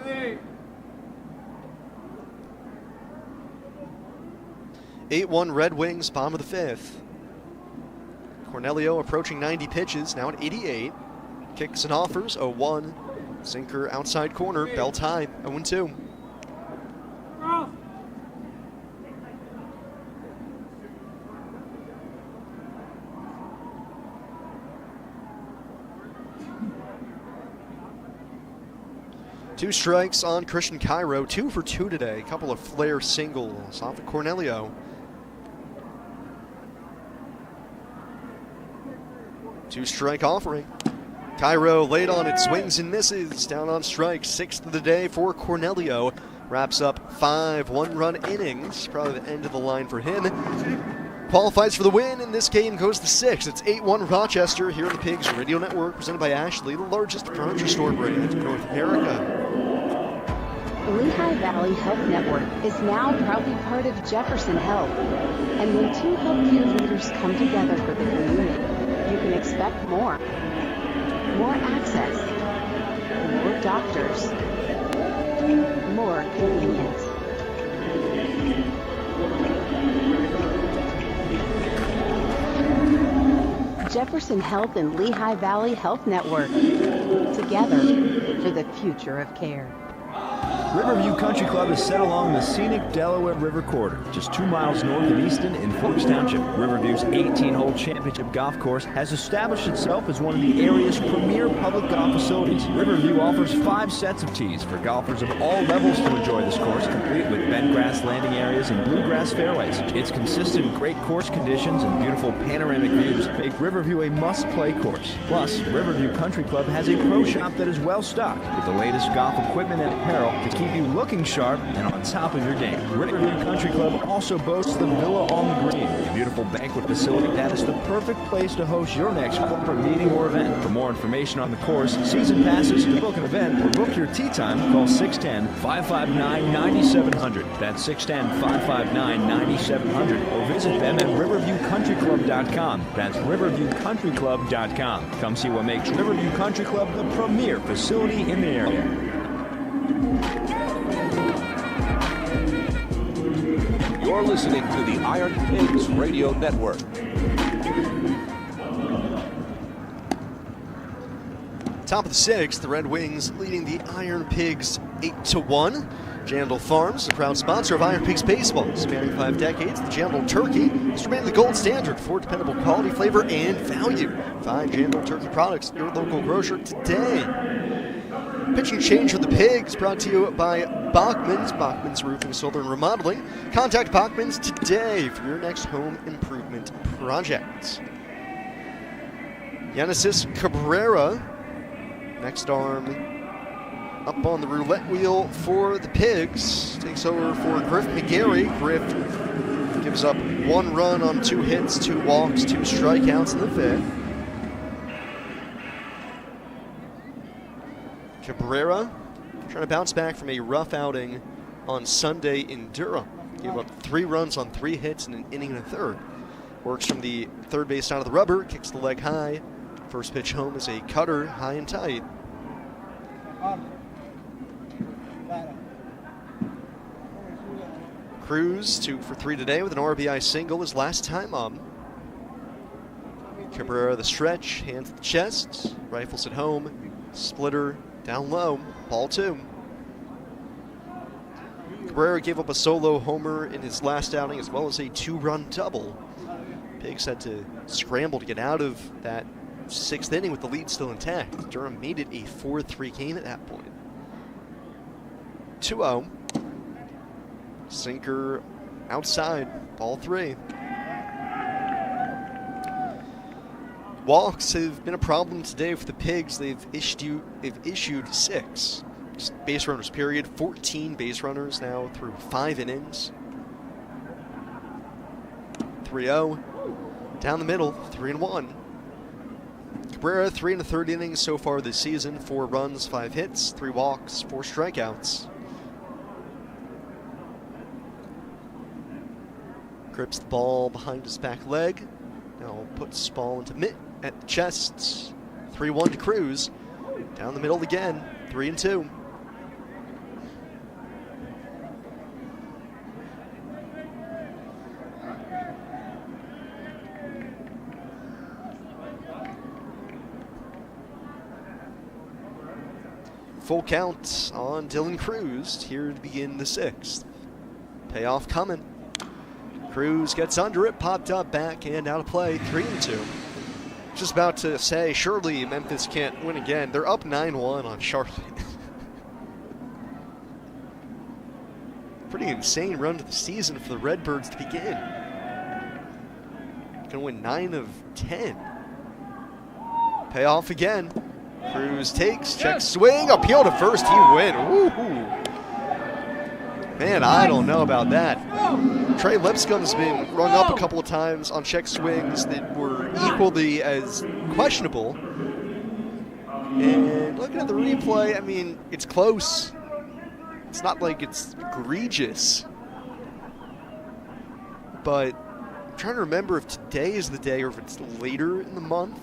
Speaker 15: Ready. 8-1 Red Wings, bottom of the 5th. Cornelio approaching 90 pitches, now at 88. Kicks and offers, 0-1. Sinker outside corner, bell tie, 0-2. Two strikes on Christian Cairo, 2 for 2 today. A couple of flare singles off of Cornelio. 2-strike offering. Cairo late on it, swings and misses. Down on strike, 6th of the day for Cornelio. Wraps up 5 one-run innings. Probably the end of the line for him. Qualifies for the win, and this game goes to 6. It's 8-1 Rochester here on the Pigs Radio Network, presented by Ashley, the largest furniture store brand in North America.
Speaker 16: The Lehigh Valley Health Network is now proudly part of Jefferson Health. And when 2 healthcare leaders come together for the community, you can expect more. More access. More doctors. More convenience. Jefferson Health and Lehigh Valley Health Network. Together for the future of care.
Speaker 7: Riverview Country Club is set along the scenic Delaware River corridor, just 2 miles north of Easton in Forks Township. Riverview's 18-hole championship golf course has established itself as one of the area's premier public golf facilities. Riverview offers 5 sets of tees for golfers of all levels to enjoy this course, complete with bent grass landing areas and bluegrass fairways. Its consistent great course conditions and beautiful panoramic views make Riverview a must-play course. Plus, Riverview Country Club has a pro shop that is well-stocked with the latest golf equipment and apparel to keep you looking sharp and on top of your game. Riverview Country Club also boasts the Villa on the Green, a beautiful banquet facility that is the perfect place to host your next corporate meeting or event. For more information on the course, season passes, to book an event, or book your tee time, call 610-559-9700. That's 610-559-9700. Or visit them at riverviewcountryclub.com. That's riverviewcountryclub.com. Come see what makes Riverview Country Club the premier facility in the area.
Speaker 18: You're listening to the Iron Pigs Radio Network.
Speaker 15: Top of the 6th, the Red Wings leading the Iron Pigs 8-1. Jandal Farms, the proud sponsor of Iron Pigs baseball. Spanning 5 decades, the Jandal Turkey has remained the gold standard for dependable quality, flavor, and value. Find Jandal Turkey products at your local grocer today. Pitching change for the Pigs, brought to you by Bachman's Roofing, Solar, and Remodeling. Contact Bachman's today for your next home improvement project. Genesis Cabrera, next arm up on the roulette wheel for the Pigs. Takes over for Griff McGarry. Griff gives up 1 run on 2 hits, 2 walks, 2 strikeouts in the 5th. Cabrera trying to bounce back from a rough outing on Sunday in Durham. Gave up 3 runs on 3 hits in an inning and a third. Works from the third base side of the rubber, kicks the leg high. First pitch home is a cutter, high and tight. Cruz 2 for 3 today with an RBI single his last time up. Cabrera the stretch, hands to the chest, rifles it home, splitter down low, ball 2. Cabrera gave up a solo homer in his last outing as well as a 2-run double. Pigs had to scramble to get out of that 6th inning with the lead still intact. Durham made it a 4-3 game at that point. 2-0. Sinker outside, ball 3. Walks have been a problem today for the Pigs. They've issued 6 base runners, period. 14 base runners now through 5 innings. 3-0. Down the middle, 3-1. Cabrera, 3 1/3 innings so far this season. 4 runs, 5 hits, 3 walks, 4 strikeouts. Grips the ball behind his back leg. Now puts the ball into mitt at the chest. 3-1 to Cruz. Down the middle again, 3-2. Full count on Dylan Cruz here to begin the 6th. Payoff coming. Cruz gets under it, popped up, backhand out of play, 3-2. Just about to say, surely Memphis can't win again. They're up 9-1 on Charlotte. Pretty insane run to the season for the Redbirds to begin. Gonna win 9 of 10. Payoff again. Cruz takes, check swing, appeal to first, he win. Woo-hoo. Man, I don't know about that. Trey Lipscomb's been rung up a couple of times on check swings that were equally as questionable. And looking at the replay, I mean, it's close. It's not like it's egregious. But I'm trying to remember if today is the day or if it's later in the month.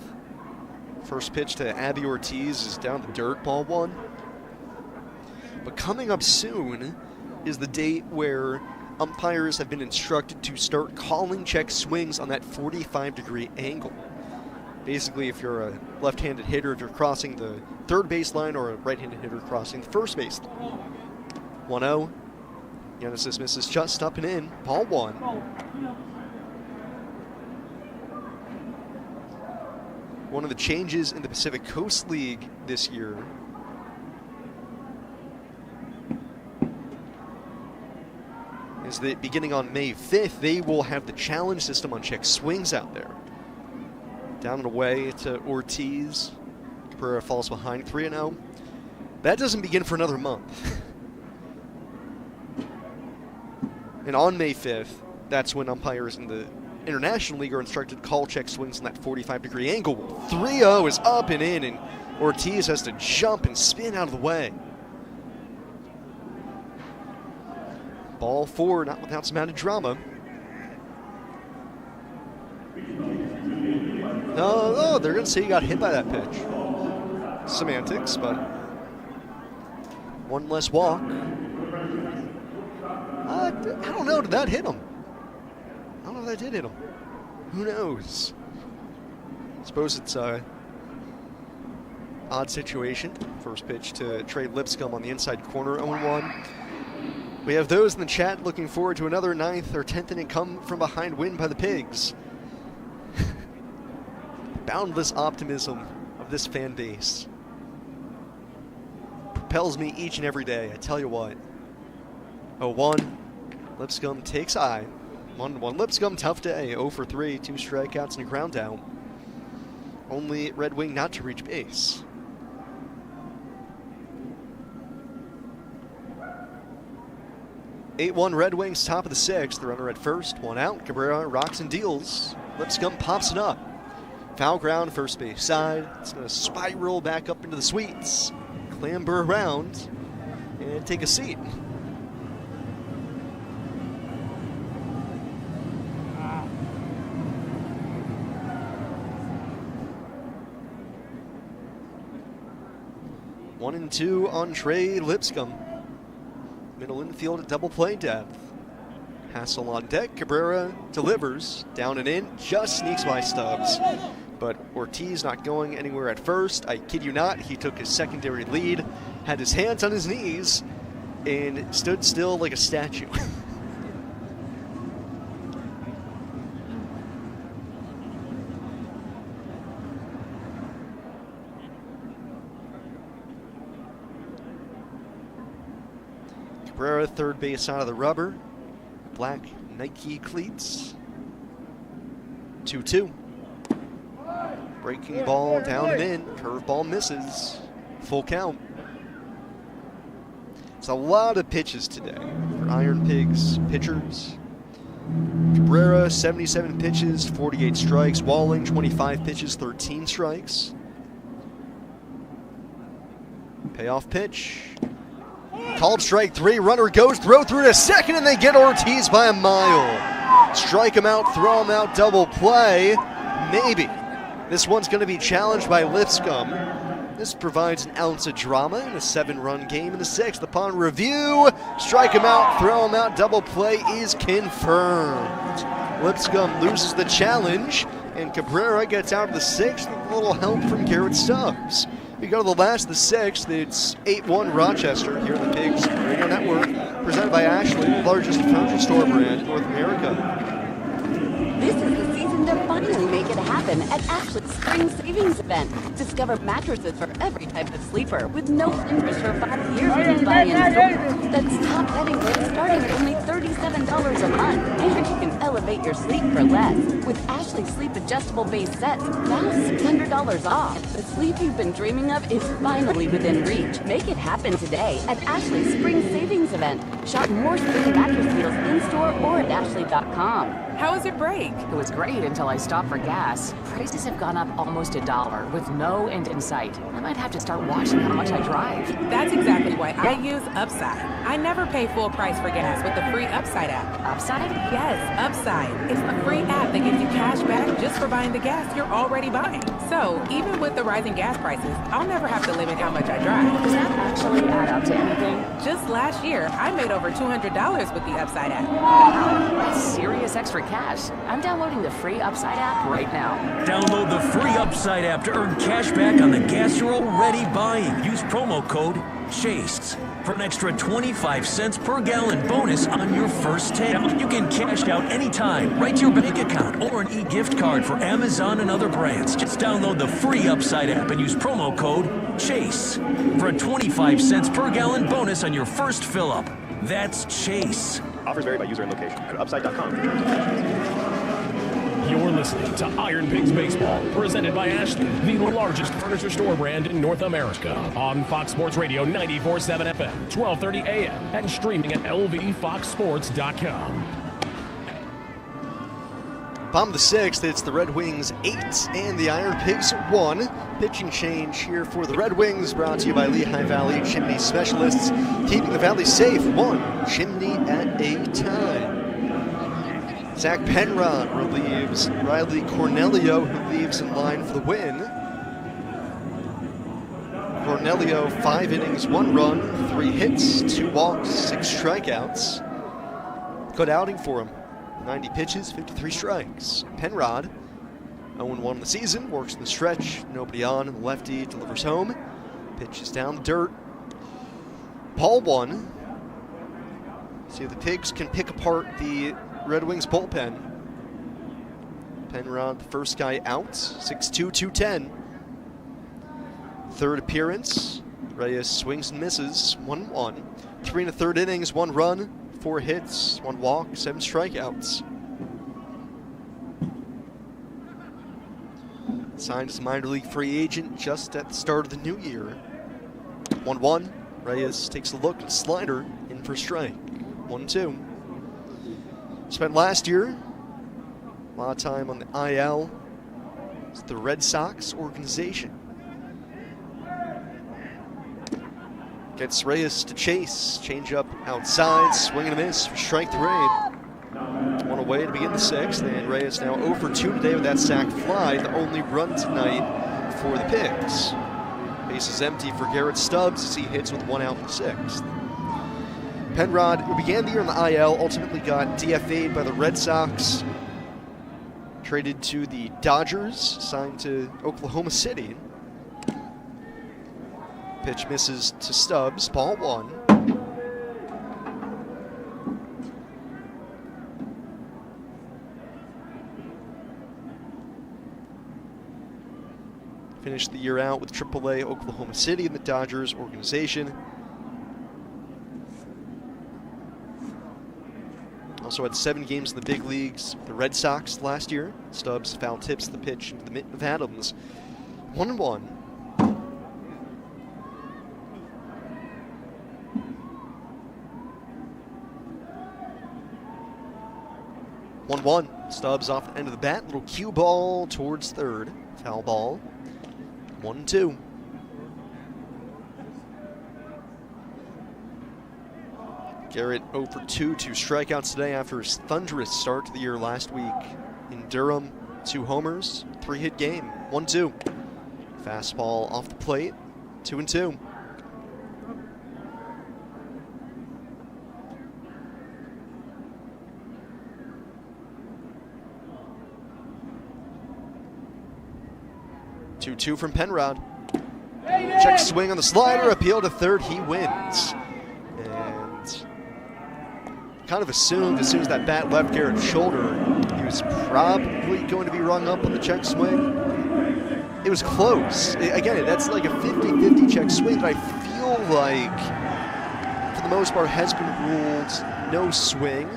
Speaker 15: First pitch to Abby Ortiz is down the dirt, ball 1. But coming up soon is the date where umpires have been instructed to start calling check swings on that 45-degree angle. Basically, if you're a left-handed hitter, if you're crossing the third baseline, or a right-handed hitter crossing the first baseline. 1-0. Genesis misses just up and in. Ball 1. One of the changes in the Pacific Coast League this year is that beginning on May 5th, they will have the challenge system on check swings out there. Down and away to Ortiz. Cabrera falls behind 3-0. That doesn't begin for another month. And on May 5th, that's when umpires in the International League are instructed to call check swings in that 45-degree angle. 3-0 is up and in, and Ortiz has to jump and spin out of the way. Ball 4, not without some added drama. No, they're going to say he got hit by that pitch. Semantics, but one less walk. I don't know, did that hit him? I don't know if that did hit him. Who knows? I suppose it's a odd situation. First pitch to Trey Lipscomb on the inside corner, 0-1. We have those in the chat looking forward to another 9th or 10th inning come from behind win by the Pigs. Boundless optimism of this fan base propels me each and every day, I tell you what. 0-1. Lipscomb takes eye. 1-1. Lipscomb, tough day. 0 for 3, 2 strikeouts and a ground out. Only Red Wing not to reach base. (8-1) Red Wings, top of the 6th. The runner at first, 1 out. Cabrera rocks and deals. Lipscomb pops it up. Foul ground, first base side. It's going to spiral back up into the suites. Clamber around and take a seat. One and 2 on Trey Lipscomb. Middle infield at double play depth. Hassel on deck. Cabrera delivers. Down and in. Just sneaks by Stubbs. But Ortiz not going anywhere at first. I kid you not. He took his secondary lead. Had his hands on his knees. And stood still like a statue. Cabrera, third base out of the rubber. Black Nike cleats. 2-2. Breaking ball down and in. Curveball misses. Full count. It's a lot of pitches today for Iron Pigs pitchers. Cabrera, 77 pitches, 48 strikes. Walling, 25 pitches, 13 strikes. Payoff pitch. Called strike 3, runner goes, throw through to second, and they get Ortiz by a mile. Strike him out, throw him out, double play. Maybe. This one's going to be challenged by Lipscomb. This provides an ounce of drama in a 7-run game in the 6th. Upon review, strike him out, throw him out, double play is confirmed. Lipscomb loses the challenge, and Cabrera gets out of the 6th with a little help from Garrett Stubbs. We go to the last of the 6th. It's 8-1 Rochester here on the Pigs Radio Network, presented by Ashley, the largest furniture store brand in North America.
Speaker 16: This is the season to finally make it happen at Ashley's Spring Savings Event. Discover mattresses for every type of sleeper with no interest for 5 years when you buy in store. That's top bedding rates starting at only $37 a month. And you can elevate your sleep for less. With Ashley Sleep Adjustable Base Sets, now $600 off. The sleep you've been dreaming of is finally within reach. Make it happen today at Ashley's Spring Savings Event. Shop more spring mattress deals in-store or at ashley.com.
Speaker 2: How was your break? It was great until I stopped for gas. Prices have gone up almost $1 with no end in sight. I might have to start watching how much I drive.
Speaker 9: That's exactly why I use Upside. I never pay full price for gas with the free Upside app.
Speaker 2: Upside?
Speaker 9: Yes, Upside. It's a free app that gives you cash back just for buying the gas you're already buying. So, even with the rising gas prices, I'll never have to limit how much I drive.
Speaker 2: Does that actually add up to anything?
Speaker 9: Just last year, I made over $200 with the Upside app.
Speaker 2: Wow, that's serious extra cash, I'm downloading the free Upside app right now.
Speaker 10: Download the free Upside app to earn cash back on the gas you're already buying. Use promo code CHASE for an extra 25 cents per gallon bonus on your first tank. You can cash out anytime, right to your bank account, or an e-gift card for Amazon and other brands. Just download the free Upside app and use promo code CHASE for a 25 cents per gallon bonus on your first fill-up. That's CHASE.
Speaker 11: Offers vary by user and location. Go to upside.com.
Speaker 14: You're listening to Iron Pigs Baseball, presented by Ashley, the largest furniture store brand in North America. On Fox Sports Radio 94.7 FM, 12:30 a.m., and streaming at lvfoxsports.com.
Speaker 15: Bottom of the sixth, it's the Red Wings 8 and the Iron Pigs 1. Pitching change here for the Red Wings, brought to you by Lehigh Valley Chimney Specialists, keeping the valley safe, one chimney at a time. Zach Penrod relieves Riley Cornelio, who leaves in line for the win. Cornelio, 5 innings, 1 run, 3 hits, 2 walks, 6 strikeouts. Good outing for him. 90 pitches, 53 strikes. Penrod, 0-1 in the season, works in the stretch, nobody on, and the lefty delivers home. Pitches down the dirt. Ball 1. See if the Pigs can pick apart the Red Wings bullpen. Penrod, the first guy out, 6'2", 210. Third appearance, Reyes swings and misses, 1-1. 3 1/3 innings, 1 run, 4 hits, 1 walk, 7 strikeouts. Signed as a minor league free agent just at the start of the new year. 1-1, Reyes takes a look at slider, in for strike. 1-2. Spent last year a lot of time on the IL. It's the Red Sox organization. Gets Reyes to chase. Change up outside. Swing and a miss for strike 3. 1 away to begin the 6th. And Reyes now 0 for 2 today with that sac fly. The only run tonight for the Pigs. Base is empty for Garrett Stubbs as he hits with 1 out in the 6th. Penrod, who began the year on the IL, ultimately got DFA'd by the Red Sox. Traded to the Dodgers. Signed to Oklahoma City. Pitch misses to Stubbs, ball 1. Finished the year out with AAA Oklahoma City in the Dodgers organization. Also had 7 games in the big leagues with the Red Sox last year. Stubbs foul tips the pitch into the mitt of Adams. 1-1. 1-1. Stubbs off the end of the bat. Little cue ball towards third. Foul ball. 1-2. Garrett 0 for 2, 2 strikeouts today after his thunderous start to the year last week. In Durham, 2 homers, 3-hit game. 1-2. Fastball off the plate. 2-2. Two from Penrod. Check swing on the slider, appeal to third, he wins. And kind of assumed as soon as that bat left Garrett's shoulder, he was probably going to be rung up on the check swing. It was close. Again, that's like a 50-50 check swing, but I feel like, for the most part, has been ruled no swing.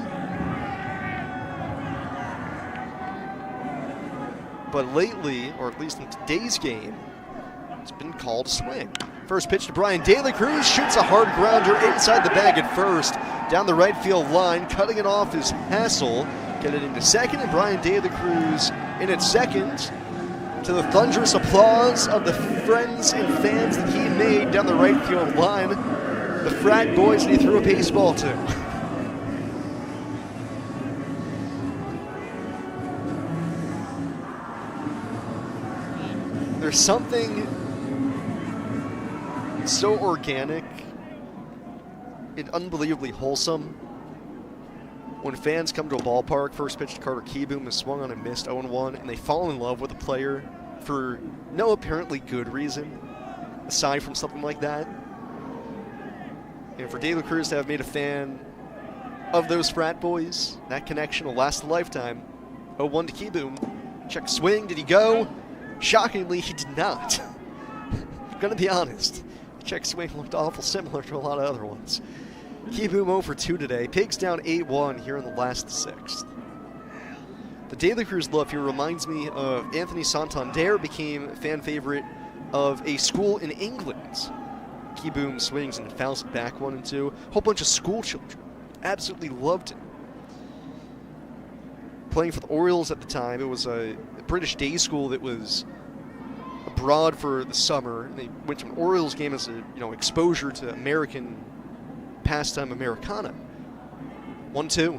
Speaker 15: But lately, or at least in today's game, it's been called a swing. First pitch to Brian De La Cruz, shoots a hard grounder inside the bag at first, down the right field line, cutting it off is Hassel. Get it into second, and Brian De La Cruz in at second, to the thunderous applause of the friends and fans that he made down the right field line. The frat boys that he threw a baseball to. There's something so organic and unbelievably wholesome when fans come to a ballpark, first pitch to Carter Kieboom is swung on and missed 0-1, and they fall in love with a player for no apparently good reason, aside from something like that. And for De La Cruz to have made a fan of those frat boys, that connection will last a lifetime. 0-1 to Kieboom. Check swing, did he go? Shockingly, he did not. Gonna be honest. Check swing looked awful similar to a lot of other ones. Kieboom 0 for 2 today. Pigs down 8-1 here in the last 6th. The De La Cruz love here reminds me of Anthony Santander became a fan favorite of a school in England. Kieboom swings and fouls it back 1-2. Whole bunch of school children absolutely loved him. Playing for the Orioles at the time, it was a British day school that was abroad for the summer. And they went to an Orioles game as a exposure to American pastime Americana. 1-2.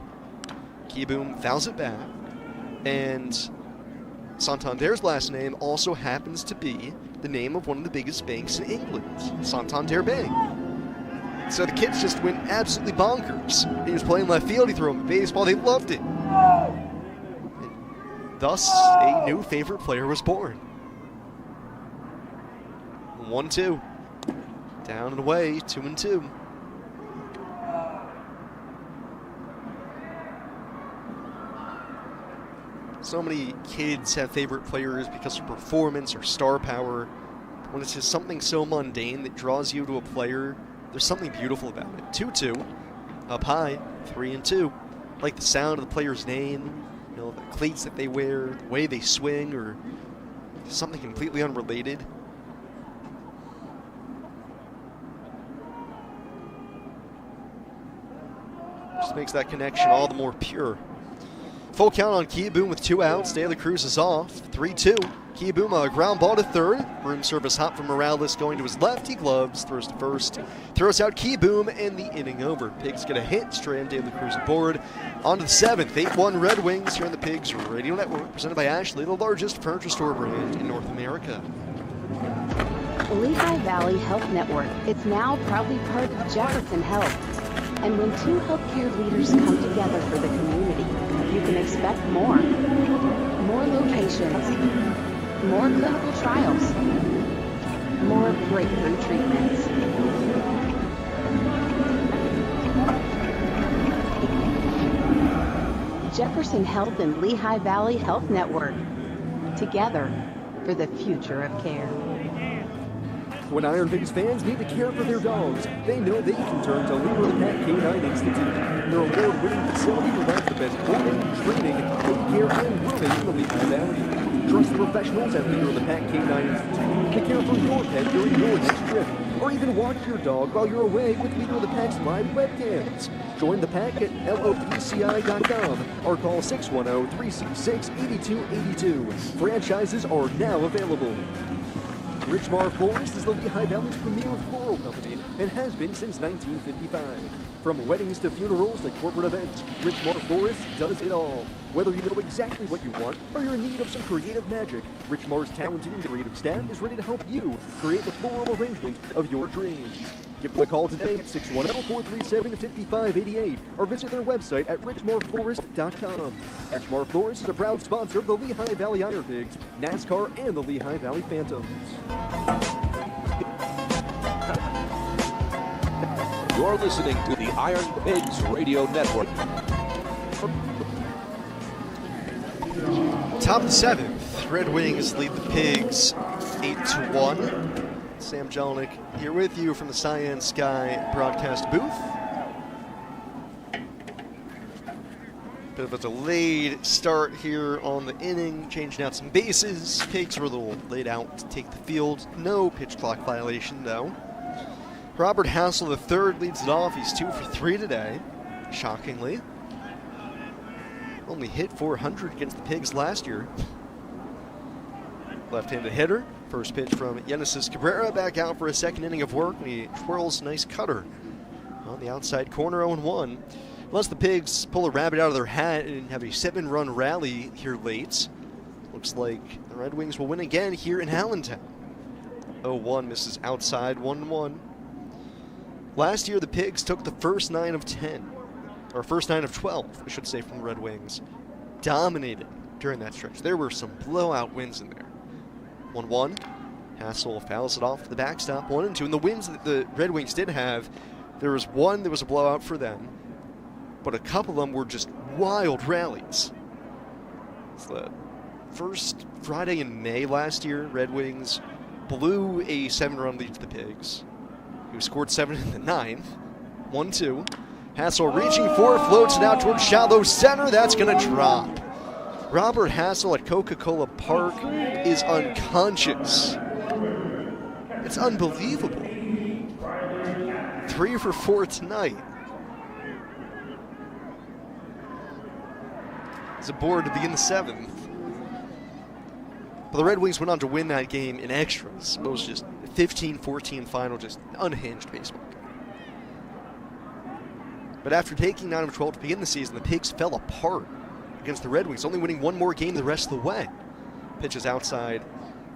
Speaker 15: Kieboom fouls it back. And Santander's last name also happens to be the name of one of the biggest banks in England, Santander Bank. So the kids just went absolutely bonkers. He was playing left field, he threw him a baseball, they loved it. And thus, a new favorite player was born. 1-2. Down and away, 2-2. So many kids have favorite players because of performance or star power. When it's just something so mundane that draws you to a player, there's something beautiful about it. 2-2, up high, 3-2. Like the sound of the player's name, the cleats that they wear, the way they swing, or something completely unrelated. Just makes that connection all the more pure. Full count on Kieboom with 2 outs. De La Cruz is off. 3-2. Kieboom, a ground ball to third. Room service hop from Morales going to his left. He gloves, throws to first. Throws out Kieboom, and the inning over. Pigs get a hit. Strand De La Cruz aboard. On to the 7th. 8-1 Red Wings here on the Pigs Radio Network. Presented by Ashley, the largest furniture store brand in North America.
Speaker 16: The Lehigh Valley Health Network is now proudly part of Jefferson Health. And when 2 healthcare leaders come together for the community, you can expect more. More locations, more clinical trials, more breakthrough treatments. Jefferson Health and Lehigh Valley Health Network, together for the future of care.
Speaker 22: When IronPigs fans need to care for their dogs, they know they can turn to Leader of the Pack K9 Institute. Their award-winning facility provides the best boarding, training, care, and grooming in the Lehigh Valley. Trust the professionals at Leader of the Pack K9 Institute to care for your pet during your next trip, or even watch your dog while you're away with Leader of the Pack's live webcams. Join the pack at lopci.com or call 610-366-8282. Franchises are now available. Richmar Florist is the Lehigh Valley's premier floral company and has been since 1955. From weddings to funerals to corporate events, Richmar Florist does it all. Whether you know exactly what you want or you're in need of some creative magic, Richmar's talented and creative staff is ready to help you create the floral arrangement of your dreams. Give them a call today at 610-437-5588 or visit their website at richmarflorist.com. Richmar Florist is a proud sponsor of the Lehigh Valley IronPigs, NASCAR, and the Lehigh Valley Phantoms.
Speaker 18: You're listening to the IronPigs Radio Network.
Speaker 15: Top of the 7th, Red Wings lead the Pigs 8-1. Sam Jelinek here with you from the Cyan Sky broadcast booth. Bit of a delayed start here on the inning, changing out some bases. Pigs were a little laid out to take the field. No pitch clock violation, though. Robert Hassel III leads it off. He's 2 for 3 today, shockingly. Only hit .400 against the Pigs last year. Left-handed hitter. First pitch from Genesis Cabrera, back out for a second inning of work, and he twirls a nice cutter on the outside corner, 0-1. Unless the Pigs pull a rabbit out of their hat and have a 7-run rally here late, looks like the Red Wings will win again here in Allentown. 0-1 misses outside, 1-1. Last year, the Pigs took the first 9 of 10. or first 9 of 12, I should say, from the Red Wings, dominated during that stretch. There were some blowout wins in there. 1-1. Hassel fouls it off to the backstop. 1-2. And the wins that the Red Wings did have, there was one that was a blowout for them, but a couple of them were just wild rallies. It's the first Friday in May last year, Red Wings blew a 7-run lead to the Pigs, who scored 7 in the 9th. 1-2. Hassel reaching for it, floats it out towards shallow center. That's going to drop. Robert Hassel at Coca-Cola Park is unconscious. It's unbelievable. 3 for 4 tonight. He's aboard to begin the 7th. But the Red Wings went on to win that game in extras. It was just 15-14 final, just unhinged baseball. But after taking 9 of 12 to begin the season, the Pigs fell apart against the Red Wings, only winning one more game the rest of the way. Pitches outside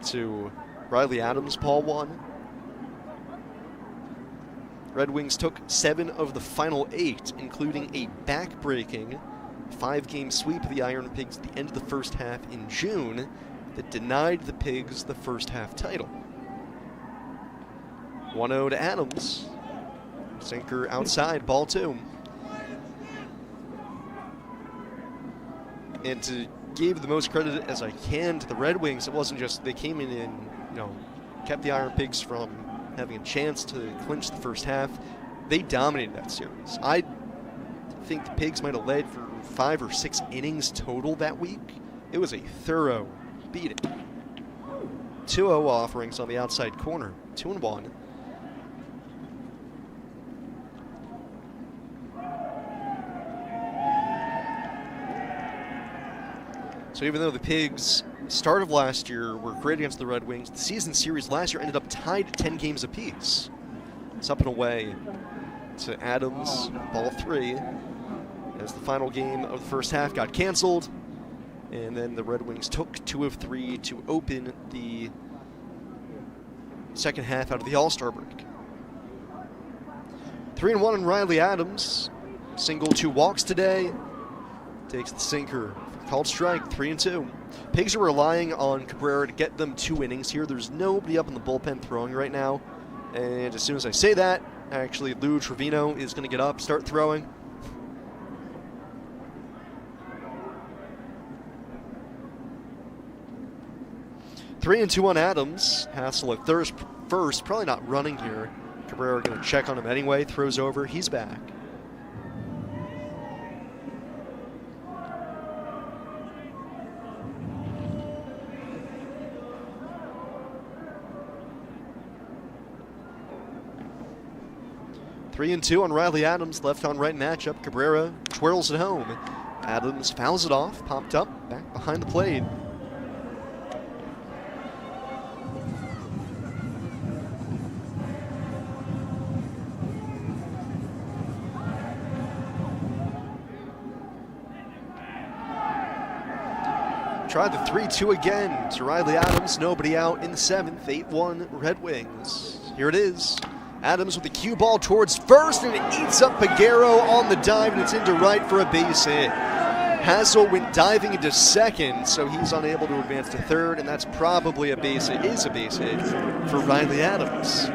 Speaker 15: to Riley Adams, ball 1. Red Wings took 7 of the final 8, including a back-breaking 5-game sweep of the Iron Pigs at the end of the first half in June that denied the Pigs the first half title. 1-0 to Adams. Sinker outside, ball 2. And to give the most credit as I can to the Red Wings, it wasn't just they came in and, kept the Iron Pigs from having a chance to clinch the first half. They dominated that series. I think the Pigs might have led for 5 or 6 innings total that week. It was a thorough beating. 2-0 offerings on the outside corner. 2-1. So even though the Pigs, start of last year, were great against the Red Wings, the season series last year ended up tied at 10 games apiece. It's up and away to Adams, ball 3, as the final game of the first half got canceled. And then the Red Wings took 2 of 3 to open the second half out of the All-Star break. 3-1 on Riley Adams. Single, 2 walks today. Takes the sinker. Called strike, 3-2. Pigs are relying on Cabrera to get them 2 innings here. There's nobody up in the bullpen throwing right now. And as soon as I say that, actually Lou Trevino is going to get up, start throwing. Three and 2 on Adams. Hassel at first, probably not running here. Cabrera going to check on him anyway, throws over, he's back. Three and 2 on Riley Adams, left on right matchup. Cabrera twirls it home. Adams fouls it off, popped up, back behind the plate. Tried the 3-2 again to Riley Adams, nobody out in the 7th, 8-1 Red Wings. Here it is. Adams with the cue ball towards first, and it eats up Piguero on the dive, and it's into right for a base hit. Hassel went diving into second, so he's unable to advance to third, and that's probably a base hit, is a base hit for Riley Adams.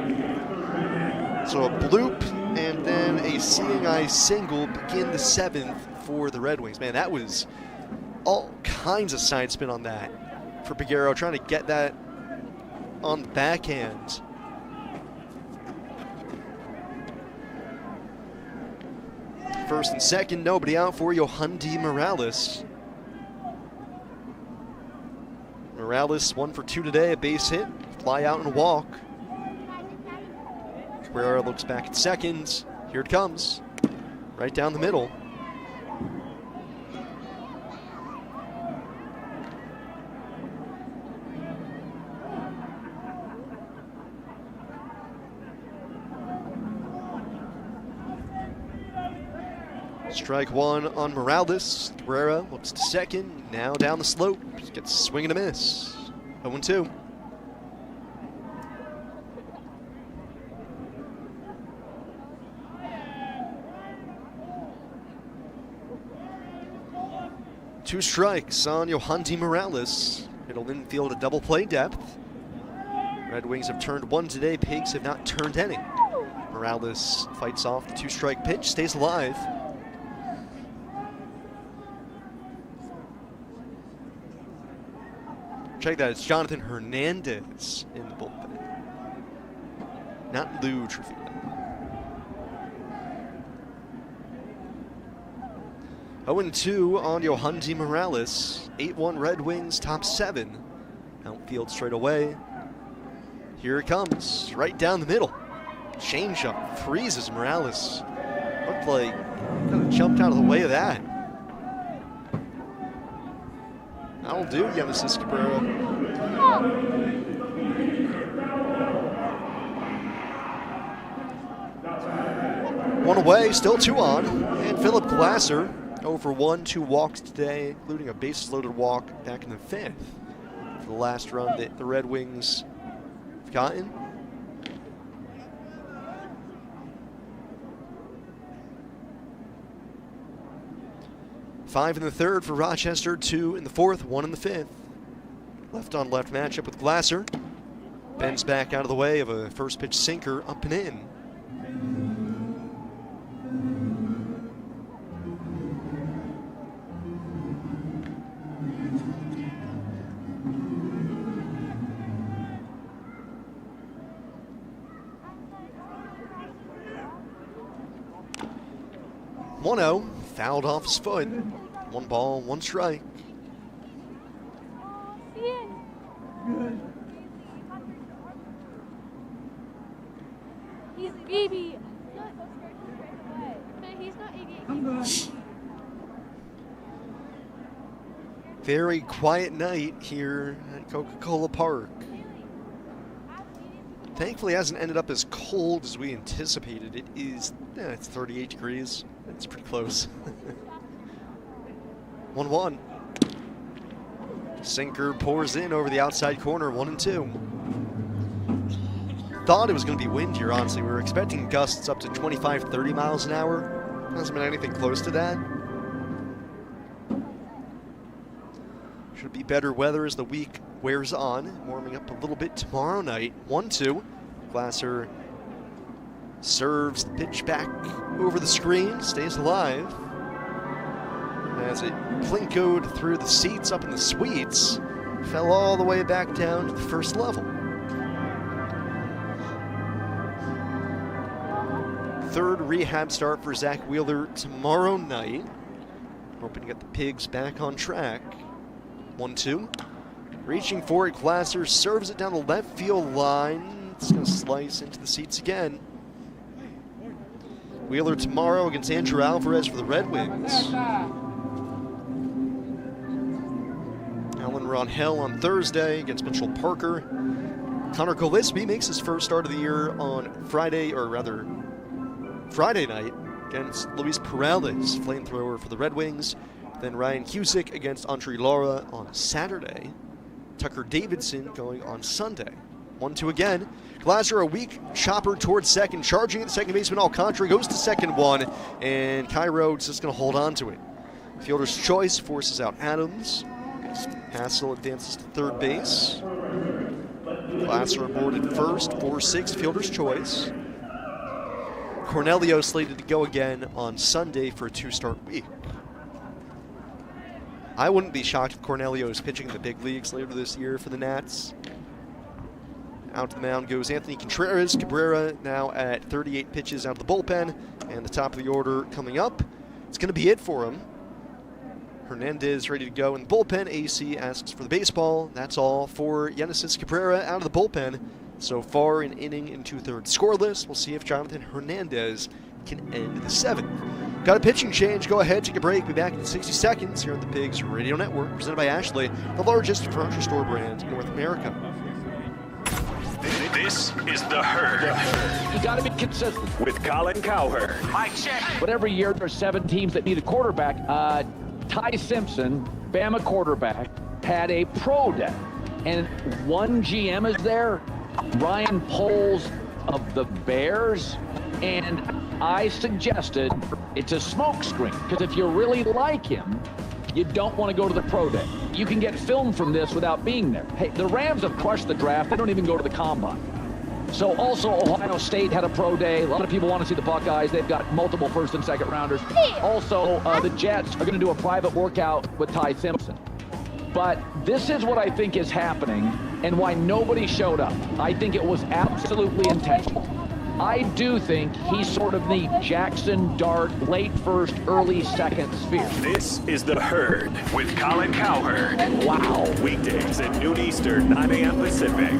Speaker 15: So a bloop and then a seeing eye single begin the 7th for the Red Wings. Man, that was all kinds of side spin on that for Piguero, trying to get that on the backhand. First and second, nobody out for Yohandy Morales. Morales 1 for 2 today, a base hit, fly out and a walk. Cabrera looks back at second. Here it comes, right down the middle. Strike 1 on Morales. Cabrera looks to second, now down the slope. Gets a swing and a miss. 0-2. 2 strikes on Yohandy Morales. Middle infield at double play depth. Red Wings have turned 1 today. Pigs have not turned any. Morales fights off the 2-strike pitch, stays alive. Check that, it's Jonathan Hernandez in the bullpen. Not Lou Trevino. 0-2 on Yohandy Morales. 8-1 Red Wings, top 7. Outfield straight away. Here it comes, right down the middle. Changeup freezes Morales. Looked like kind of jumped out of the way of that. That'll do, Genesis Cabrera. One away, still 2 on. And Philip Glasser, 0 for 1, 2 walks today, including a bases-loaded walk back in the 5th. For the last run that the Red Wings have gotten. Five in the 3rd for Rochester, 2 in the 4th, 1 in the 5th. Left-on-left matchup with Glasser. Bends back out of the way of a first-pitch sinker, up and in. One-0, fouled off his foot. 1 ball, 1 strike.
Speaker 8: He's baby. He's not
Speaker 15: Very quiet night here at Coca-Cola Park. Thankfully, it hasn't ended up as cold as we anticipated. It is, it's 38 degrees. It's pretty close. 1-1. Sinker pours in over the outside corner, 1-2. Thought it was going to be windier, honestly. We were expecting gusts up to 25, 30 miles an hour. Hasn't been anything close to that. Should be better weather as the week wears on. Warming up a little bit tomorrow night. 1-2. Glasser serves the pitch back over the screen, stays alive. As it plinkoed through the seats up in the suites, fell all the way back down to the first level. 3rd rehab start for Zach Wheeler tomorrow night. Hoping to get the Pigs back on track. 1-2. Reaching for it, Glasser serves it down the left field line. It's going to slice into the seats again. Wheeler tomorrow against Andrew Alvarez for the Red Wings. Alan Ronhell on Thursday against Mitchell Parker. Connor Gillespie makes his first start of the year on Friday night against Luis Perales, flamethrower for the Red Wings. Then Ryan Cusick against Andre Lara on Saturday. Tucker Davidson going on Sunday. 1-2 again. Glasser, a weak chopper towards second, charging at the second baseman Alcantara, goes to second 1, and Cairo's just going to hold on to it. Fielder's choice forces out Adams. Hassel advances to third base. Glasser aboard at first, 4-6, fielder's choice. Cornelio slated to go again on Sunday for a 2-start week. I wouldn't be shocked if Cornelio is pitching in the big leagues later this year for the Nats. Out to the mound goes Anthony Contreras. Cabrera now at 38 pitches out of the bullpen. And the top of the order coming up. It's going to be it for him. Hernandez ready to go in the bullpen. AC asks for the baseball. That's all for Genesis Cabrera out of the bullpen. So far, an inning and 2/3 scoreless. We'll see if Jonathan Hernandez can end the 7th. Got a pitching change. Go ahead, take a break. Be back in 60 seconds here on the Pigs Radio Network, presented by Ashley, the largest furniture store brand in North America.
Speaker 19: This is The Herd.
Speaker 14: You got to be consistent.
Speaker 19: With Colin Cowherd.
Speaker 13: Mike check.
Speaker 17: But every year there's 7 teams that need a quarterback. Ty Simpson, Bama quarterback, had a pro day. And one GM is there, Ryan Poles of the Bears. And I suggested it's a smokescreen, because if you really like him, you don't want to go to the pro day. You can get film from this without being there. Hey, the Rams have crushed the draft. They don't even go to the combine. So also Ohio State had a pro day. A lot of people want to see the Buckeyes. They've got multiple first and second rounders. Also, the Jets are going to do a private workout with Ty Simpson. But this is what I think is happening and why nobody showed up. I think it was absolutely intentional. I do think he's sort of the Jackson Dart late first, early second sphere.
Speaker 19: This is The Herd with Colin Cowherd.
Speaker 17: Wow.
Speaker 19: Weekdays at noon Eastern, 9 a.m. Pacific.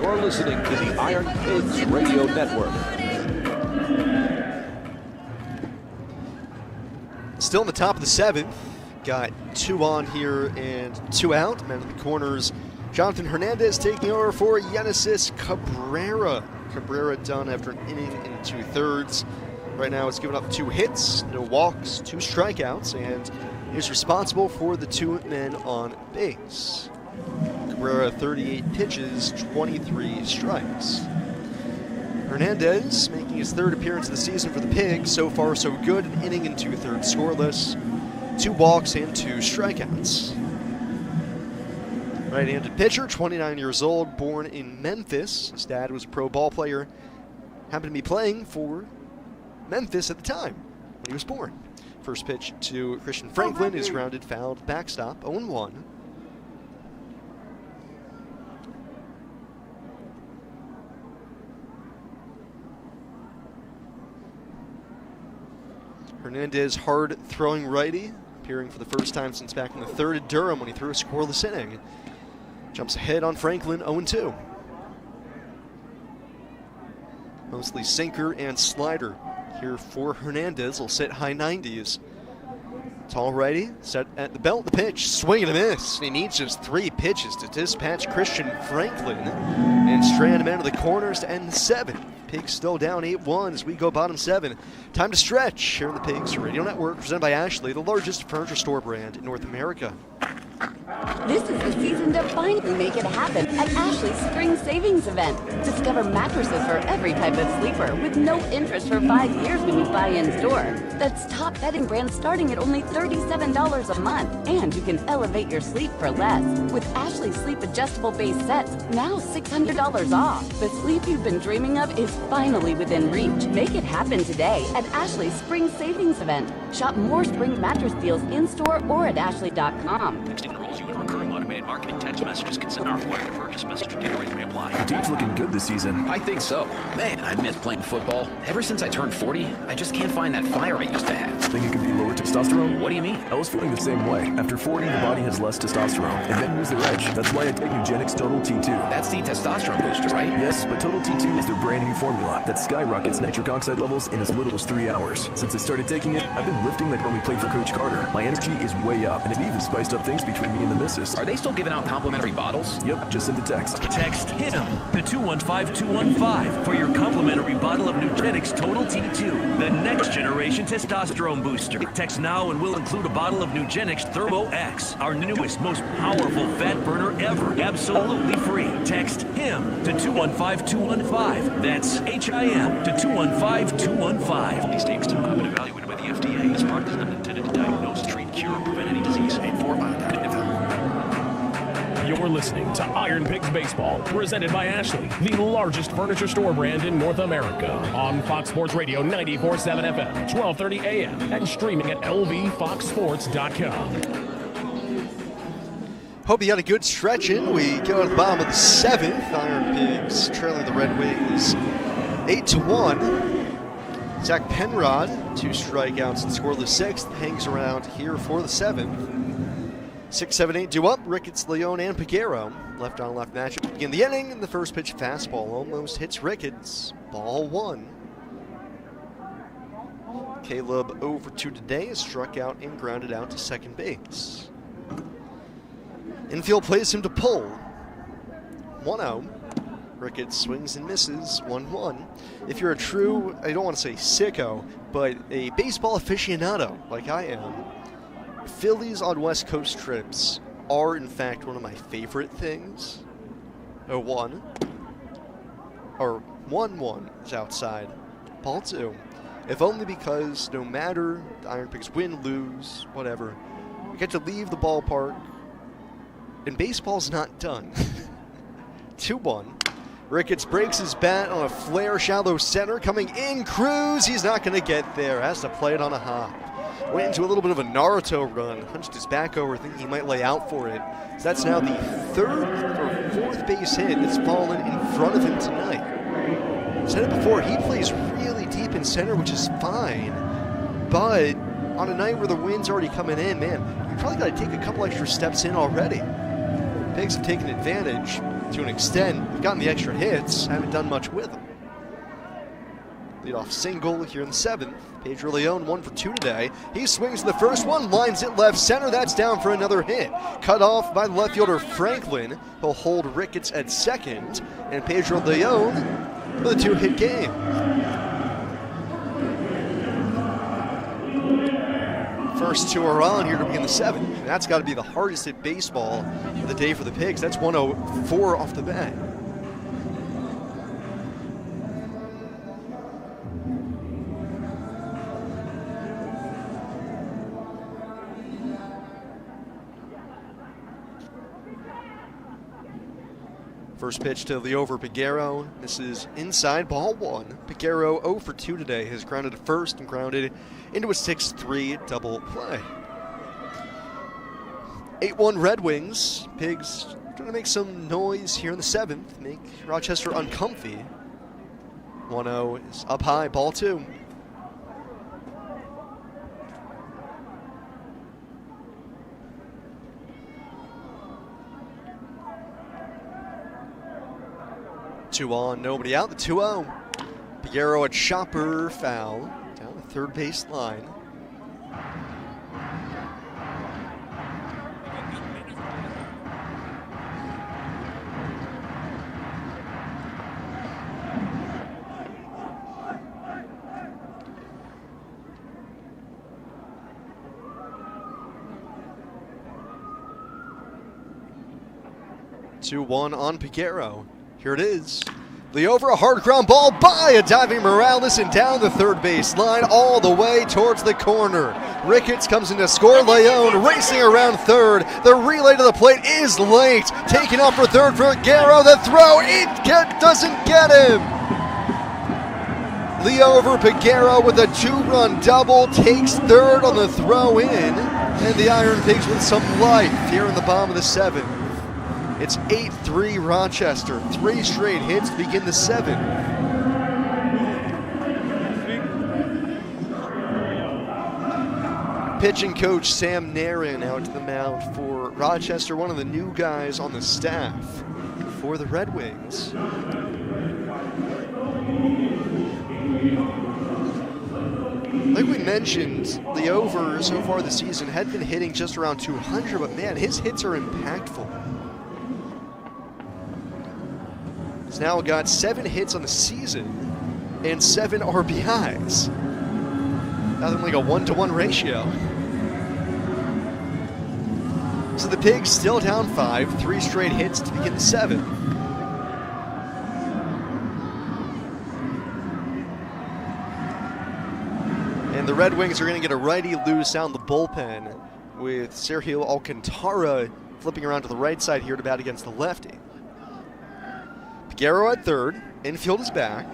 Speaker 18: You're listening to the IronPigs Radio Network.
Speaker 15: Still in the top of the 7th. Got 2 on here and 2 out. Man in the corners. Jonathan Hernandez taking over for Yenesis Cabrera. Cabrera done after an inning and 2/3. Right now it's given up 2 hits, no walks, 2 strikeouts, and is responsible for the 2 men on base. Cabrera 38 pitches, 23 strikes. Hernandez making his 3rd appearance of the season for the Pigs. So far so good, an inning and 2/3 scoreless, 2 walks and 2 strikeouts. Right-handed pitcher, 29 years old, born in Memphis. His dad was a pro ball player. Happened to be playing for Memphis at the time when he was born. First pitch to Christian Franklin is grounded, fouled, backstop, 0-1. Hernandez, hard-throwing righty, appearing for the first time since back in the 3rd at Durham when he threw a scoreless inning. Jumps ahead on Franklin, 0-2. Mostly sinker and slider here for Hernandez. Will sit high 90s. Tall righty, set at the belt, the pitch, swing and a miss. He needs just 3 pitches to dispatch Christian Franklin and strand him into the corners to end the 7th. Pigs still down 8-1 as we go bottom 7. Time to stretch here on the Pigs Radio Network, presented by Ashley, the largest furniture store brand in North America.
Speaker 16: This is the season to finally make it happen at Ashley's Spring Savings Event. Discover mattresses for every type of sleeper with no interest for 5 years when you buy in store. That's top bedding brands starting at only $37 a month. And you can elevate your sleep for less. With Ashley Sleep Adjustable Base Sets, now $600 off. The sleep you've been dreaming of is finally within reach. Make it happen today at Ashley's Spring Savings Event. Shop more spring mattress deals in-store or at ashley.com.
Speaker 10: Texting enrolls you in recurring automated marketing text messages. Consent are required to purchase message categories may apply.
Speaker 20: The team's looking good this season.
Speaker 21: I think so. Man, I miss playing football. Ever since I turned 40, I just can't find that fire I used to have.
Speaker 20: Think it could be lower testosterone?
Speaker 21: What do you mean?
Speaker 20: I was feeling the same way. After 40, the body has less testosterone and then lose their edge. That's why I take Nugenix Total T2.
Speaker 21: That's the testosterone booster, right?
Speaker 20: Yes, but Total T2 is their brand new formula that skyrockets nitric oxide levels in as little as 3 hours. Since I started taking it, I've been lifting like when we played for Coach Carter. My energy is way up, and it even spiced up things between me and the missus.
Speaker 21: Are they still giving out complimentary bottles?
Speaker 20: Yep, just send a text.
Speaker 10: Text HIM to 215-215 for your complimentary bottle of Nugenix Total T2, the next generation testosterone booster. Text now and we'll include a bottle of Nugenix Turbo X, our newest, most powerful fat burner ever, absolutely free. Text HIM to 215-215. That's HIM to 215-215. These stakes have not been evaluated by the FDA. This product is not intended to diagnose, treat, cure, or prevent any disease. Paid for by the
Speaker 14: You're listening to Iron Pigs Baseball, presented by Ashley, the largest furniture store brand in North America. On Fox Sports Radio 94.7 FM, 1230 AM, and streaming at lvfoxsports.com.
Speaker 15: Hope you had a good stretch in. We get out of the bottom of the 7th. Iron Pigs trailing the Red Wings 8-1. Zach Penrod, 2 strikeouts and scoreless 6th, hangs around here for the 7th. 6, 7, 8 due up. Ricketts, Leone, and Peguero. Left-on-left matchup to begin the inning, and the first pitch fastball almost hits Ricketts. Ball 1. Caleb 0 for 2 today is struck out and grounded out to second base. Infield plays him to pull. 1-0. Ricketts swings and misses. 1-1. If you're a true, I don't want to say sicko, but a baseball aficionado like I am, Phillies on West Coast trips are, in fact, one of my favorite things. 0-1. Or 1-1 is outside. Ball 2. if only because no matter the IronPigs win, lose, whatever, we get to leave the ballpark, and baseball's not done. 2-1. Ricketts breaks his bat on a flare, shallow center. Coming in, Cruz. He's not going to get there. Has to play it on a hop. Went into a little bit of a Naruto run. Hunched his back over, thinking he might lay out for it. So that's now the third or fourth base hit that's fallen in front of him tonight. Said it before, he plays really deep in center, which is fine. But on a night where the wind's already coming in, man, you probably got to take a couple extra steps in already. Pigs have taken advantage to an extent. They've gotten the extra hits, haven't done much with them. Leadoff single here in the 7th. Pedro Leon 1 for 2 today. He swings the first one, lines it left center. That's down for another hit. Cut off by left fielder Franklin. He'll hold Ricketts at second. And Pedro Leon with a 2-hit game. First 2 are on here to begin the 7th. And that's got to be the hardest hit baseball of the day for the Pigs. That's 104 off the bat. First pitch to the over Peguero. This is inside, ball 1. Peguero 0 for 2 today. Has grounded to first and grounded into a 6-3 double play. 8-1 Red Wings. Pigs trying to make some noise here in the 7th. Make Rochester uncomfy. 1-0 is up high, ball 2. Two on, nobody out. The 2-0. Peguero at chopper foul down the third base line. Two-one on Peguero. Here it is. The over, a hard ground ball by a diving Morales and down the third base line all the way towards the corner. Ricketts comes in to score. Leon racing around third. The relay to the plate is late. Taken off for third for Peguero. The throw, doesn't get him. The over, Peguero with a 2-run double takes third on the throw in. And the IronPigs with some life here in the bottom of the 7th. It's 8-3 Rochester. 3 straight hits to begin the 7th. Pitching coach Sam Narin out to the mound for Rochester, one of the new guys on the staff for the Red Wings. Like we mentioned, the over so far this season had been hitting just around 200, but man, his hits are impactful. He's now got 7 hits on the season and 7 RBIs. Nothing like a 1-to-1 ratio. So the Pigs still down 5, 3 straight hits to begin the 7th. And the Red Wings are going to get a righty loose down the bullpen with Sergio Alcantara flipping around to the right side here to bat against the lefty. Peguero at third, infield is back,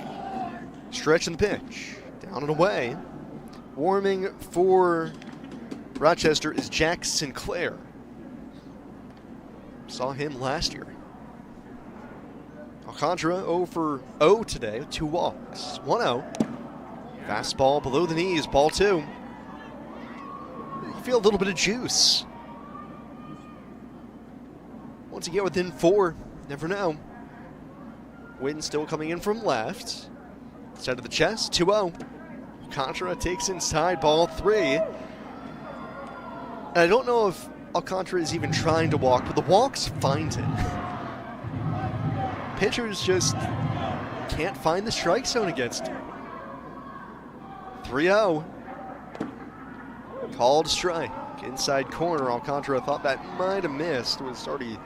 Speaker 15: stretch and pitch, down and away. Warming for Rochester is Jack Sinclair. Saw him last year. Alcantara 0 for 0 today with 2 walks. 1-0. Fastball below the knees, ball 2. You feel a little bit of juice. Once you get within 4, never know. Wind still coming in from left. Side of the chest, 2-0. Alcantara takes inside, ball 3. And I don't know if Alcantara is even trying to walk, but the walks find it. Pitchers just can't find the strike zone against him. 3-0. Called strike. Inside corner, Alcantara thought that might have missed. Was already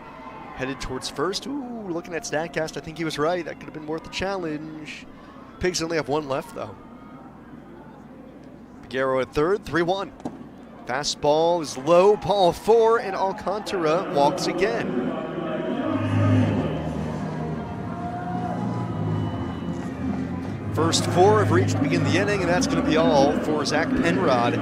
Speaker 15: headed towards first. Ooh, looking at StatCast, I think he was right. That could have been worth the challenge. Pigs only have 1 left, though. Pegaro at third, 3-1. Fastball is low, ball 4, and Alcantara walks again. First 4 have reached the beginning of the inning, and that's going to be all for Zach Penrod.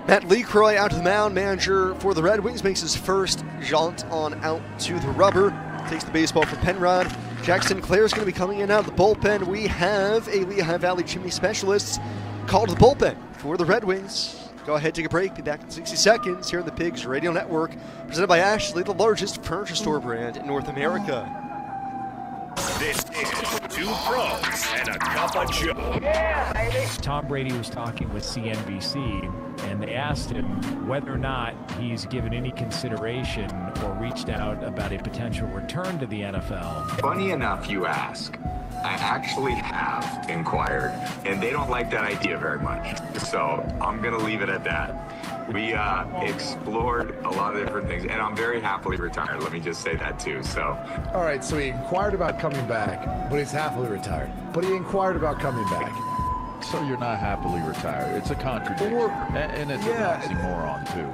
Speaker 15: Matt LeCroy out to the mound. Manager for the Red Wings makes his first jaunt on out to the rubber. Takes the baseball from Penrod. Jack Sinclair is going to be coming in out of the bullpen. We have a Lehigh Valley chimney specialist called to the bullpen for the Red Wings. Go ahead, take a break. Be back in 60 seconds here on the Pigs Radio Network, presented by Ashley, the largest furniture store brand in North America.
Speaker 19: This is Two Pros and a Cup of Joe.
Speaker 3: Yeah, baby.
Speaker 12: Tom Brady was talking with CNBC, and they asked him whether or not he's given any consideration or reached out about a potential return to the NFL.
Speaker 3: Funny enough, you ask. I actually have inquired, and they don't like that idea very much. So I'm going to leave it at that. We explored a lot of different things, and I'm very happily retired. Let me just say that too. So,
Speaker 23: all right. So he inquired about coming back, but he's happily retired. But he inquired about coming back.
Speaker 24: So you're not happily retired. It's a contradiction, and it's an oxymoron too.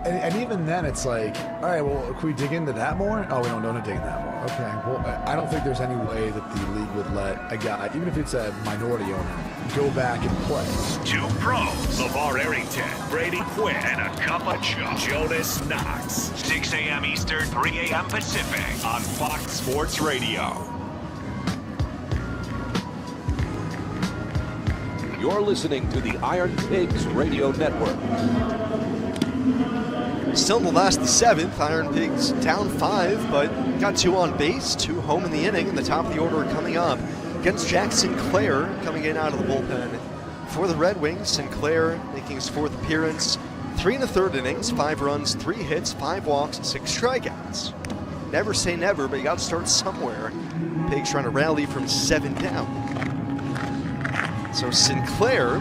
Speaker 23: And even then, it's like, all right, well, can we dig into that more? Oh, we don't want to dig into that more. Okay, well, I don't think there's any way that the league would let a guy, even if it's a minority owner, go back and play.
Speaker 19: Two Pros, LeVar Arrington, Brady Quinn, and a Cup of Joe. Jonas Knox, 6 a.m. Eastern, 3 a.m. Pacific on Fox Sports Radio.
Speaker 18: You're listening to the Iron Pigs Radio Network.
Speaker 15: Still in the last of the 7th, Iron Pigs down 5, but got 2 on base, 2 home in the inning, and the top of the order coming up against Jack Sinclair, coming in out of the bullpen for the Red Wings. Sinclair making his 4th appearance, 3 1/3 innings, 5 runs, 3 hits, 5 walks, 6 strikeouts. Never say never, but you got to start somewhere. Pigs trying to rally from 7 down. So Sinclair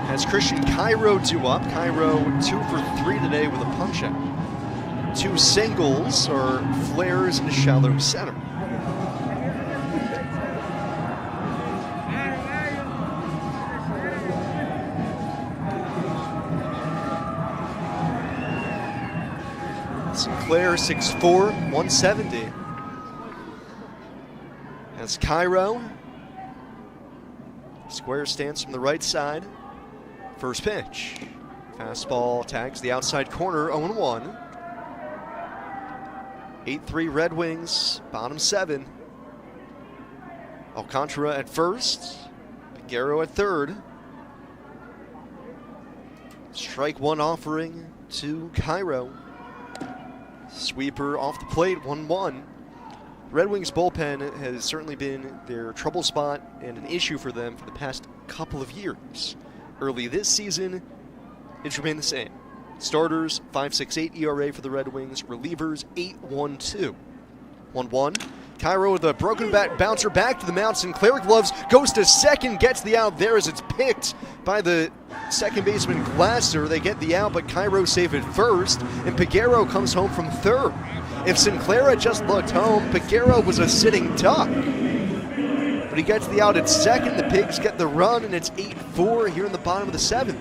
Speaker 15: has Christian Cairo due up. Cairo 2 for 3 today with a punch-out. 2 singles are flares in the shallow center. Sinclair 6'4", 170. As Cairo square stance from the right side. First pitch. Fastball tags the outside corner, 0-1. 8-3 Red Wings, bottom 7. Alcantara at first. Pegaro at third. Strike 1 offering to Cairo. Sweeper off the plate, 1-1. Red Wings bullpen has certainly been their trouble spot and an issue for them for the past couple of years. Early this season, it's remained the same. Starters, 5.68 ERA for the Red Wings. Relievers, 8.12. 1-1. Cairo with a broken bat bouncer back to the mound. Sinclair gloves, goes to second, gets the out there as it's picked by the second baseman Glasser. They get the out, but Cairo safe at first, and Pegaro comes home from third. If Sinclair had just looked home, Pegaro was a sitting duck. But he gets the out at second. The Pigs get the run, and it's 8-4 here in the bottom of the 7th.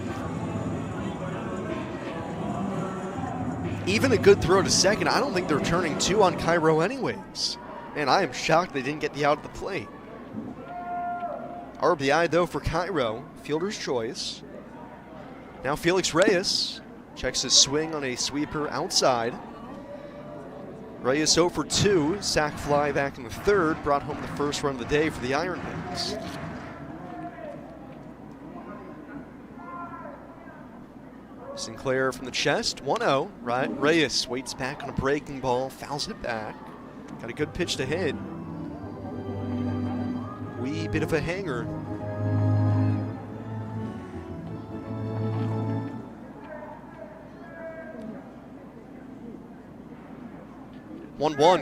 Speaker 15: Even a good throw to second, I don't think they're turning 2 on Cairo anyways. And I am shocked they didn't get the out at the plate. RBI, though, for Cairo. Fielder's choice. Now Felix Reyes checks his swing on a sweeper outside. Reyes 0 for 2, sac fly back in the third, brought home the first run of the day for the Iron Pigs. Sinclair from the chest, 1-0. Right, Reyes waits back on a breaking ball, fouls it back. Got a good pitch to hit. Wee bit of a hanger.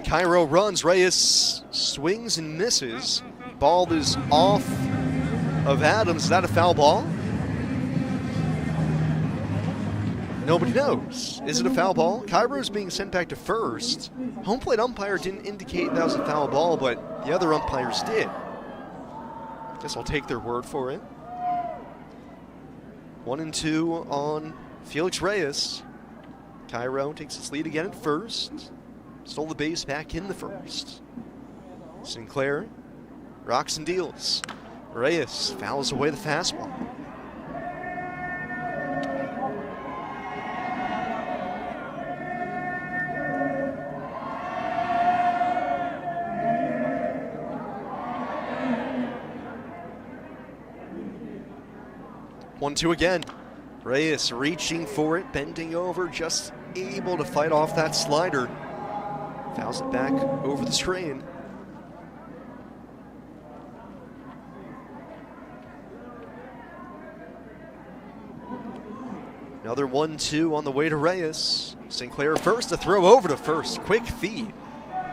Speaker 15: Cairo runs. Reyes swings and misses. Ball is off of Adams. Is that a foul ball? Nobody knows. Is it a foul ball? Cairo's being sent back to first. Home plate umpire didn't indicate that was a foul ball, but the other umpires did. Guess I'll take their word for it. 1-2 on Felix Reyes. Cairo takes its lead again at first. Stole the base back in the first. Sinclair rocks and deals. Reyes fouls away the fastball. One, two again. Reyes reaching for it, bending over, just able to fight off that slider. Fouls it back over the screen. Another 1-2 on the way to Reyes. Sinclair first to throw over to first. Quick feed,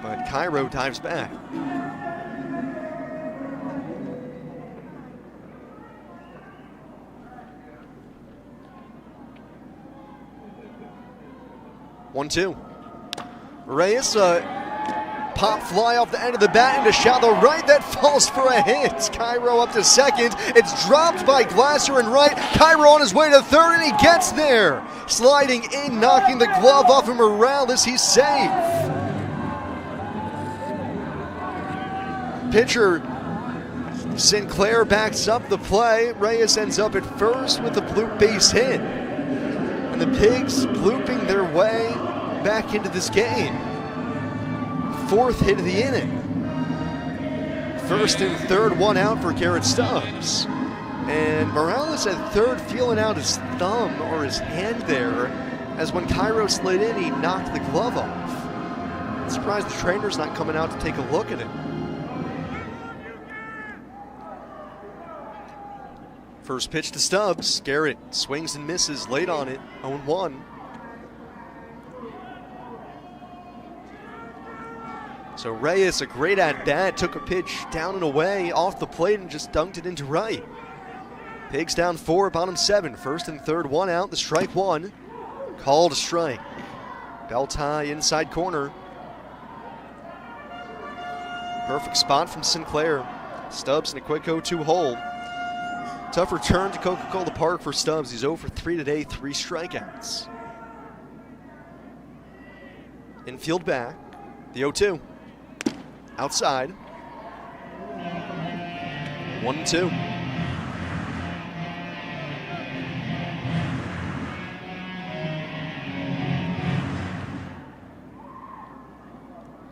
Speaker 15: but Cairo dives back. One, two. Reyes, pop fly off the end of the bat into shallow right. That falls for a hit. Cairo up to second. It's dropped by Glasser and right. Cairo on his way to third, and he gets there. Sliding in, knocking the glove off of Morales. He's safe. Pitcher Sinclair backs up the play. Reyes ends up at first with a bloop base hit. And the Pigs blooping their way back into this game. Fourth hit of the inning. First and third, one out for Garrett Stubbs. And Morales at third, feeling out his thumb or his hand there, as when Cairo slid in, he knocked the glove off. I'm surprised the trainer's not coming out to take a look at it. First pitch to Stubbs. Garrett swings and misses, late on it, 0-1. So Reyes, a great at-bat, took a pitch down and away off the plate and just dunked it into right. Pigs down 4, bottom 7. First and third, one out, the strike one. Called a strike. Belt high inside corner. Perfect spot from Sinclair. Stubbs in a quick 0-2 hole. Tough return to Coca-Cola Park for Stubbs. He's 0 for 3 today, 3 strikeouts. Infield back, the 0-2. Outside. 1-2.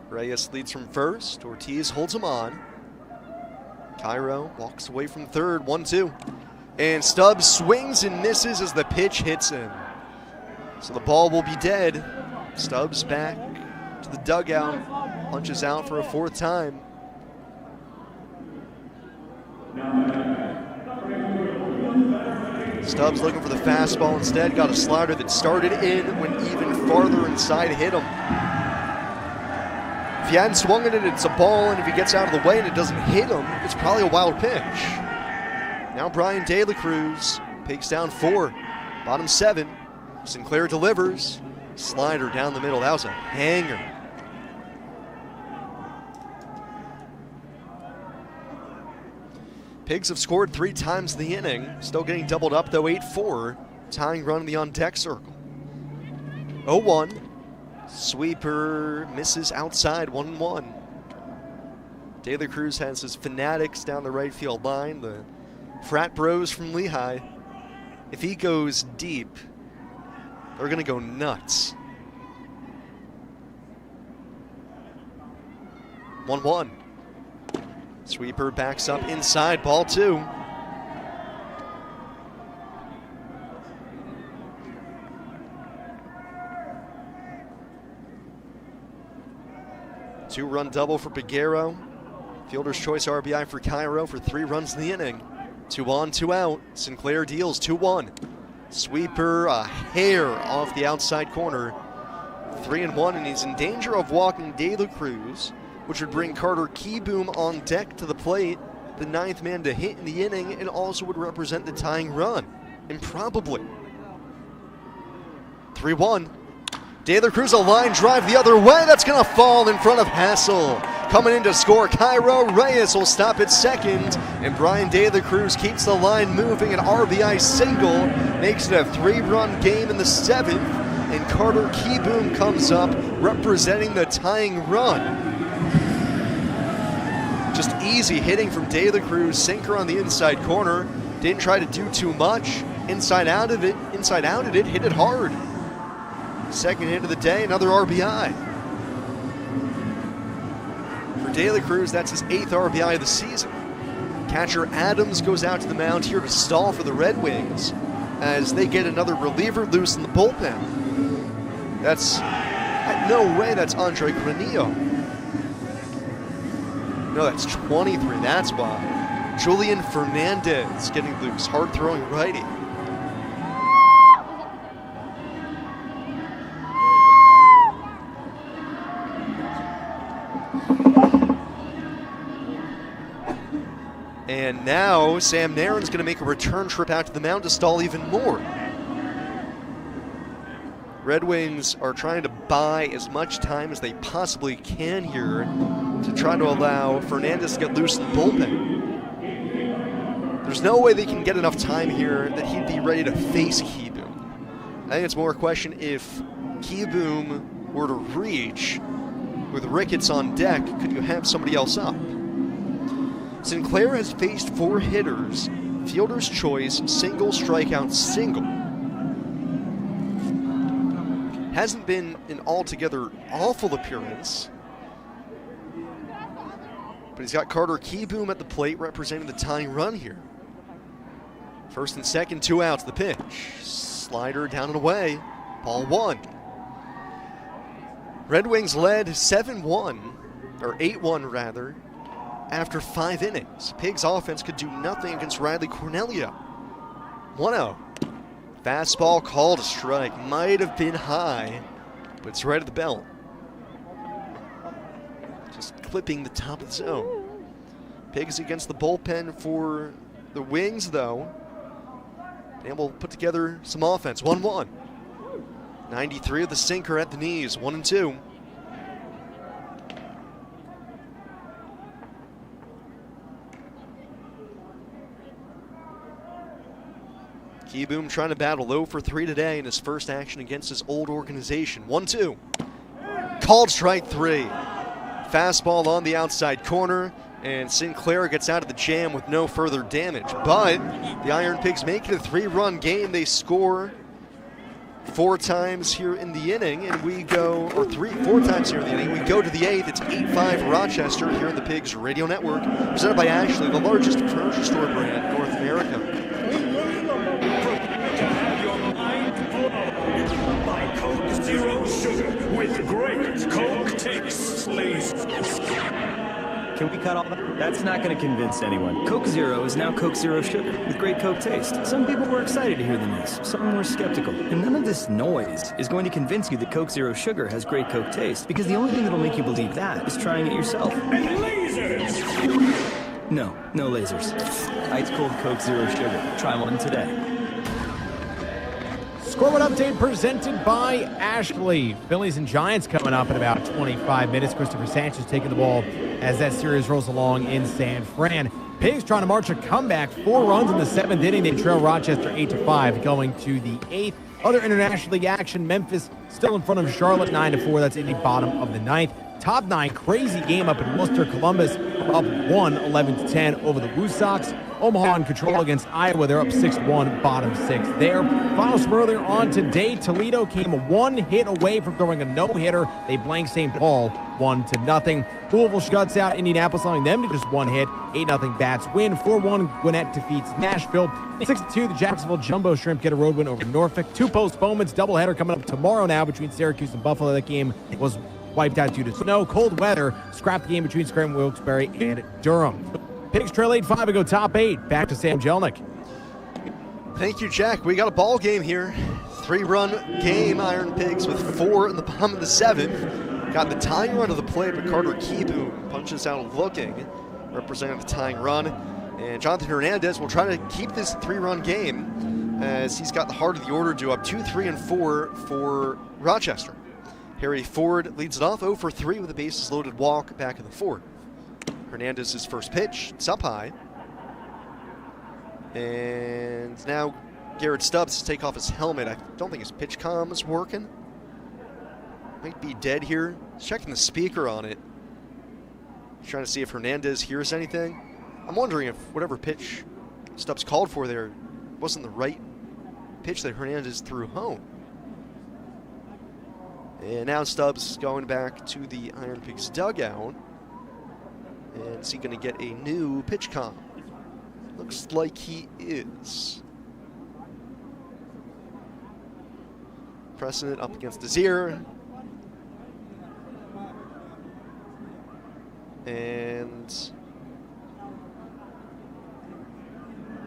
Speaker 15: Reyes leads from first. Ortiz holds him on. Cairo walks away from third, 1-2. And Stubbs swings and misses as the pitch hits him. So the ball will be dead. Stubbs back to the dugout, punches out for a 4th time. Stubbs looking for the fastball instead, got a slider that started in, went even farther inside, hit him. If he hadn't swung at it, it's a ball, and if he gets out of the way and it doesn't hit him, it's probably a wild pitch. Now Brian De La Cruz, Pigs down 4, bottom 7. Sinclair delivers, slider down the middle, that was a hanger. Pigs have scored 3 times in the inning, still getting doubled up though, 8-4, tying run in the on-deck circle. 0-1. Sweeper misses outside, 1-1. De La Cruz has his fanatics down the right field line, the frat bros from Lehigh. If he goes deep, they're going to go nuts. 1-1. Sweeper backs up inside, ball 2. Two-run double for Peguero. Fielder's choice RBI for Cairo for 3 runs in the inning. 2 on, 2 out. Sinclair deals 2-1. Sweeper a hair off the outside corner. 3-1, and he's in danger of walking De La Cruz, which would bring Carter Keyboom on deck to the plate, the 9th man to hit in the inning, and also would represent the tying run. Improbably. 3-1. De La Cruz, a line drive the other way. That's going to fall in front of Hassel. Coming in to score, Cairo. Reyes will stop at second. And Brian De La Cruz keeps the line moving. An RBI single makes it a 3-run game in the 7th. And Carter Kieboom comes up representing the tying run. Just easy hitting from De La Cruz. Sinker on the inside corner. Didn't try to do too much. Inside out of it, hit it hard. Second hit of the day, another RBI. For De La Cruz, that's his 8th RBI of the season. Catcher Adams goes out to the mound here to stall for the Red Wings as they get another reliever loose in the bullpen. No way that's Andre Granillo. No, that's 23, that's why. Julian Fernandez getting loose, hard-throwing righty. And now Sam Nairn's going to make a return trip out to the mound to stall even more. Red Wings are trying to buy as much time as they possibly can here to try to allow Fernandez to get loose in the bullpen. There's no way they can get enough time here that he'd be ready to face Kieboom. I think it's more a question if Kieboom were to reach with Ricketts on deck, could you have somebody else up? Sinclair has faced 4 hitters, fielder's choice, single, strikeout, single. Hasn't been an altogether awful appearance, but he's got Carter Kieboom at the plate representing the tying run here. First and second, 2 outs, the pitch. Slider down and away, ball 1. Red Wings led 7-1, or 8-1 rather, after 5 innings. Pigs offense could do nothing against Riley Cornelio. 1-0. Fastball called a strike. Might have been high, but it's right at the belt. Just clipping the top of the zone. Pigs against the bullpen for the Wings, though. And we'll put together some offense. 1-1. 93 of the sinker at the knees. 1-2. Kieboom trying to battle 0 for 3 today in his first action against his old organization. 1-2. Called strike 3. Fastball on the outside corner, and Sinclair gets out of the jam with no further damage. But the Iron Pigs make it a 3-run game. They score 4 times here in the inning, and we go, or 4 times here in the inning. We go to the 8th. It's 8-5 Rochester here in the Pigs Radio Network, presented by Ashley, the largest furniture store brand in North America.
Speaker 19: By Coke Zero Sugar with great Coke taste.
Speaker 1: Can we cut all that? That's not going to convince anyone. Coke Zero is now Coke Zero Sugar with great Coke taste. Some people were excited to hear the news. Some were skeptical. And none of this noise is going to convince you that Coke Zero Sugar has great Coke taste, because the only thing that'll make you believe that is trying it yourself.
Speaker 19: And lasers!
Speaker 1: No lasers. Ice cold Coke Zero Sugar. Try one today.
Speaker 12: Scoreboard update presented by Ashley. Phillies and Giants coming up in about 25 minutes. Christopher Sanchez taking the ball as that series rolls along in San Fran. Pigs trying to march a comeback. 4 runs in the 7th inning. They trail Rochester 8-5 going to the 8th. Other International League action, Memphis still in front of Charlotte 9-4. That's in the bottom of the 9th. Top 9, crazy game up in Worcester. Columbus up 11-10 over the Woo Sox. Omaha in control against Iowa. They're up 6-1, bottom 6 there. Final score earlier on today, Toledo came 1 hit away from throwing a no-hitter. They blanked St. Paul 1-0. Louisville shuts out Indianapolis, allowing them to just 1 hit. 8-0 Bats win. 4-1 Gwinnett defeats Nashville. 6-2 the Jacksonville Jumbo Shrimp get a road win over Norfolk. 2 postponements, doubleheader coming up tomorrow now between Syracuse and Buffalo. That game was wiped out due to snow. Cold weather scrapped the game between Scranton, Wilkes-Barre, and Durham. Pigs trail 8-5 and go top 8. Back to Sam Jelnick.
Speaker 15: Thank you, Jack. We got a ball game here. 3-run game. Iron Pigs with 4 in the bottom of the 7th. Got the tying run to the plate, but Carter Kieboom punches out looking, representing the tying run. And Jonathan Hernandez will try to keep this 3-run game as he's got the heart of the order due up 2, 3, and 4 for Rochester. Harry Ford leads it off 0 for 3 with a bases loaded walk back in the 4th. Hernandez's first pitch, it's up high. And now Garrett Stubbs to take off his helmet. I don't think his pitch comm is working. Might be dead here. He's checking the speaker on it. He's trying to see if Hernandez hears anything. I'm wondering if whatever pitch Stubbs called for there wasn't the right pitch that Hernandez threw home. And now Stubbs going back to the IronPigs dugout. And is he going to get a new pitch comm? Looks like he is. Pressing it up against his ear. And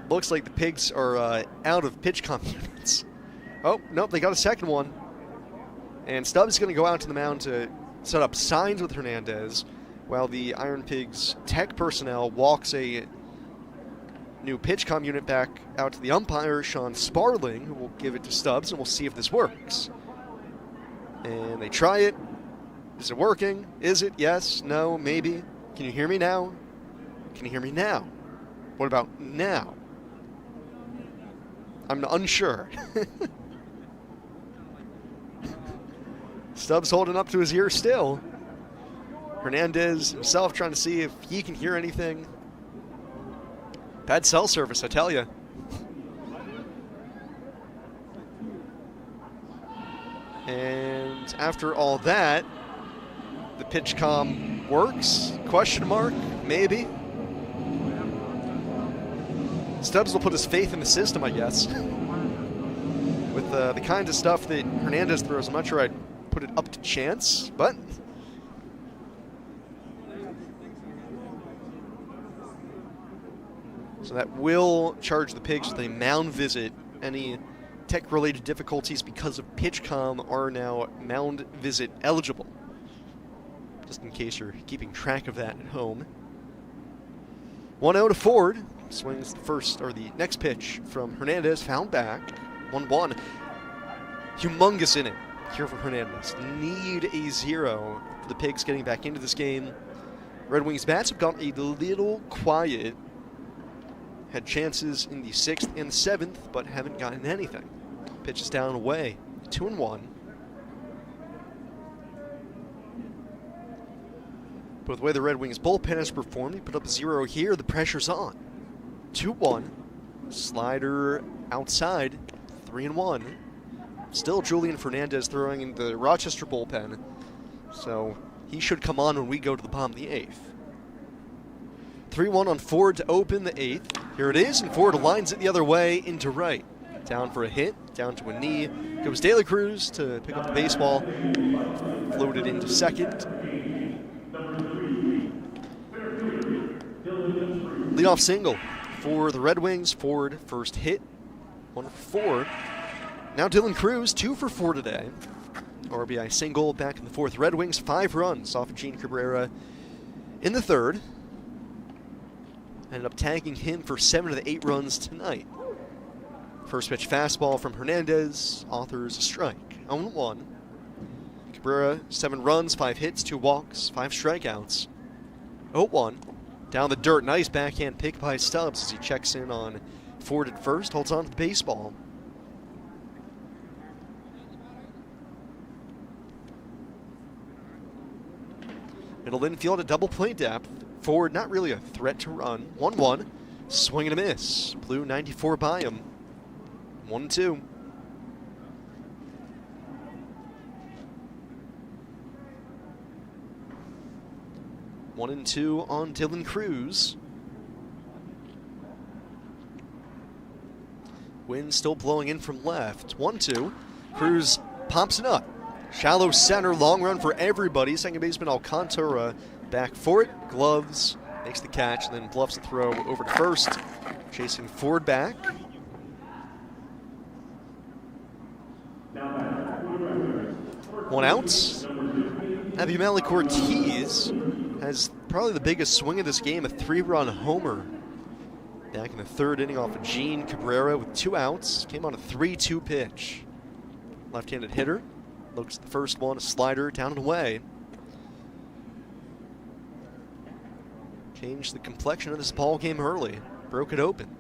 Speaker 15: looks like the Pigs are out of pitch comm units. Oh, nope, they got a second one. And Stubbs is going to go out to the mound to set up signs with Hernandez while the IronPigs tech personnel walks a new pitch comm unit back out to the umpire, Sean Sparling, who will give it to Stubbs, and we'll see if this works. And they try it. Is it working? Is it? Yes? No? Maybe? Can you hear me now? Can you hear me now? What about now? I'm unsure. Stubbs holding up to his ear still. Hernandez himself trying to see if he can hear anything. Bad cell service, I tell you. And after all that, the pitch comm works? Question mark? Maybe. Stubbs will put his faith in the system, I guess. With the kind of stuff that Hernandez throws, I'm not sure I'd put it up to chance, but so that will charge the Pigs with a mound visit. Any tech-related difficulties because of pitch comm are now mound visit eligible. Just in case you're keeping track of that at home. 1-0 to Ford. Swings the first, or the next pitch from Hernandez, found back. 1-1. Humongous inning here from Hernandez. Need a 0 for the Pigs getting back into this game. Red Wings bats have gotten a little quiet. Had chances in the 6th and the 7th, but haven't gotten anything. Pitch is down away. 2-1. But with the way the Red Wings bullpen has performed, he put up a 0 here. The pressure's on. 2-1. Slider outside. 3-1. Still Julian Fernandez throwing in the Rochester bullpen. So he should come on when we go to the bottom of the 8th. 3-1 on Ford to open the 8th. Here it is, and Ford lines it the other way into right. Down for a hit, down to a knee. Goes De La Cruz to pick up the baseball. Floated into second. Leadoff single for the Red Wings. Ford first hit. 1 for 4. Now Dylan Cruz, 2 for 4 today. RBI single back in the 4th. Red Wings 5 runs off of Gene Cabrera in the 3rd. Ended up tagging him for 7 of the 8 runs tonight. First pitch fastball from Hernandez. Authors a strike. 0-1. Cabrera, 7 runs, 5 hits, 2 walks, 5 strikeouts. 0-1. Down the dirt. Nice backhand pick by Stubbs as he checks in on Ford at first. Holds on to the baseball. Middle infield, a double play depth. Ford not really a threat to run. 1-1. Swing and a miss. Blew 94 by him. 1-2. One and 2 on Dylan Cruz. Wind still blowing in from left. 1-2. Cruz pops it up. Shallow center, long run for everybody. Second baseman Alcantara back for it. Gloves, makes the catch, and then bluffs the throw over to first. Chasing Ford back. One out. Abimalik Ortiz has probably the biggest swing of this game, a 3-run homer. Back in the 3rd inning off of Gene Cabrera with 2 outs. Came on a 3-2 pitch. Left-handed hitter. Looks at the first one, a slider down and away. Changed the complexion of this ball game early. Broke it open.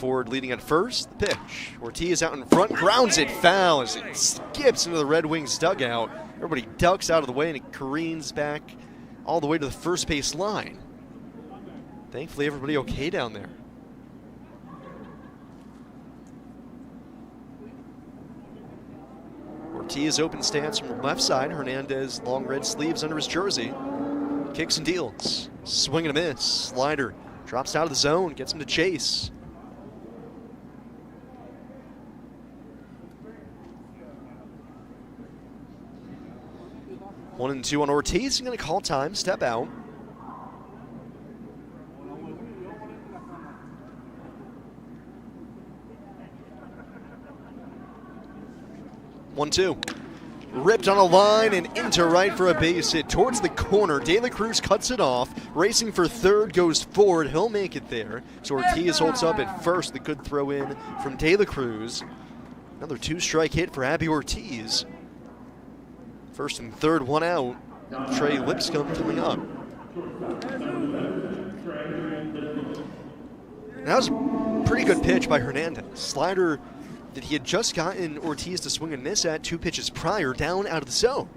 Speaker 15: Ford leading at first. The pitch. Ortiz out in front, grounds it, foul as it skips into the Red Wings dugout. Everybody ducks out of the way and it careens back all the way to the first base line. Thankfully, everybody okay down there. Ortiz open stance from the left side. Hernandez, long red sleeves under his jersey. Kicks and deals. Swing and a miss. Slider drops out of the zone, gets him to chase. One and two on Ortiz. He's going to call time, step out. One, two. Ripped on a line and into right for a base hit towards the corner. De La Cruz cuts it off. Racing for third, goes forward. He'll make it there. So Ortiz holds up at first. The good throw in from De La Cruz. Another two-strike hit for Abby Ortiz. First and third, one out. Trey Lipscomb coming up. That was a pretty good pitch by Hernandez. Slider that he had just gotten Ortiz to swing and miss at 2 pitches prior, down out of the zone.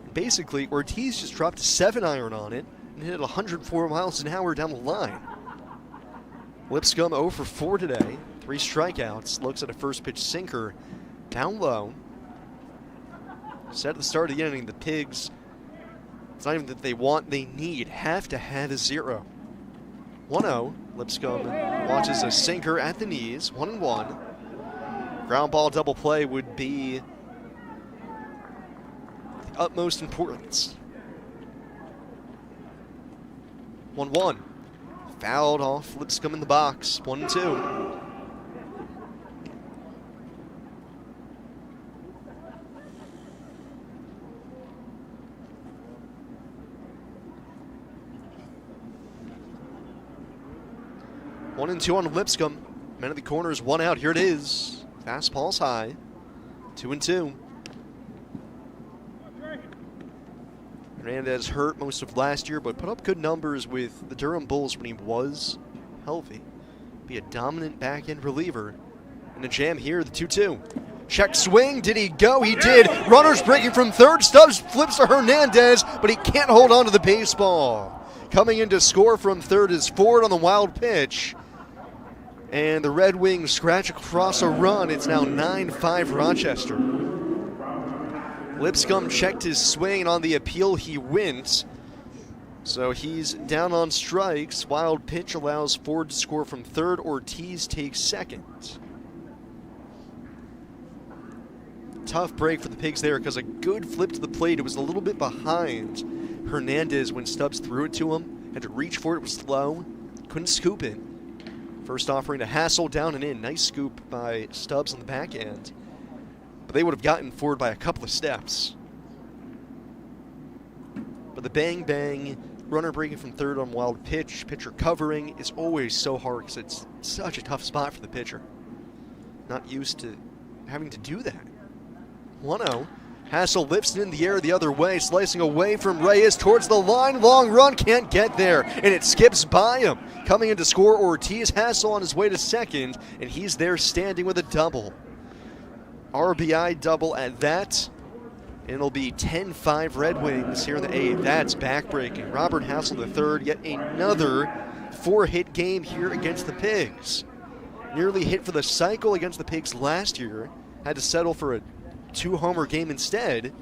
Speaker 15: And basically, Ortiz just dropped a 7-iron on it and hit it 104 miles an hour down the line. Lipscomb 0 for 4 today, 3 strikeouts, looks at a first pitch sinker, down low. Said at the start of the inning, the Pigs, it's not even that they want, they need, have to have a 0. 1-0, Lipscomb watches a sinker at the knees, 1-1. Ground ball double play would be the utmost importance. 1-1. Fouled off Lipscomb in the box. 1-2. One and two on Lipscomb. Man at the corner is 1 out. Here it is. Fastball's high. 2-2. Hernandez hurt most of last year, but put up good numbers with the Durham Bulls when he was healthy. Be a dominant back-end reliever. And a jam here, the 2-2. Check swing. Did he go? He did. Runners breaking from third. Stubbs flips to Hernandez, but he can't hold on to the baseball. Coming in to score from third is Ford on the wild pitch. And the Red Wings scratch across a run. It's now 9-5 Rochester. Lipscomb checked his swing, and on the appeal he wins. So he's down on strikes. Wild pitch allows Ford to score from third. Ortiz takes second. Tough break for the Pigs there because a good flip to the plate. It was a little bit behind Hernandez when Stubbs threw it to him. Had to reach for it. It was slow. Couldn't scoop it. First offering to Hassel, down and in. Nice scoop by Stubbs on the back end. But they would have gotten Ford by a couple of steps. But the bang-bang, runner breaking from third on wild pitch, pitcher covering is always so hard because it's such a tough spot for the pitcher. Not used to having to do that. 1-0. Hassel lifts it in the air the other way, slicing away from Reyes towards the line. Long run, can't get there, and it skips by him. Coming in to score, Ortiz. Hassel on his way to second, and he's there standing with a double. RBI double at that, and it'll be 10-5 Red Wings here in the 8th. That's backbreaking. Robert Hassel III, yet another 4-hit game here against the Pigs. Nearly hit for the cycle against the Pigs last year. Had to settle for a 2-homer game instead,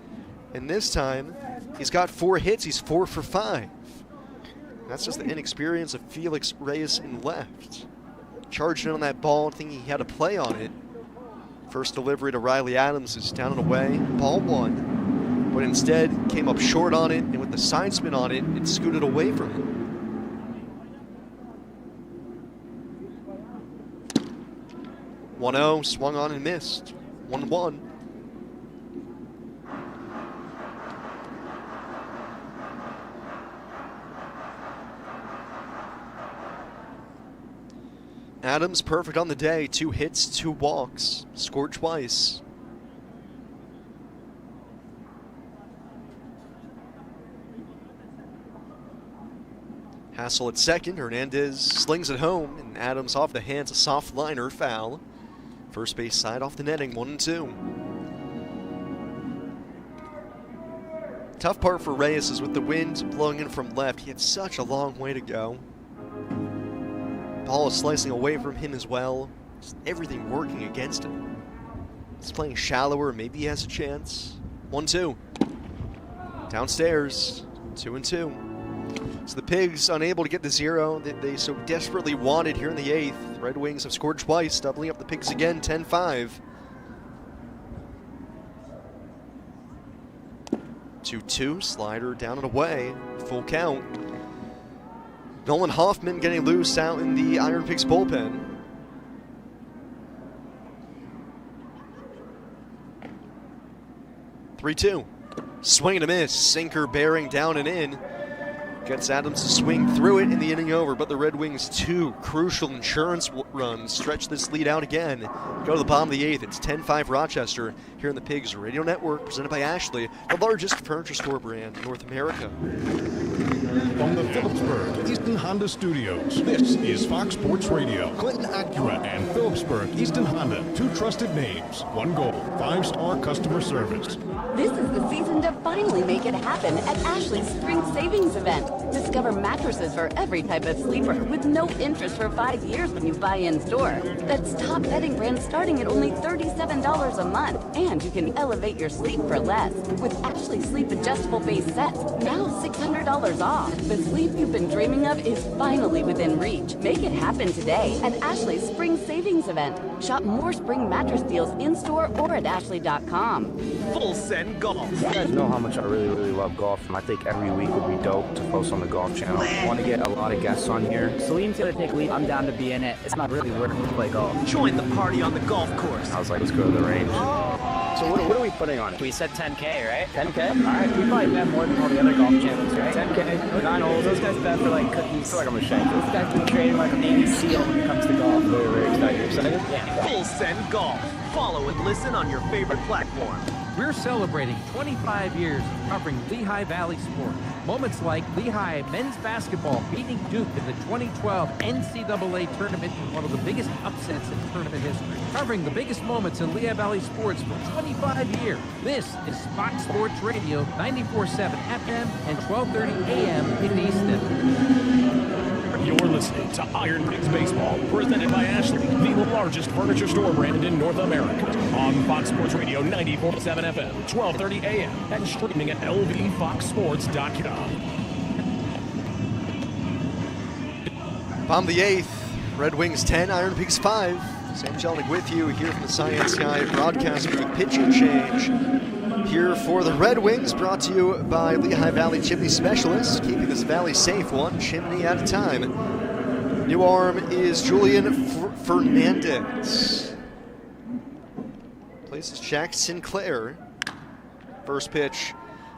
Speaker 15: and this time he's got 4 hits. He's 4 for 5. That's just the inexperience of Felix Reyes in left. Charging in on that ball, thinking he had a play on it. First delivery to Riley Adams is down and away, ball 1, but instead came up short on it, and with the side spin on it, it scooted away from him. 1-0, swung on and missed. 1-1. Adams perfect on the day. 2 hits, 2 walks. Scored twice. Hassel at second. Hernandez slings it home, and Adams off the hands, a soft liner, foul. First base side off the netting, 1-2. Tough part for Reyes is with the wind blowing in from left, he had such a long way to go. Ball is slicing away from him as well. Just everything working against him. He's playing shallower, maybe he has a chance. 1-2. Downstairs, 2-2. So the Pigs unable to get the zero that they so desperately wanted here in the 8th. Red Wings have scored twice, doubling up the Pigs again, 10-5. 2-2, slider down and away, full count. Nolan Hoffman getting loose out in the IronPigs bullpen. Three-two. Swing and a miss. Sinker bearing down and in. Gets Adams to swing through it in the inning over, but the Red Wings' 2 crucial insurance runs stretch this lead out again. Go to the bottom of the 8th. It's 10-5 Rochester here in the Pigs Radio Network, presented by Ashley, the largest furniture store brand in North America.
Speaker 4: From the Phillipsburg Easton Honda Studios, this is Fox Sports Radio. Clinton Acura and Phillipsburg Easton Honda, 2 trusted names, 1 goal, 5-star customer service.
Speaker 16: This is the season to finally make it happen at Ashley's Spring Savings Event. Discover mattresses for every type of sleeper with no interest for 5 years when you buy in-store. That's top bedding brands starting at only $37 a month. And you can elevate your sleep for less. With Ashley Sleep Adjustable Base Sets, now $600 off. The sleep you've been dreaming of is finally within reach. Make it happen today at Ashley's Spring Savings Event. Shop more spring mattress deals in-store or at ashley.com.
Speaker 5: Full Send Golf. You guys know how much I really love golf, and I think every week would be dope to post on the Golf Channel. I want to get a lot of guests on here.
Speaker 6: Salim's gonna take lead. I'm down to be in it. It's not really worth it to play golf.
Speaker 5: Join the party on the golf course. I was like, let's go to the range.
Speaker 6: So what are we putting on it? We said 10K, right? 10K? All right, we probably bet more than all the other golf channels, right? 10K, 9 holes. Those guys bet for like cookies. I feel like I'm a shank. Those guys been trading like a Navy SEAL when it comes to golf. Very excited. You're excited? Yeah.
Speaker 5: Full Send Golf. Follow and listen on your favorite platform.
Speaker 7: We're celebrating 25 years of covering Lehigh Valley sports. Moments like Lehigh men's basketball beating Duke in the 2012 NCAA tournament, one of the biggest upsets in tournament history. Covering the biggest moments in Lehigh Valley sports for 25 years. This is Fox Sports Radio, 94.7 FM and 12:30 AM in Easton.
Speaker 14: You're listening to IronPigs Baseball, presented by Ashley, the largest furniture store brand in North America. On Fox Sports Radio 94.7 FM, 12:30 AM, and streaming at lvfoxsports.com.
Speaker 15: Bottom of the 8th, Red Wings 10, IronPigs 5. Sam Jelnick with you here from the Science Sky broadcast booth. Pitching change here for the Red Wings, brought to you by Lehigh Valley Chimney Specialists, keeping this valley safe one chimney at a time. New arm is Julian Fernandez. Places Jack Sinclair. First pitch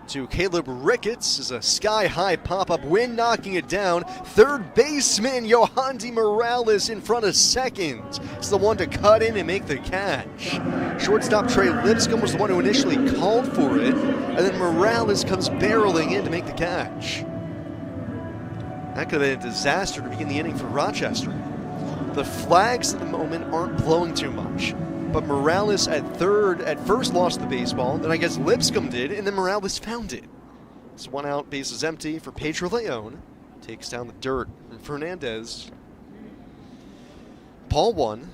Speaker 15: to Caleb Ricketts is a sky-high pop-up, wind knocking it down. Third baseman Yohandy Morales in front of second. It's the one to cut in and make the catch. Shortstop Trey Lipscomb was the one who initially called for it, and then Morales comes barreling in to make the catch. That could have been a disaster to begin the inning for Rochester. The flags at the moment aren't blowing too much. But Morales at third at first lost the baseball, then I guess Lipscomb did, and then Morales found it. It's 1 out, bases empty for Pedro Leon. Takes down the dirt from Fernandez. Ball 1.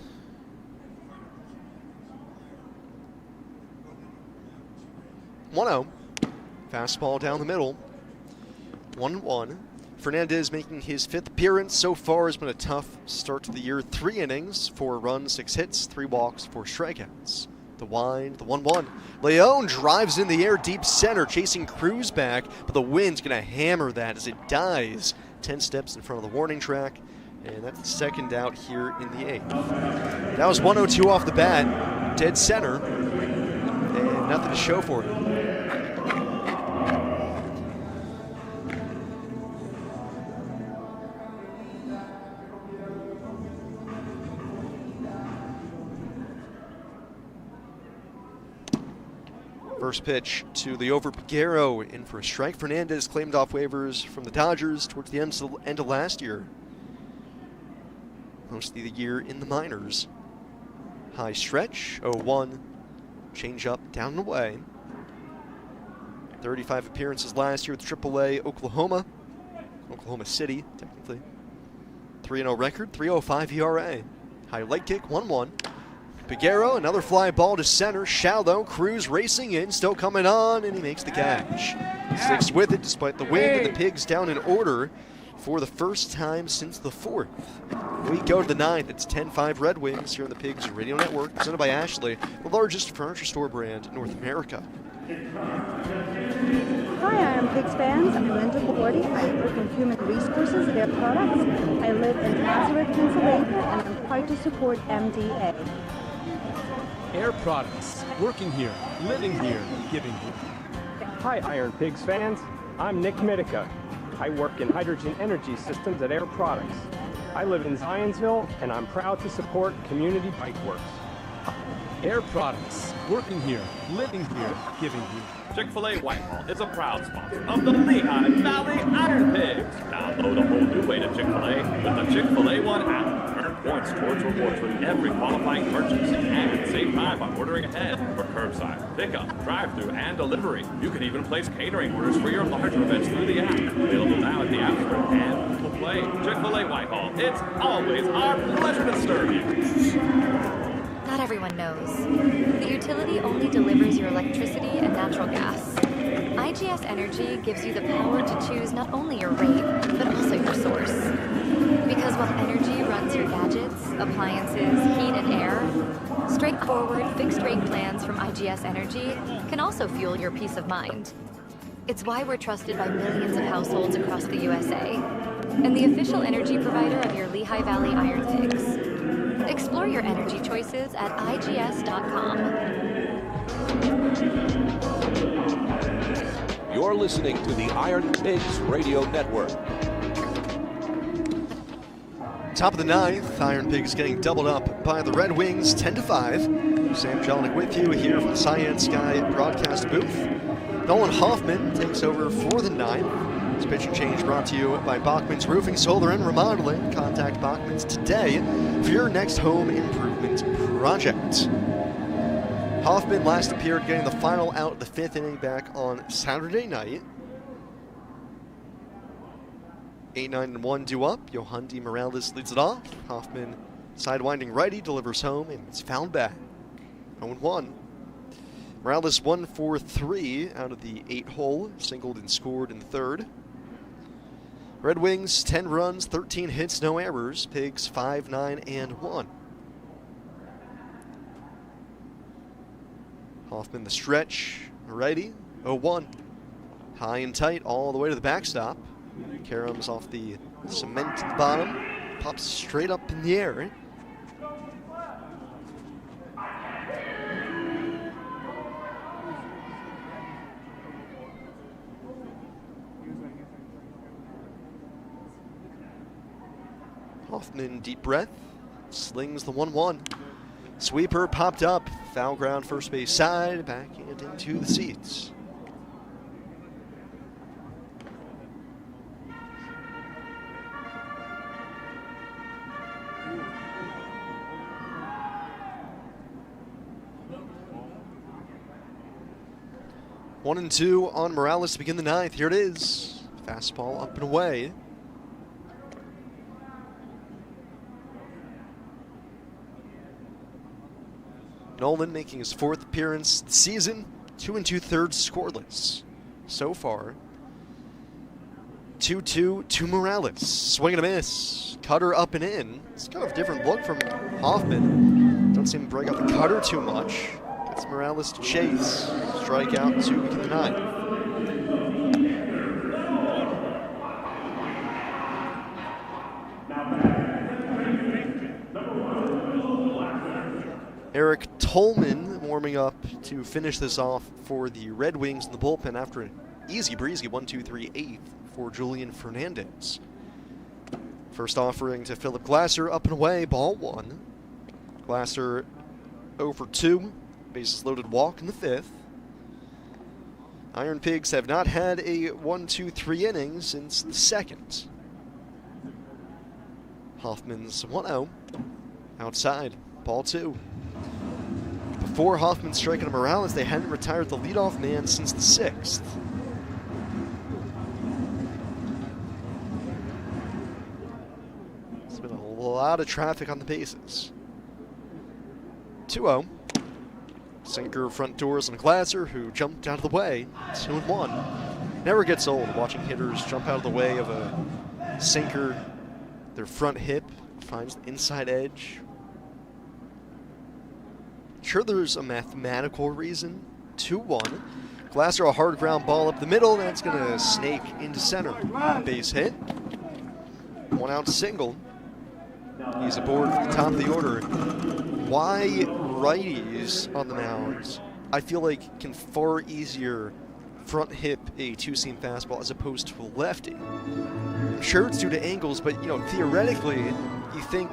Speaker 15: One-0. Fastball down the middle. 1-1. Fernandez making his 5th appearance. So far has been a tough start to the year. 3 innings, 4 runs, 6 hits, 3 walks, 4 strikeouts. The wind, the 1-1. Leon drives in the air deep center, chasing Cruz back, but the wind's going to hammer that as it dies 10 steps in front of the warning track. And that's the second out here in the 8th. That was 1-0-2 off the bat, dead center, and nothing to show for it. First pitch to the over Pregame in for a strike. Fernandez claimed off waivers from the Dodgers towards the end of last year. Most of the year in the minors. High stretch, 0-1. Change up, down and away. 35 appearances last year with AAA Oklahoma City, technically. 3-0 record, 3.05 ERA. High leg kick, 1-1. Pregame, another fly ball to center, shallow. Cruz racing in, still coming on, and he makes the catch. Sticks with it despite the wind, and the Pigs down in order for the first time since the 4th. We go to the 9th. It's 10-5 Red Wings here on the Pigs Radio Network, presented by Ashley, the largest furniture store brand in North America.
Speaker 8: Hi, IronPigs fans. I'm Linda Gordy. I work in human resources at Air Products. I live in Nazareth, Pennsylvania, and I'm proud to support MDA.
Speaker 2: Air Products. Working here, living here, giving here.
Speaker 9: Hi, IronPigs fans. I'm Nick Mitica. I work in hydrogen energy systems at Air Products. I live in Zionsville, and I'm proud to support Community Bike Works.
Speaker 2: Air Products. Working here, living here, giving here.
Speaker 11: Chick-fil-A Whitehall is a proud sponsor of the Lehigh Valley IronPigs. Download a whole new way to Chick-fil-A with the Chick-fil-A One app. Earn points towards rewards with every qualifying purchase and save time by ordering ahead for curbside, pickup, drive-thru, and delivery. You can even place catering orders for your larger events through the app. Available now at the App Store and Google Play. Chick-fil-A Whitehall. It's always our pleasure to serve you.
Speaker 22: Not everyone knows. The utility only delivers your electricity and natural gas. IGS Energy gives you the power to choose not only your rate, but also your source. Because while energy runs your gadgets, appliances, heat, and air, straightforward fixed-rate plans from IGS Energy can also fuel your peace of mind. It's why we're trusted by millions of households across the USA, and the official energy provider of your Lehigh Valley IronPigs. Explore your energy choices at IGS.com.
Speaker 18: You're listening to the IronPigs Radio Network.
Speaker 15: Top of the 9th, IronPigs getting doubled up by the Red Wings, 10-5. Sam Jelinek with you here from the Science Sky broadcast booth. Nolan Hoffman takes over for the 9th. This pitching change brought to you by Bachman's Roofing, Solar, and Remodeling. Contact Bachman's today for your next home improvement project. Hoffman last appeared getting the final out of the 5th inning back on Saturday night. 8-9-1 due up. Yohandy Morales leads it off. Hoffman, sidewinding righty, delivers home, and it's fouled back. 0-1. Morales 1 for 3 out of the 8-hole, singled and scored in the 3rd. Red Wings 10 runs, 13 hits, no errors. Pigs 5-9-1. Hoffman the stretch, righty, 0-1. High and tight all the way to the backstop. Karams off the cement at the bottom, pops straight up in the air. Hoffman, deep breath, slings the 1-1. Sweeper popped up, foul ground first base side, backing it into the seats. One and 2 on Morales to begin the 9th. Here it is. Fastball up and away. Nolan making his 4th appearance this season, 2 2/3 scoreless so far. 2-2 to Morales. Swing and a miss. Cutter up and in. It's kind of a different look from Hoffman. Don't seem to break up the cutter too much. Gets Morales to chase. Strikeout to begin the 9th. Eric Tolman warming up to finish this off for the Red Wings in the bullpen after an easy breezy 1-2-3-8 for Julian Fernandez. First offering to Philip Glasser, up and away, ball 1. Glasser 0 for 2, bases loaded walk in the 5th. Iron Pigs have not had a 1-2-3 inning since the second. Hoffman's 1-0. Outside, ball 2. Before Hoffman striking to Morales, they hadn't retired the leadoff man since the 6th. There's been a lot of traffic on the bases. 2-0. Sinker front doors on Glasser, who jumped out of the way. 2-1. Never gets old watching hitters jump out of the way of a sinker. Their front hip finds the inside edge. Sure, there's a mathematical reason. 2-1. Glasser, a hard ground ball up the middle. That's going to snake into center. Base hit. 1 out single. He's aboard for the top of the order. Why righties on the mound, I feel like, can far easier front hip a two-seam fastball as opposed to a lefty. I'm sure it's due to angles, but theoretically, you think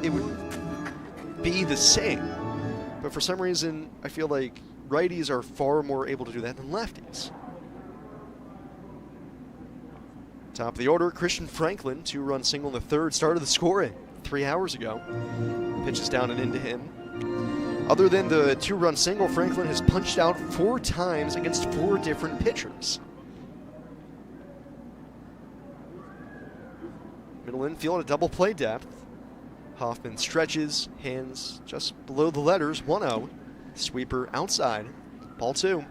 Speaker 15: it would be the same. But for some reason, I feel like righties are far more able to do that than lefties. Top of the order, Christian Franklin, 2-run single in the third, started the scoring 3 hours ago. Pitches down and into him. Other than the 2-run single, Franklin has punched out 4 times against 4 different pitchers. Middle infield, a double play depth. Hoffman stretches, hands just below the letters, 1-0. Sweeper outside, ball 2.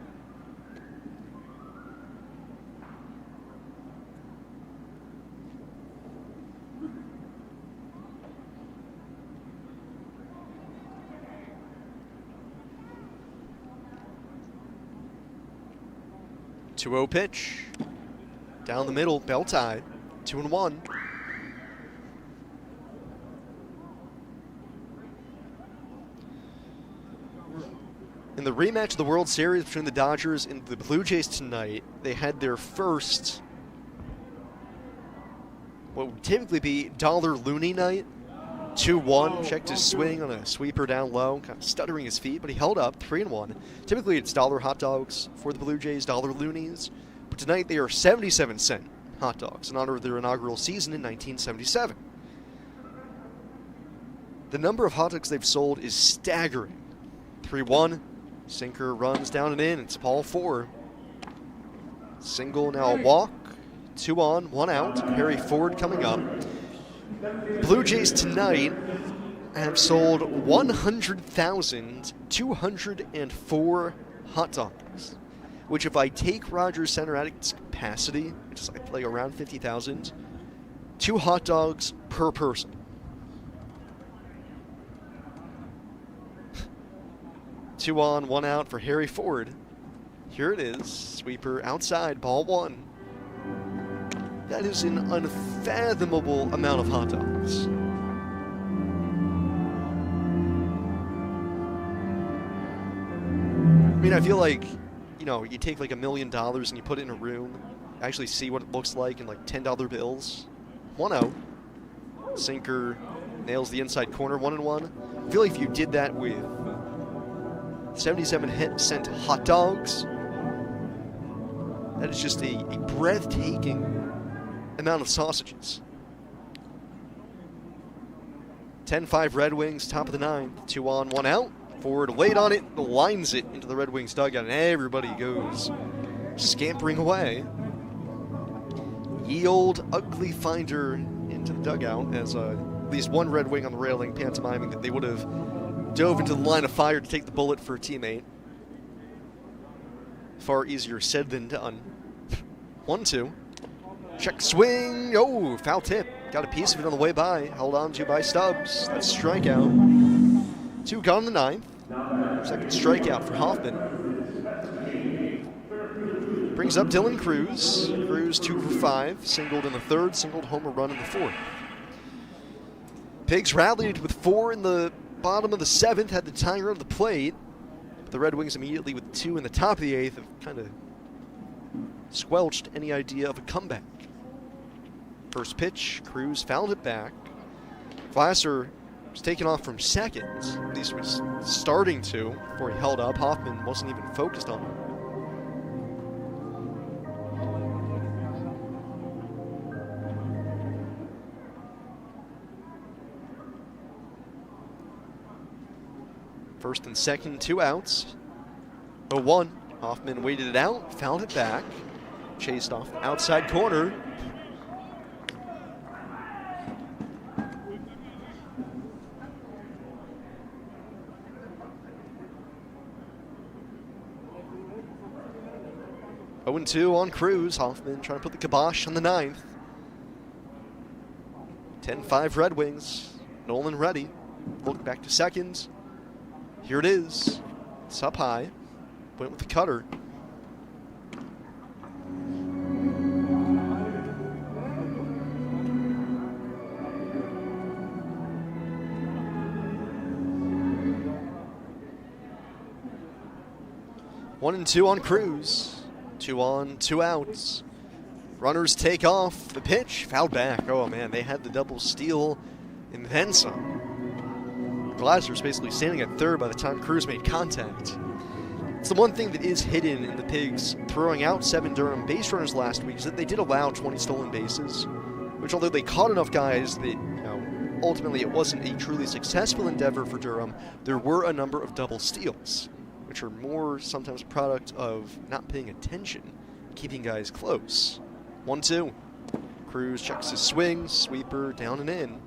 Speaker 15: .2-0 pitch. Down the middle, bell tied. 2-1. In the rematch of the World Series between the Dodgers and the Blue Jays tonight, they had their first, what would typically be dollar loony night. 2-1, checked his swing on a sweeper down low, kind of stuttering his feet, but he held up, 3-1. Typically it's dollar hot dogs for the Blue Jays, dollar loonies, but tonight they are 77-cent hot dogs in honor of their inaugural season in 1977. The number of hot dogs they've sold is staggering. 3-1, sinker runs down and in, it's ball 4. Single, now a walk, 2 on, 1 out, Harry Ford coming up. Blue Jays tonight have sold 100,204 hot dogs, which if I take Rogers Center at its capacity, which is like around 50,000, 2 hot dogs per person. Two on, 1 out for Harry Ford. Here it is, sweeper outside, ball 1. That is an unfathomable amount of hot dogs. I mean, I feel like, you take like $1 million and you put it in a room, actually see what it looks like in like $10 bills. 1-0. Sinker nails the inside corner, 1-1. I feel like if you did that with 77-cent hot dogs, that is just a breathtaking amount of sausages. 10-5 Red Wings, top of the 9th. 2 on, 1 out. Ford late on it, lines it into the Red Wings dugout, and everybody goes scampering away. Ye old ugly finder into the dugout as at least one Red Wing on the railing pantomiming that they would have dove into the line of fire to take the bullet for a teammate. Far easier said than done. 1-2. Check swing. Oh, foul tip. Got a piece of it on the way by. Held on to by Stubbs. That's strikeout. 2 gone in the 9th. Second strikeout for Hoffman. Brings up Dylan Cruz. Cruz 2 for 5. Singled in the 3rd. Singled homer run in the 4th. Pigs rallied with 4 in the bottom of the 7th. Had the tying of the plate. But the Red Wings immediately with 2 in the top of the 8th have kind of squelched any idea of a comeback. First pitch, Cruz fouled it back. Glasser was taken off from second. At least was starting to before he held up. Hoffman wasn't even focused on him. First and second, 2 outs. 0-1. Hoffman waited it out, fouled it back. Chased off outside corner. Oh, 2 on Cruz. Hoffman trying to put the kibosh on the 9th. 10-5 Red Wings. Nolan ready. Look back to second. Here it is. It's up high. Went with the cutter. One and 2 on Cruz. 2 on, 2 outs. Runners take off. The pitch fouled back. Oh man, they had the double steal and then some. Glasser was basically standing at third by the time Cruz made contact. It's the one thing that is hidden in the Pigs throwing out 7 Durham base runners last week is that they did allow 20 stolen bases, which although they caught enough guys that, ultimately it wasn't a truly successful endeavor for Durham, there were a number of double steals, which are more sometimes a product of not paying attention, keeping guys close. 1-2. Cruz checks his swing, sweeper down and in.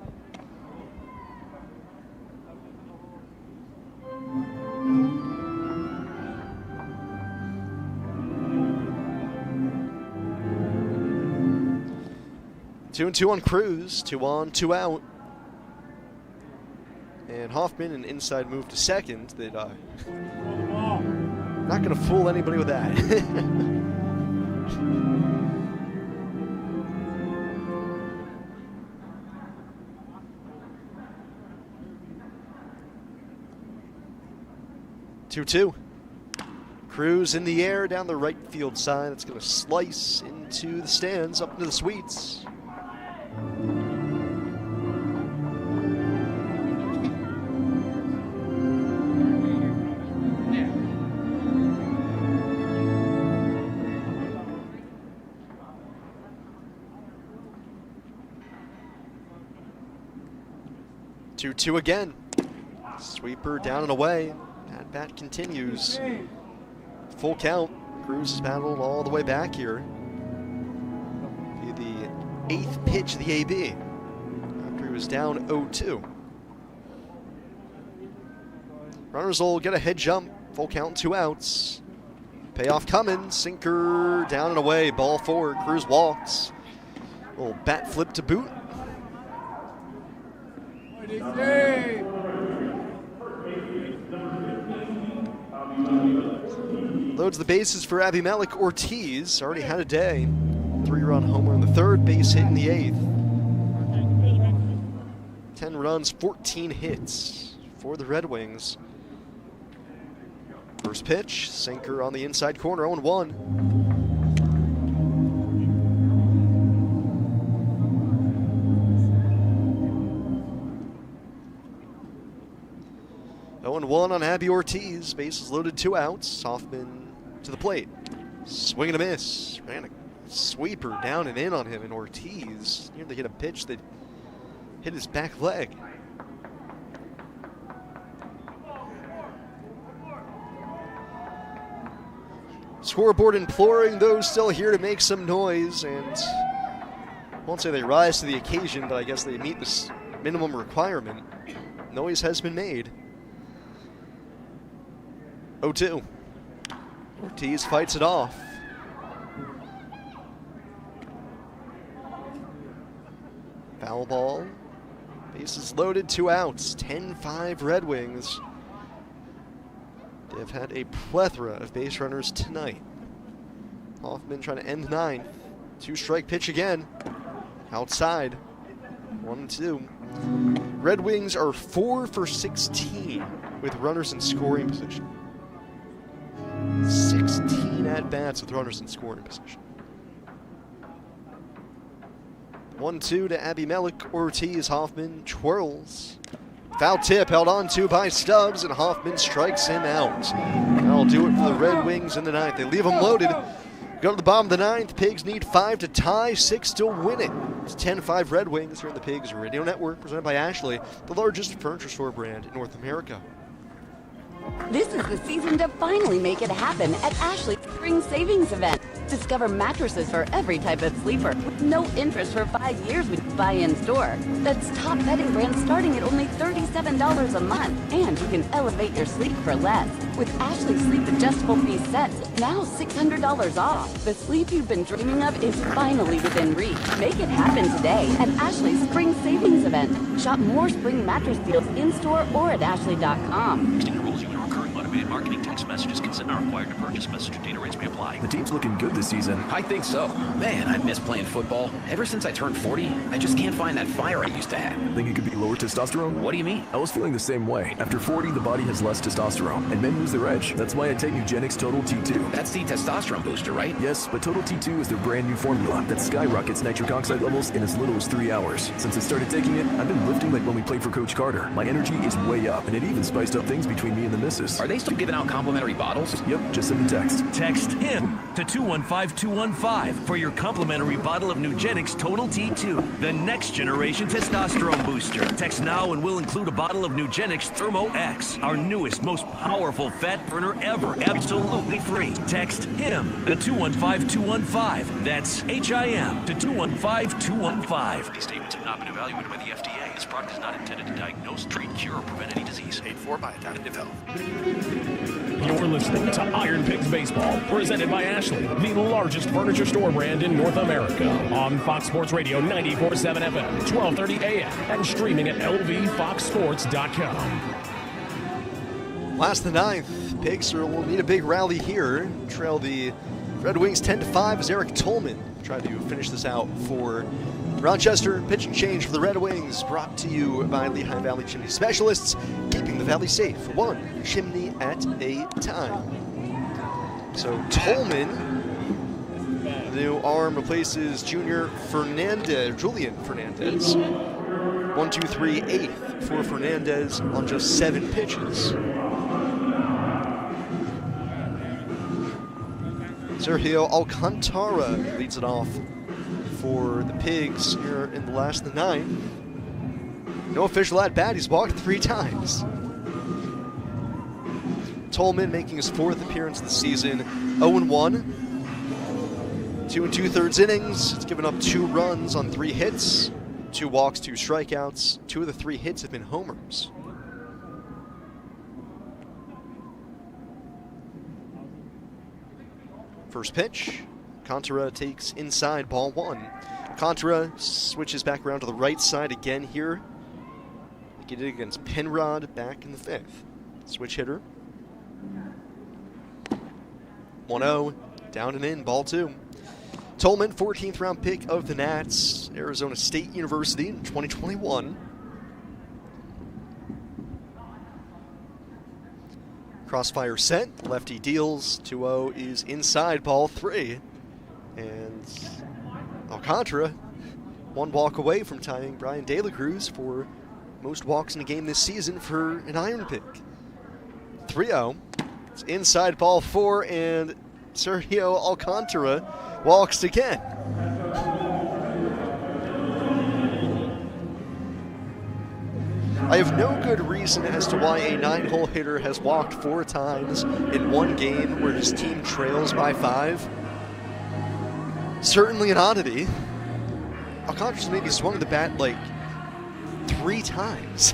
Speaker 15: Two and 2 on Cruz, 2 on, 2 out. And Hoffman, an inside move to second that not going to fool anybody with that. Two. Cruz in the air down the right field side. It's going to slice into the stands, up into the suites. Two again. Sweeper down and away. At bat continues. Full count. Cruz has battled all the way back here. Be the 8th pitch of the AB after he was down 0-2. Runners will get a head jump. Full count, 2 outs. Payoff coming. Sinker down and away. Ball 4. Cruz walks. Little bat flip to boot. Loads the bases for Abimelech Ortiz. Already had a day. 3-run homer in the 3rd, base hit in the 8th. 10 runs, 14 hits for the Red Wings. First pitch, sinker on the inside corner, 0-1. 0-1 on Abby Ortiz. Bases loaded, 2 outs. Hoffman to the plate. Swing and a miss. Ran a sweeper down and in on him, and Ortiz nearly hit a pitch that hit his back leg. Scoreboard imploring those still here to make some noise, and I won't say they rise to the occasion, but I guess they meet this minimum requirement. Noise has been made. 0-2. Ortiz fights it off. Foul ball. Bases loaded, 2 outs. 10-5 Red Wings. They've had a plethora of base runners tonight. Hoffman trying to end 9th. 2-strike pitch again. Outside. 1-2. Red Wings are 4 for 16 with runners in scoring position. 16 at-bats with runners in scoring position. 1-2 to Abimelech Ortiz. Hoffman twirls. Foul tip held on to by Stubbs, and Hoffman strikes him out. That'll do it for the Red Wings in the 9th. They leave them loaded. Go to the bottom of the 9th. Pigs need 5 to tie, 6 to win it. It's 10-5 Red Wings here on the Pigs Radio Network, presented by Ashley, the largest furniture store brand in North America.
Speaker 16: This is the season to finally make it happen at Ashley's Spring Savings Event. Discover mattresses for every type of sleeper with no interest for 5 years when you buy in store. That's top bedding brands starting at only $37 a month. And you can elevate your sleep for less. With Ashley Sleep Adjustable Piece Sets, now $600 off. The sleep you've been dreaming of is finally within reach. Make it happen today at Ashley's Spring Savings Event. Shop more spring mattress deals in-store or at ashley.com.
Speaker 10: Rules, recurring automated marketing text messages. Consent are required to purchase. Message data rates may apply.
Speaker 13: The team's looking good this season.
Speaker 17: I think so. Man, I miss playing football. Ever since I turned 40, I just can't find that fire I used to have.
Speaker 13: Think it could be lower testosterone?
Speaker 17: What do you mean?
Speaker 13: I was feeling the same way. After 40, the body has less testosterone, and men lose their edge. That's why I take Nugenix Total T2.
Speaker 17: That's the testosterone booster, right?
Speaker 13: Yes, but Total T2 is their brand new formula that skyrockets nitric oxide levels in as little as 3 hours. Since I started taking it, I've been lifting like when we played for Coach Carter. My energy is way up, and it even spiced up things between me and the missus.
Speaker 17: Are they still giving out complimentary bottles?
Speaker 13: Yep, just send a text.
Speaker 10: Text HIM to 215-215 for your complimentary bottle of Nugenix Total T2, the next generation testosterone booster. Text now and we'll include a bottle of Nugenix Thermo X, our newest, most powerful fat burner ever, absolutely free. Text HIM to 215-215. That's HIM to 215-215. These statements have not been evaluated by the FDA. This product is not intended to diagnose, treat, cure, or prevent any disease. Paid for by Adaptive Health.
Speaker 14: You're listening to IronPigs Baseball, presented by Ashley, the largest furniture store brand in North America. On Fox Sports Radio 94.7 FM, 12:30 a.m., and streaming at lvfoxsports.com.
Speaker 15: Last of the ninth, Pigs will need a big rally here. Trail the Red Wings 10-5 as Eric Tolman tried to finish this out for Rochester. Pitching change for the Red Wings, brought to you by Lehigh Valley Chimney Specialists, keeping the valley safe, one chimney at a time. So Tolman, the new arm, replaces Julian Fernandez. 1-2-3 eighth for Fernandez on just 7 pitches. Sergio Alcantara leads it off for the Pigs here in the last of the 9th. No official at bat, he's walked 3 times. Tolman making his 4th appearance of the season, 0-1. 2 2/3 innings, he's given up 2 runs on 3 hits, 2 walks, 2 strikeouts. 2 of the 3 hits have been homers. First pitch, Alcantara takes inside, ball 1. Alcantara switches back around to the right side again here. Like he did against Penrod back in the 5th. Switch hitter. 1-0, down and in, ball 2. Tolman, 14th round pick of the Nats, Arizona State University in 2021. Crossfire set, lefty deals, 2-0 is inside, ball 3. And Alcantara, 1 walk away from tying Brian De La Cruz for most walks in a game this season for an Iron Pig. 3-0, it's inside, ball 4, and Sergio Alcantara walks again. I have no good reason as to why a 9-hole hitter has walked 4 times in one game where his team trails by 5. Certainly an oddity. Alcantara's maybe swung the bat like 3 times.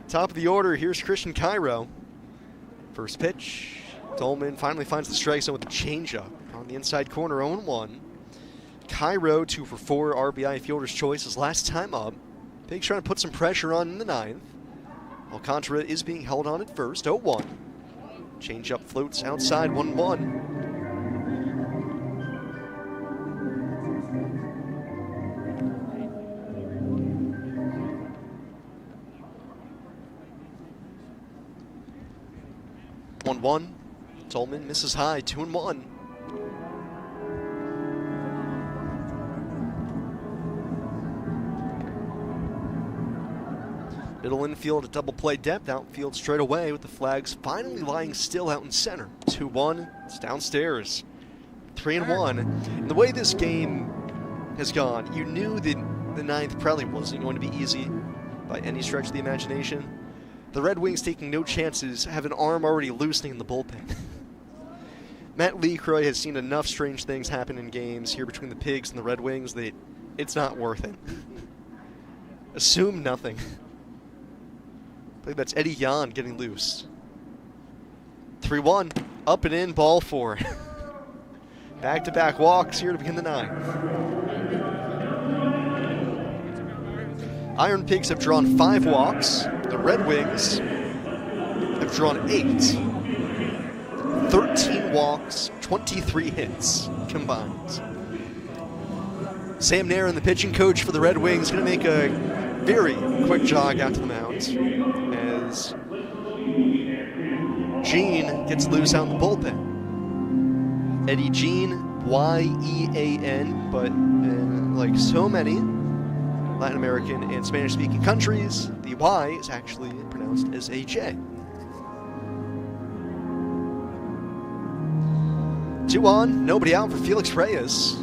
Speaker 15: Top of the order, here's Christian Cairo. First pitch, Tolman finally finds the strike zone with a changeup on the inside corner, 0-1. Cairo 2 for 4, RBI fielder's choice his last time up. Pigs trying to put some pressure on in the 9th. Alcantara is being held on at first, 0-1. Changeup floats outside, 1-1. Tolman misses high, 2-1. Middle infield at double play depth, outfield straight away with the flags finally lying still out in center. 2-1, it's downstairs. 3-1. And the way this game has gone, you knew that the 9th probably wasn't going to be easy by any stretch of the imagination. The Red Wings taking no chances, have an arm already loosening in the bullpen. Matt Lehigh has seen enough strange things happen in games here between the Pigs and the Red Wings that it's not worth it. Assume nothing. I think that's Eddie Yan getting loose. 3-1, up and in, ball 4. Back-to-back walks here to begin the 9th. IronPigs have drawn 5 walks. The Red Wings have drawn 8. 13 walks, 23 hits combined. Sam Nair, the pitching coach for the Red Wings, going to make a very quick jog out to the mound as Jean gets loose out in the bullpen. Eddie Jean, Y-E-A-N, but like so many Latin American and Spanish-speaking countries, the Y is actually pronounced as a J. 2-on, nobody out for Felix Reyes.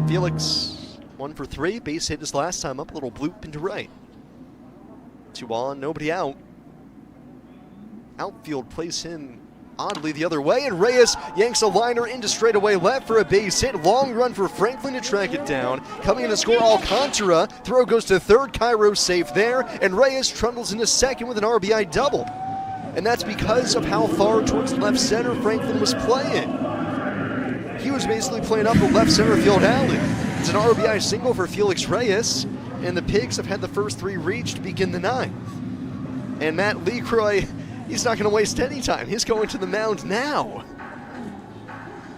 Speaker 15: Felix 1 for 3, base hit his last time up, a little bloop into right. 2-on, nobody out. Outfield plays him oddly the other way, and Reyes yanks a liner into straightaway left for a base hit. Long run for Franklin to track it down. Coming in to score, Alcantara. Throw goes to third, Cairo safe there, and Reyes trundles into second with an RBI double. And that's because of how far towards left center Franklin was playing. He was basically playing up the left center field alley. It's an RBI single for Felix Reyes, and the Pigs have had the first 3 reach to begin the 9th. And Matt Lehigh, he's not going to waste any time. He's going to the mound now.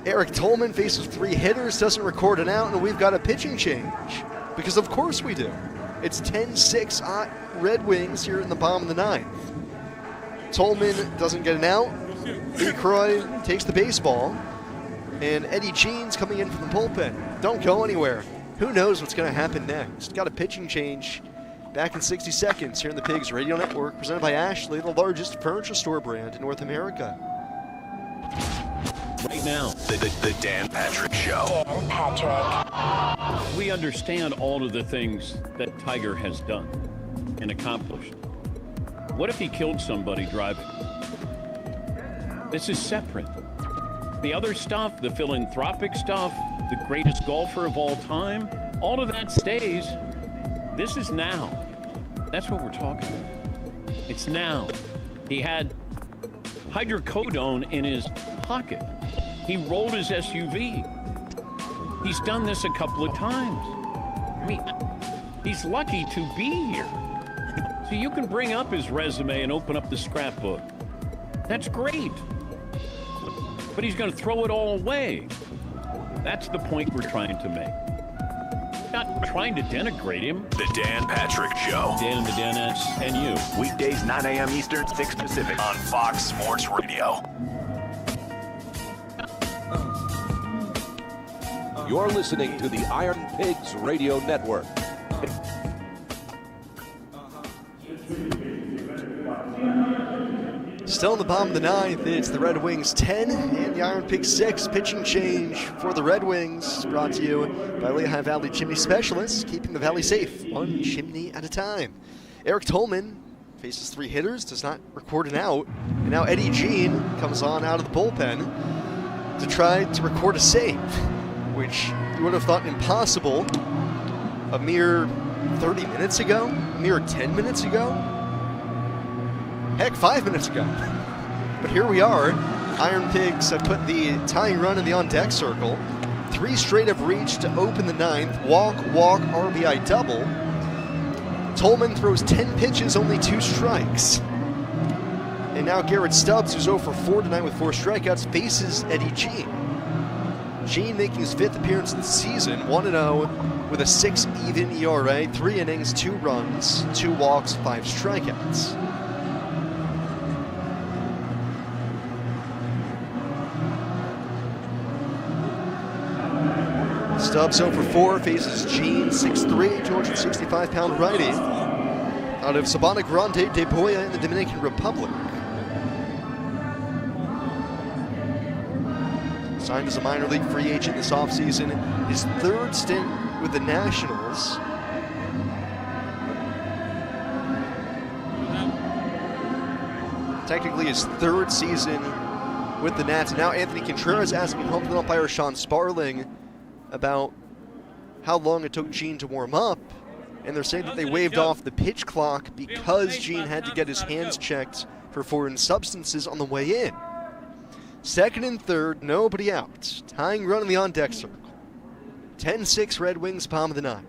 Speaker 15: Eric Tolman faces 3 hitters, doesn't record an out, and we've got a pitching change. Because of course we do. It's 10-6 Red Wings here in the bottom of the 9th. Tolman doesn't get an out. Lehigh takes the baseball. And Eddie Jean's coming in from the bullpen. Don't go anywhere. Who knows what's going to happen next? Got a pitching change back in 60 seconds here in the Pigs Radio Network, presented by Ashley, the largest furniture store brand in North America.
Speaker 14: Right now, the Dan Patrick Show.
Speaker 3: Dan Patrick.
Speaker 2: We understand all of the things that Tiger has done and accomplished. What if he killed somebody driving? This is separate. The other stuff, the philanthropic stuff, the greatest golfer of all time, all of that stays. This is now. That's what we're talking about. It's now. He had hydrocodone in his pocket. He rolled his SUV. He's done this a couple of times. I mean, he's lucky to be here. So you can bring up his resume and open up the scrapbook. That's great. But he's going to throw it all away. That's the point we're trying to make. Not trying to denigrate him.
Speaker 14: The Dan Patrick Show.
Speaker 2: Dan and the Danettes and you.
Speaker 14: Weekdays 9 a.m. Eastern, 6 Pacific on Fox Sports Radio.
Speaker 18: You're listening to the IronPigs Radio Network.
Speaker 15: Still in the bottom of the 9th, it's the Red Wings 10 and the IronPigs 6. Pitching change for the Red Wings, brought to you by Lehigh Valley Chimney Specialists, keeping the valley safe, one chimney at a time. Eric Tolman faces 3 hitters, does not record an out, and now Eddie Jean comes on out of the bullpen to try to record a save, which you would have thought impossible a mere 30 minutes ago, a mere 10 minutes ago. Heck, 5 minutes ago. But here we are. IronPigs have put the tying run in the on-deck circle. 3 straight have reached to open the 9th. Walk, RBI double. Tolman throws 10 pitches, only 2 strikes. And now Garrett Stubbs, who's 0 for 4 tonight with 4 strikeouts, faces Eddie Jean. Jean making his 5th appearance of the season, 1-0 with a 6 even ERA, 3 innings, 2 runs, 2 walks, 5 strikeouts. Stubbs 0 for 4, faces Jean, 6'3", 265-pound righty, out of Sabana Grande de Boya in the Dominican Republic. Signed as a minor league free agent this offseason, his 3rd stint with the Nationals. technically his 3rd season with the Nats. And now Anthony Contreras asking home plate umpire Sean Sparling about how long it took Gene to warm up. And they're saying that they waived off the pitch clock because Gene had to get his hands checked for foreign substances on the way in. 2nd and 3rd, nobody out. Tying run in the on-deck circle. 10-6 Red Wings, bottom of the 9th.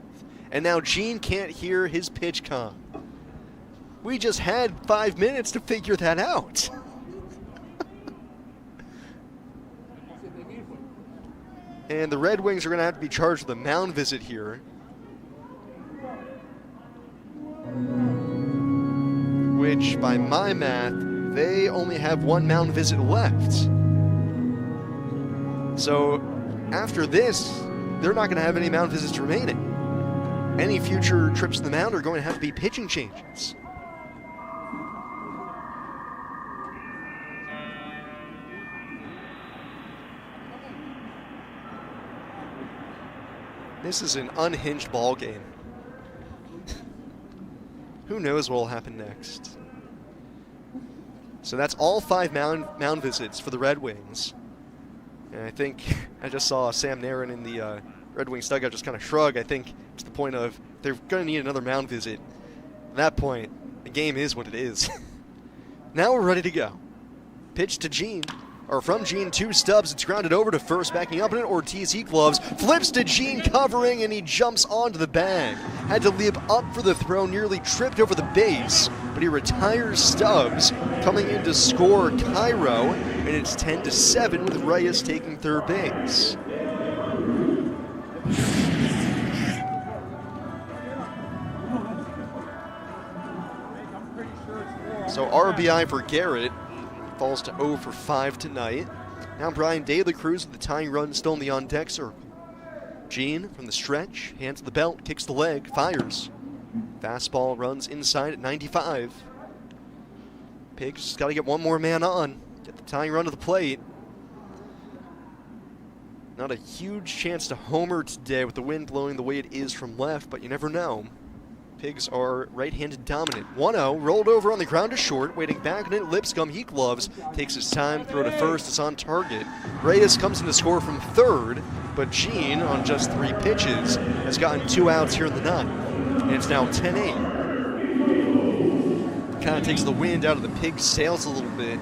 Speaker 15: And now Gene can't hear his pitch com. We just had 5 minutes to figure that out. And the Red Wings are going to have to be charged with a mound visit here. Which, by my math, they only have 1 mound visit left. So, after this, they're not going to have any mound visits remaining. Any future trips to the mound are going to have to be pitching changes. This is an unhinged ball game. Who knows what will happen next? So that's all 5 mound visits for the Red Wings. And I think I just saw Sam Narin in the Red Wings dugout just kind of shrug. I think it's the point of they're going to need another mound visit. At that point, the game is what it is. Now we're ready to go. Pitch to Gene. Or from Gene to Stubbs. It's grounded over to first, backing up in it. Ortiz, he gloves, flips to Gene, covering, and he jumps onto the bag. Had to leap up for the throw, nearly tripped over the base, but he retires Stubbs. Coming in to score Cairo, and it's 10-7 with Reyes taking 3rd base. So RBI for Garrett. Falls to 0 for 5 tonight. Now Brian De La Cruz with the tying run still in the on-deck circle. Gene from the stretch, hands to the belt, kicks the leg, fires. Fastball runs inside at 95. Pigs just got to get 1 more man on. Get the tying run to the plate. Not a huge chance to homer today with the wind blowing the way it is from left, but you never know. Pigs are right-handed dominant. 1-0, rolled over on the ground to short, waiting back on it. Lipscomb, he gloves, takes his time, throw to first, it's on target. Reyes comes in to score from 3rd, but Gene, on just 3 pitches, has gotten 2 outs here in the 9th. And it's now 10-8. Kind of takes the wind out of the Pigs' sails a little bit.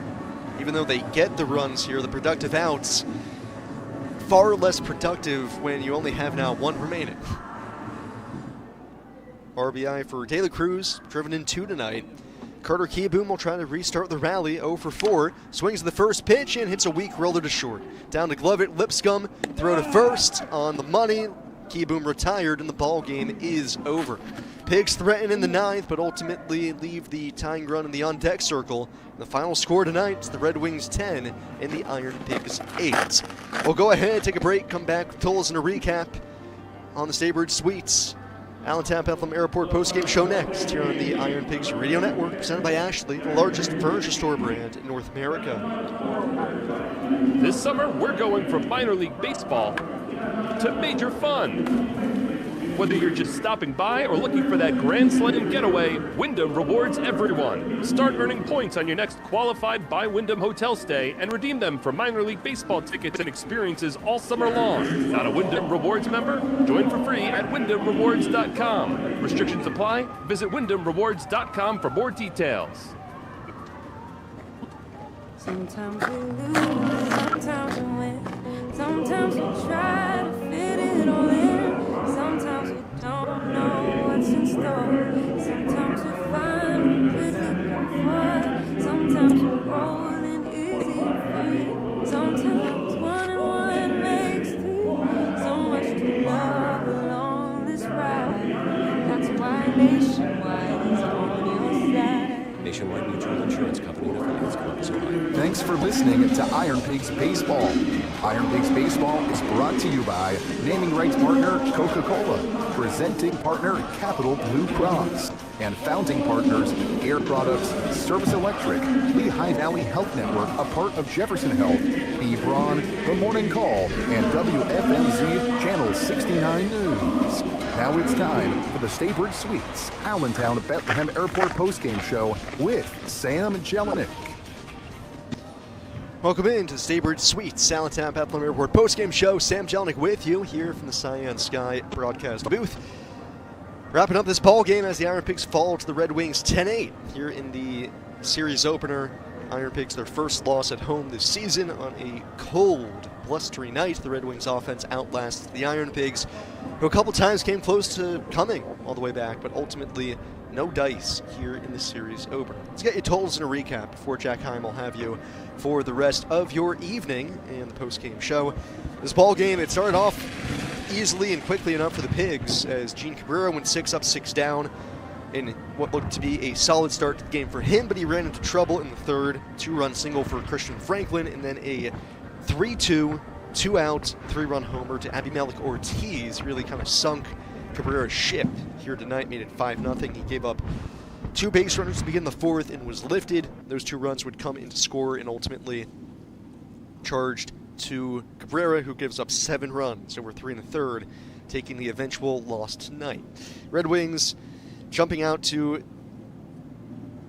Speaker 15: Even though they get the runs here, the productive outs, far less productive when you only have now 1 remaining. RBI for De La Cruz, driven in 2 tonight. Carter Kieboom will try to restart the rally, 0 for 4. Swings the first pitch and hits a weak roller to short. Down to glove it, Lipscomb, throw to first, on the money. Kieboom retired and the ball game is over. Pigs threaten in the 9th, but ultimately leave the tying run in the on-deck circle. The final score tonight is the Red Wings 10 and the Iron Pigs 8. We'll go ahead, take a break, come back with totals and a recap on the Staybridge Suites Allentown Bethlehem Airport postgame show next here on the Iron Pigs Radio Network, presented by Ashley, the largest furniture store brand in North America.
Speaker 14: This summer, we're going from minor league baseball to major fun. Whether you're just stopping by or looking for that Grand Slam getaway, Wyndham rewards everyone. Start earning points on your next qualified by Wyndham hotel stay and redeem them for minor league baseball tickets and experiences all summer long. Not a Wyndham Rewards member? Join for free at WyndhamRewards.com. Restrictions apply. Visit WyndhamRewards.com for more details.
Speaker 20: Sometimes we lose, sometimes we win. Sometimes we try to fit it all in. Sometimes we don't know what's in store. Sometimes we find we're looking for. Sometimes we're rolling easy free. Sometimes 1 and 1 makes 3. So much to love along this ride. That's why Nationwide is on your side.
Speaker 18: Nationwide Mutual Insurance Company and affiliates, Columbus, Ohio.
Speaker 21: Thanks for listening to Iron Pigs Baseball. Iron Pigs Baseball is brought to you by naming rights partner Coca-Cola, presenting partner Capital Blue Cross, and founding partners Air Products, Service Electric, Lehigh Valley Health Network, a part of Jefferson Health, B. Braun, The Morning Call, and WFMZ Channel 69 News. Now it's time for the Staybridge Suites Allentown Bethlehem Airport postgame show with Sam Jelinek.
Speaker 15: Welcome in to the Staybridge Suites, Allentown Bethlehem Airport postgame show. Sam Jelnick with you here from the Cyan Sky broadcast booth. Wrapping up this ball game as the IronPigs fall to the Red Wings 10-8 here in the series opener. IronPigs their first loss at home this season on a cold, blustery night. The Red Wings offense outlasts the IronPigs, who a couple times came close to coming all the way back, but ultimately no dice here in the series opener. Let's get your totals and a recap before Jack Heim will have you for the rest of your evening and the post-game show. This ball game, it started off easily and quickly enough for the Pigs as Gene Cabrera went 6 up, 6 down in what looked to be a solid start to the game for him, but he ran into trouble in the third. 2-run single for Christian Franklin, and then a 3-2, 2-out, 3-run homer to Abimelech Ortiz. Really kind of sunk Cabrera's ship here tonight, made it 5-0. He gave up 2 base runners to begin the fourth and was lifted. Those 2 runs would come into score and ultimately charged to Cabrera, who gives up 7 runs over 3 1/3, taking the eventual loss tonight. Red Wings jumping out to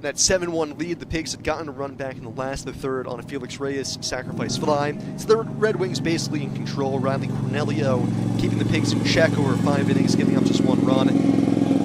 Speaker 15: that 7-1 lead. The Pigs had gotten a run back in the last of the third on a Felix Reyes sacrifice fly. So the Red Wings basically in control. Riley Cornelio keeping the Pigs in check over 5 innings, giving up just 1 run.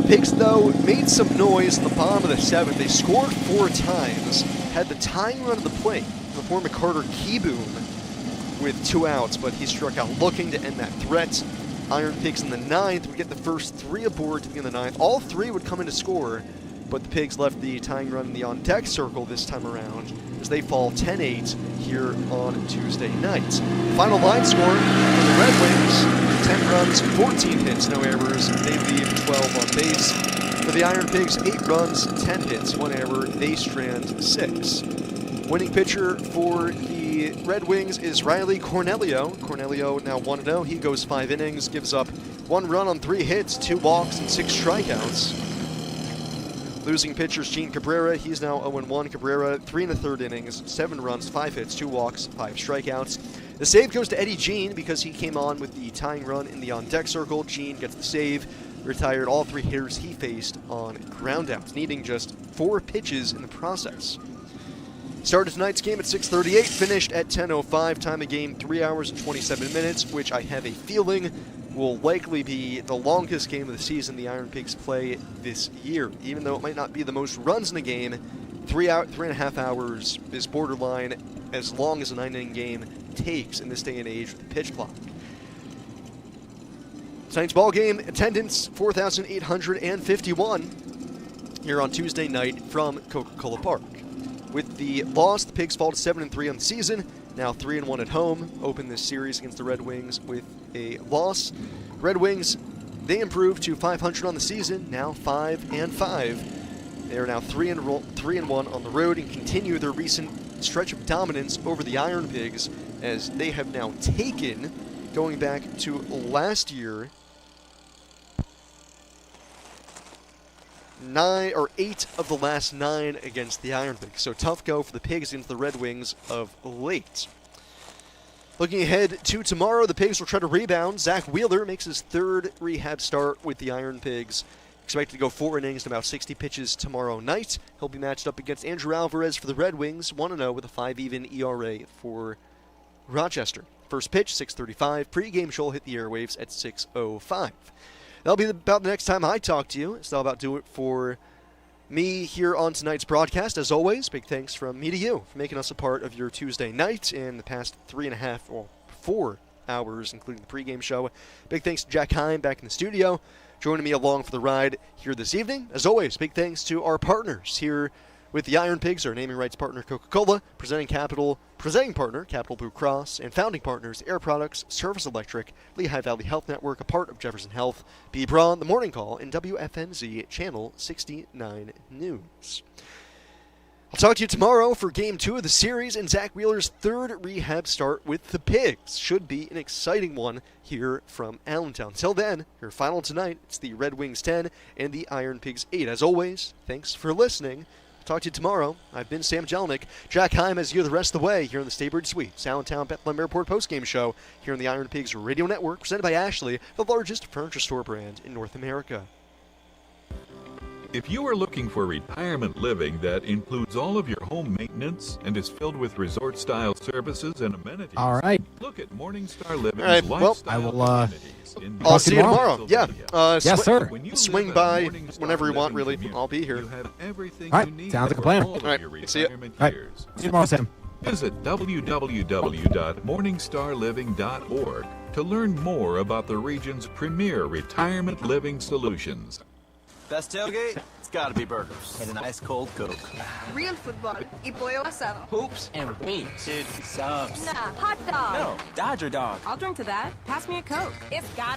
Speaker 15: Pigs, though, made some noise in the bottom of the 7th. They scored 4 times, had the tying run at the plate in the form of Carter Keyboom with 2 outs, but he struck out looking to end that threat. IronPigs in the 9th would get the first 3 aboard to begin the 9th. All 3 would come in to score, but the Pigs left the tying run in the on-deck circle this time around as they fall 10-8 here on Tuesday night. Final line score for the Red Wings, 10 runs, 14 hits, no errors. They leave 12 on base. For the IronPigs, 8 runs, 10 hits, 1 error. They strand 6. Winning pitcher for the Red Wings is Riley Cornelio. Cornelio now 1-0. He goes 5 innings, gives up 1 run on 3 hits, 2 walks, and 6 strikeouts. Losing pitchers Gene Cabrera, he's now 0-1. Cabrera, 3 1/3 innings, 7 runs, 5 hits, 2 walks, 5 strikeouts. The save goes to Eddie Jean because he came on with the tying run in the on-deck circle. Jean gets the save, retired all 3 hitters he faced on groundouts, needing just 4 pitches in the process. Started tonight's game at 6:38, finished at 10:05. Time of game 3 hours and 27 minutes, which I have a feeling will likely be the longest game of the season the IronPigs play this year. Even though it might not be the most runs in a game, 3.5 hours is borderline as long as a 9-inning game takes in this day and age with the pitch clock. Tonight's ball game attendance 4,851 here on Tuesday night from Coca-Cola Park. With the loss, the Pigs fall to 7-3 on the season. Now 3-1 at home. Open this series against the Red Wings with a loss. Red Wings, they improved to 500 on the season. Now 5-5. They are now 3-1 on the road and continue their recent stretch of dominance over the IronPigs, as they have now taken, going back to last year, 8 of the last 9 against the IronPigs. So tough go for the Pigs against the Red Wings of late. Looking ahead to tomorrow, the Pigs will try to rebound. Zach Wheeler makes his 3rd rehab start with the IronPigs. Expected to go 4 innings and about 60 pitches tomorrow night. He'll be matched up against Andrew Alvarez for the Red Wings, 1-0 with a 5-even ERA for Rochester. First pitch, 6:35. Pre-game show will hit the airwaves at 6:05. That'll be about the next time I talk to you. It's all about doing it for me here on tonight's broadcast. As always, big thanks from me to you for making us a part of your Tuesday night and the past 4 hours, including the pregame show. Big thanks to Jack Heim back in the studio, joining me along for the ride here this evening. As always, big thanks to our partners here with the IronPigs, our naming rights partner Coca-Cola, presenting partner Capital Blue Cross, and founding partners Air Products, Service Electric, Lehigh Valley Health Network, a part of Jefferson Health, B. Braun, The Morning Call, and WFNZ Channel 69 News. I'll talk to you tomorrow for Game 2 of the series and Zach Wheeler's 3rd rehab start with the Pigs. Should be an exciting one here from Allentown. Till then, your final tonight, it's the Red Wings 10 and the IronPigs 8. As always, thanks for listening. Talk to you tomorrow. I've been Sam Jelnick. Jack Heim has you the rest of the way here in the Staybridge Suites, Allentown Bethlehem Airport postgame show here on the IronPigs Radio Network, presented by Ashley, the largest furniture store brand in North America.
Speaker 1: If you are looking for retirement living that includes all of your home maintenance and is filled with resort-style services and amenities,
Speaker 12: all right.
Speaker 1: Look at Morningstar Living's
Speaker 15: All right, well,
Speaker 1: lifestyle
Speaker 12: I will.
Speaker 15: I'll see you tomorrow. Yeah.
Speaker 12: Yes, sir.
Speaker 15: Swing by whenever you want, really. I'll be here.
Speaker 12: All right. Sounds like a plan.
Speaker 15: All right. See you.
Speaker 12: All right. See you tomorrow, Sam.
Speaker 1: Visit www.morningstarliving.org to learn more about the region's premier retirement living solutions.
Speaker 19: Best tailgate? It's gotta be burgers. And an ice cold Coke.
Speaker 23: Real football y pollo asado.
Speaker 19: Hoops and wings. Dude, subs.
Speaker 23: Nah, hot dog.
Speaker 19: No, Dodger dog.
Speaker 23: I'll drink to that. Pass me a Coke. It's gotta